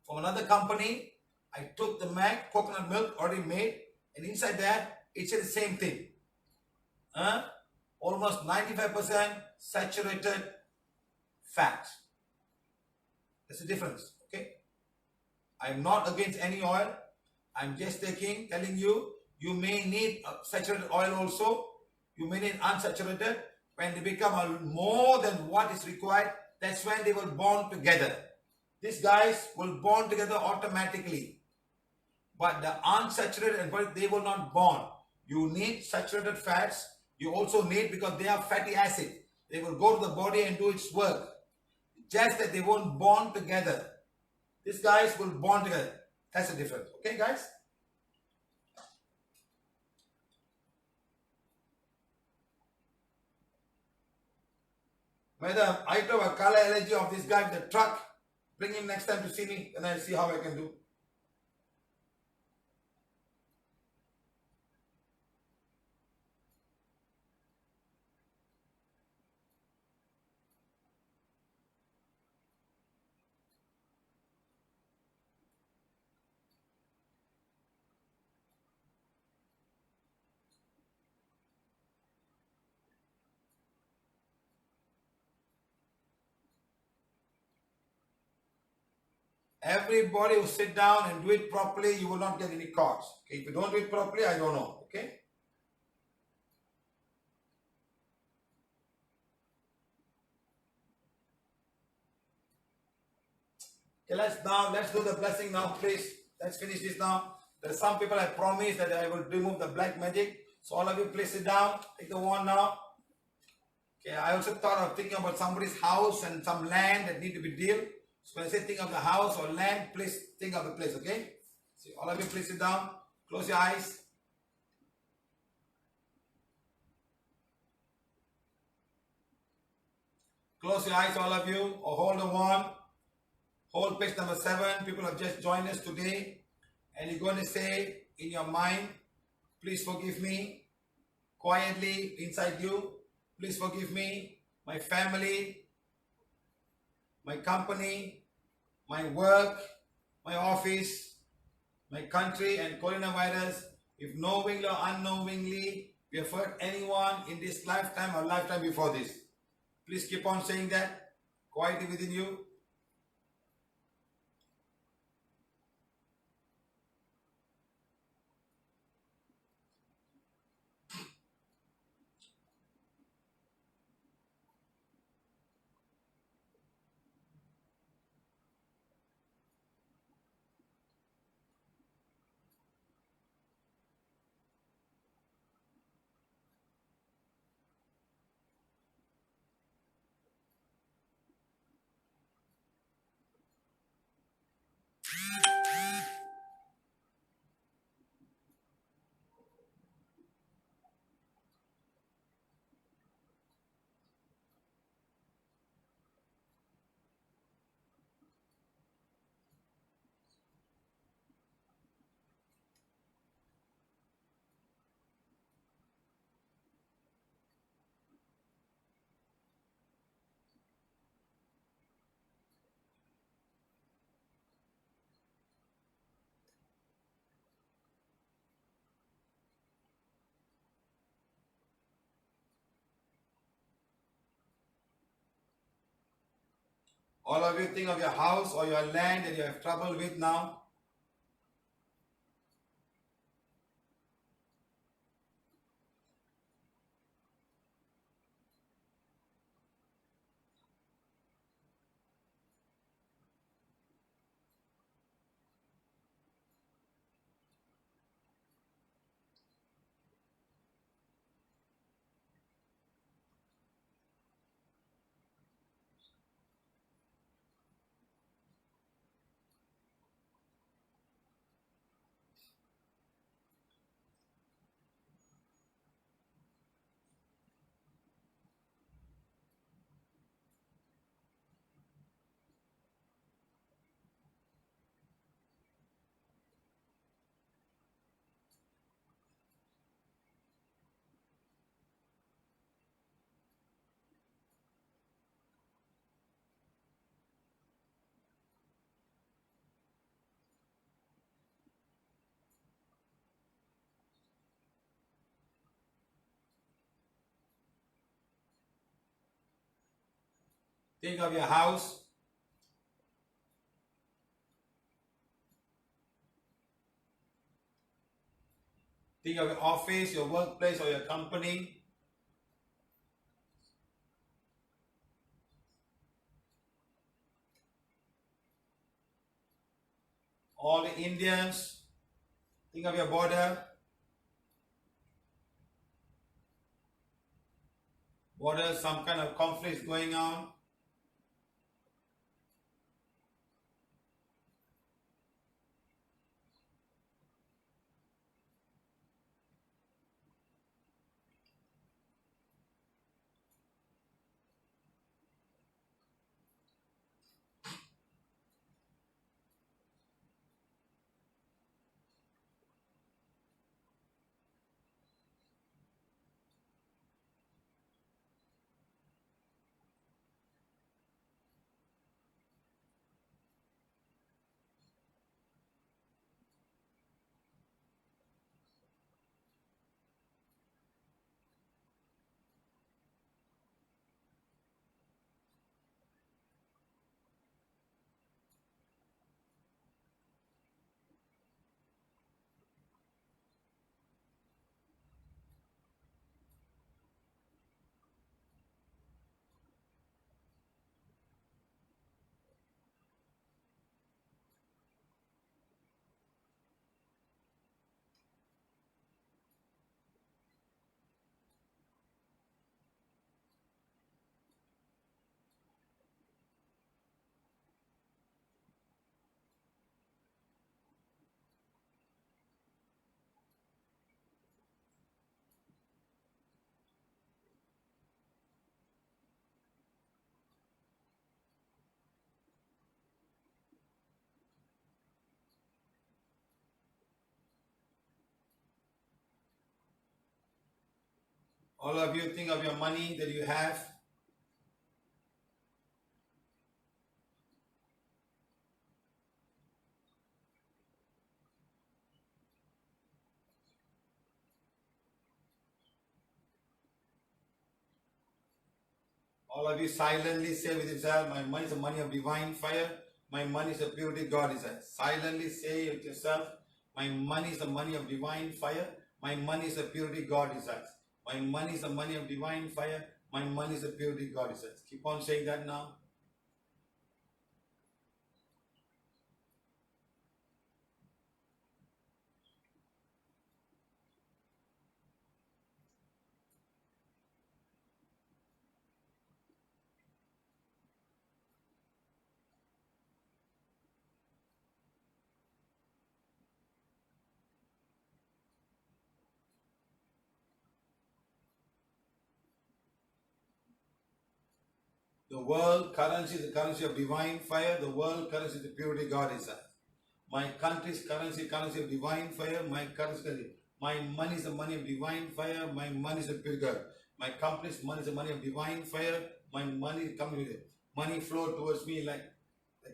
[SPEAKER 1] from another company. I took the coconut milk already made, and inside that it said the same thing. Almost 95% saturated fat. That's the difference. Okay? I'm not against any oil. I'm just telling you, you may need saturated oil also. You may need unsaturated. When they become more than what is required, that's when they will bond together. These guys will bond together automatically. But the unsaturated, they will not bond. You need saturated fats. You also need, because they are fatty acid, they will go to the body and do its work. Just that they won't bond together. These guys will bond together. That's the difference. Okay, guys? Madam, I have a color allergy of this guy with the truck. Bring him next time to see me, and I'll see how I can do. Everybody will sit down and do it properly. You will not get any cards. Okay? If you don't do it properly, I don't know. Okay? Okay, let's do the blessing now, please. Let's finish this now. There are some people I promised that I will remove the black magic. So all of you, please sit down. Take the wand now. Okay, I also thought of thinking about somebody's house and some land that need to be dealt. So when I say think of the house or land, please think of the place, okay? So all of you, please sit down. Close your eyes. Close your eyes, all of you, or hold the wand. Hold page number 7. People have just joined us today. And you're going to say in your mind, please forgive me. quietly inside you. Please forgive me, my family, my company, my work, my office, my country, and coronavirus. If knowingly or unknowingly we have hurt anyone in this lifetime or lifetime before this, please keep on saying that quietly within you. All of you think of your house or your land that you have trouble with now. Think of your house. Think of your office, your workplace, or your company. All the Indians. Think of your border. Border, some kind of conflict going on. All of you think of your money that you have. All of you silently say with yourself, my money is the money of divine fire. My money is the purity God is at. Silently say with yourself, my money is the money of divine fire. My money is the purity God is at. My money is the money of divine fire. My money is the purity God is at. Keep on saying that now. The world currency is the currency of divine fire. The world currency is the purity God is at. My country's currency of divine fire. My currency, my money is the money of divine fire. My money is the pure God. My company's money is the money of divine fire. My money comes with it. Money flow towards me like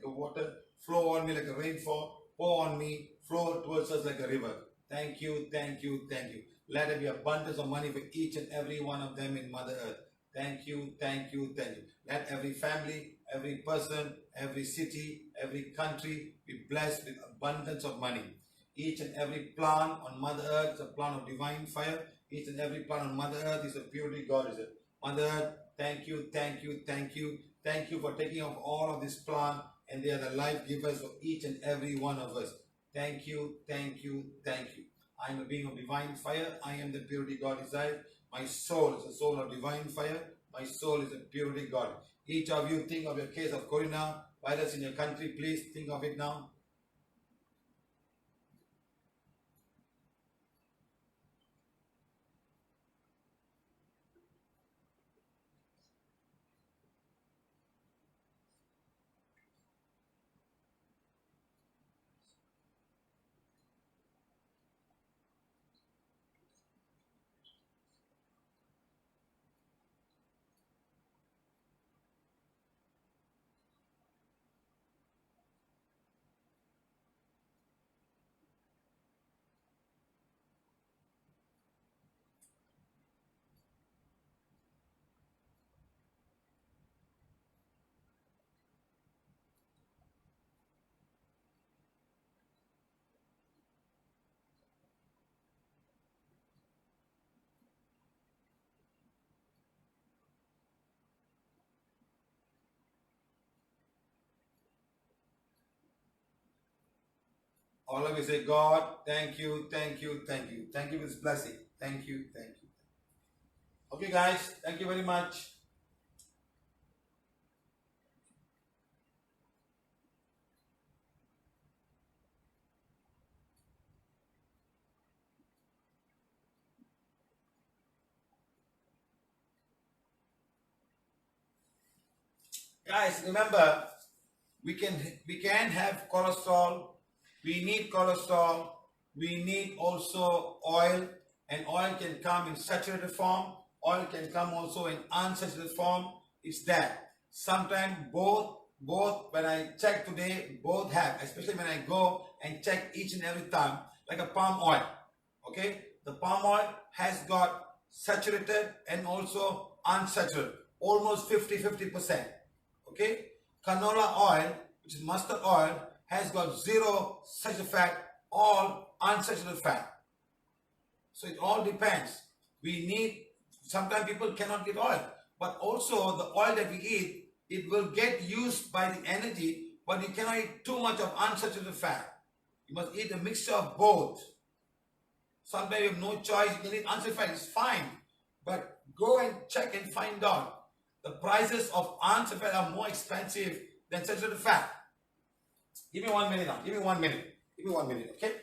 [SPEAKER 1] a water, flow on me like a rainfall, pour on me, flow towards us like a river. Thank you, thank you, thank you. Let there be abundance of money for each and every one of them in Mother Earth. Thank you, thank you, thank you. Let every family, every person, every city, every country be blessed with abundance of money. Each and every plant on Mother Earth is a plant of divine fire. Each and every plant on Mother Earth is a purity God is it. Mother Earth, thank you, thank you, thank you. Thank you for taking off all of this plant, and they are the life givers for each and every one of us. Thank you, thank you, thank you. I am a being of divine fire. I am the purity God inside. My soul is a soul of divine fire. My soul is a purity God. Each of you think of your case of corona virus in your country. Please think of it now. All of you say, God, thank you, thank you, thank you. Thank you for this blessing. Thank you, thank you. Okay, guys, thank you very much. Guys, remember, we can have cholesterol. We need cholesterol. We need also oil, and oil can come in saturated form. Oil can come also in unsaturated form. It's that. Sometimes both when I check today, both have, especially when I go and check each and every time, like a palm oil. Okay, the palm oil has got saturated and also unsaturated, almost 50-50%. Okay, canola oil, which is mustard oil, has got zero saturated fat, all unsaturated fat. So it all depends. We need, sometimes people cannot get oil, but also the oil that we eat, it will get used by the energy, but you cannot eat too much of unsaturated fat. You must eat a mixture of both. Sometimes you have no choice, you can eat unsaturated fat, it's fine. But go and check and find out. The prices of unsaturated fat are more expensive than saturated fat. Give me 1 minute now. Give me 1 minute. Give me 1 minute, okay?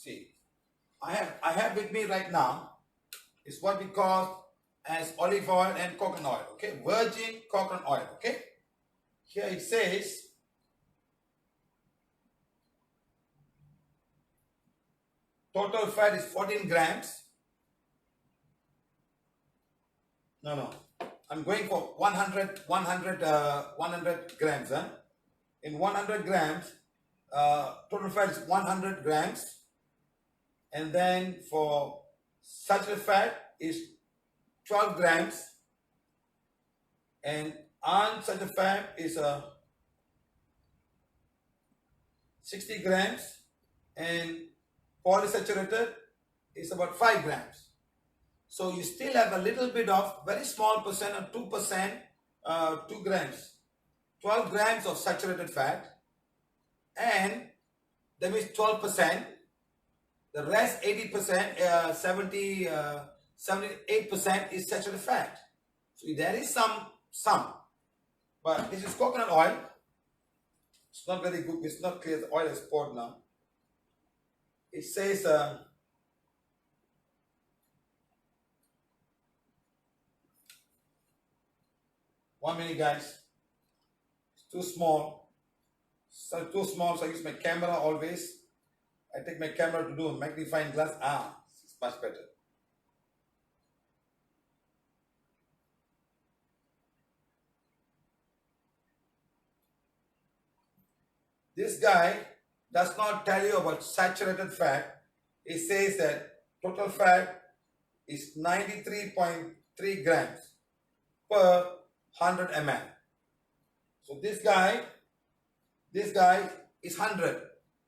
[SPEAKER 1] See, I have with me right now is what we call as olive oil and coconut oil. Okay, virgin coconut oil. Okay, here it says total fat is 14 grams. No. I'm going for 100 grams. Huh? In 100 grams, total fat is 100 grams. And then for saturated fat is 12 grams. And unsaturated fat is 60 grams. And polysaturated is about 5 grams. So you still have a little bit of very small percent of 2%, 2 grams, 12 grams of saturated fat, and that means 12%. The rest 80%, 78% is saturated fat. So there is some, but this is coconut oil. It's not very good. It's not clear. The oil is poured now. It says. One minute, guys. It's too small. So too small, so I use my camera always. I take my camera to do a magnifying glass. It's much better. This guy does not tell you about saturated fat. It says that total fat is 93.3 grams per 100 ml. So this guy is 100,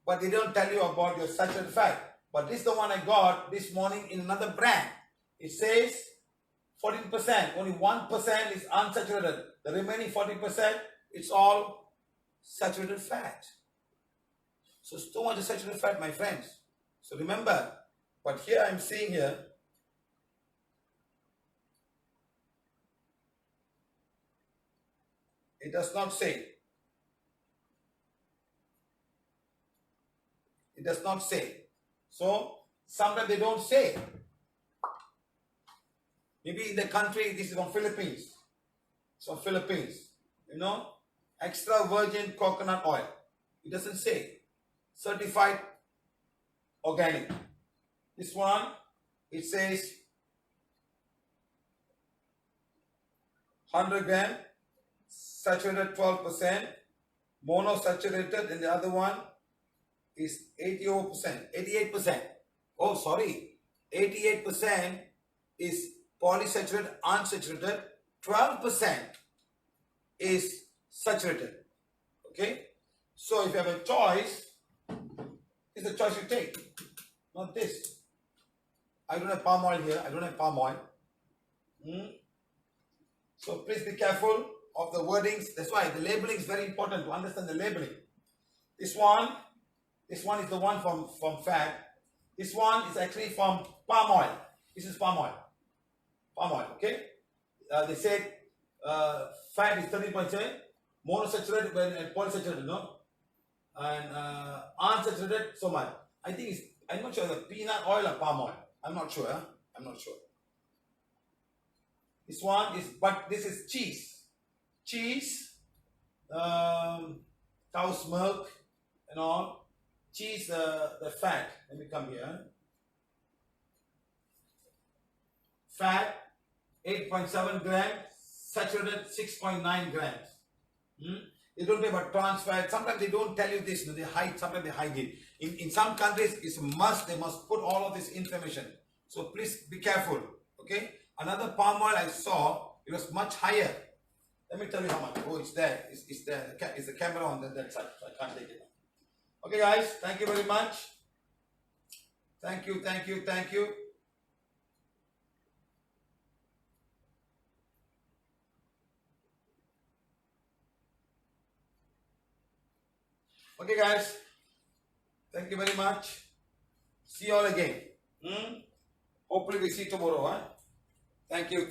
[SPEAKER 1] but they don't tell you about your saturated fat. But this is the one I got this morning in another brand. It says 14%, only 1% is unsaturated. The remaining 40%, it's all saturated fat. So it's too much saturated fat, my friends. So remember, but here I'm seeing here, it does not say. It does not say. So sometimes they don't say. Maybe in the country, this is from Philippines. It's from Philippines. You know, extra virgin coconut oil. It doesn't say. Certified organic. This one, it says 100 gram. Saturated 12%, monosaturated, and the other one is 88%. Oh, sorry. 88% is polysaturated, unsaturated. 12% is saturated. Okay? So if you have a choice, it's the choice you take. Not this. I don't have palm oil here. I don't have palm oil. So please be careful of the wordings. That's why the labeling is very important to understand the labeling. This one is the one from fat. This one is actually from palm oil. This is palm oil. Palm oil, okay? They said fat is 13.7, monosaturated and polysaturated, no? And unsaturated, so much. I think it's, I'm not sure, the peanut oil or palm oil. I'm not sure. I'm not sure. This one is, but this is cheese. Cheese, cow's milk and all. Cheese, the fat. Let me come here. Fat, 8.7 grams. Saturated, 6.9 grams. They don't talk about trans fat. Sometimes they don't tell you this. They hide. Sometimes they hide it. In some countries, it's a must. They must put all of this information. So please be careful. Okay. Another palm oil I saw, it was much higher. Let me tell you how much. Oh, it's there. It's there. It's the camera on that side. So I can't take it. Okay, guys. Thank you very much. Thank you. Okay, guys. Thank you very much. See you all again. Hopefully we see tomorrow. Thank you.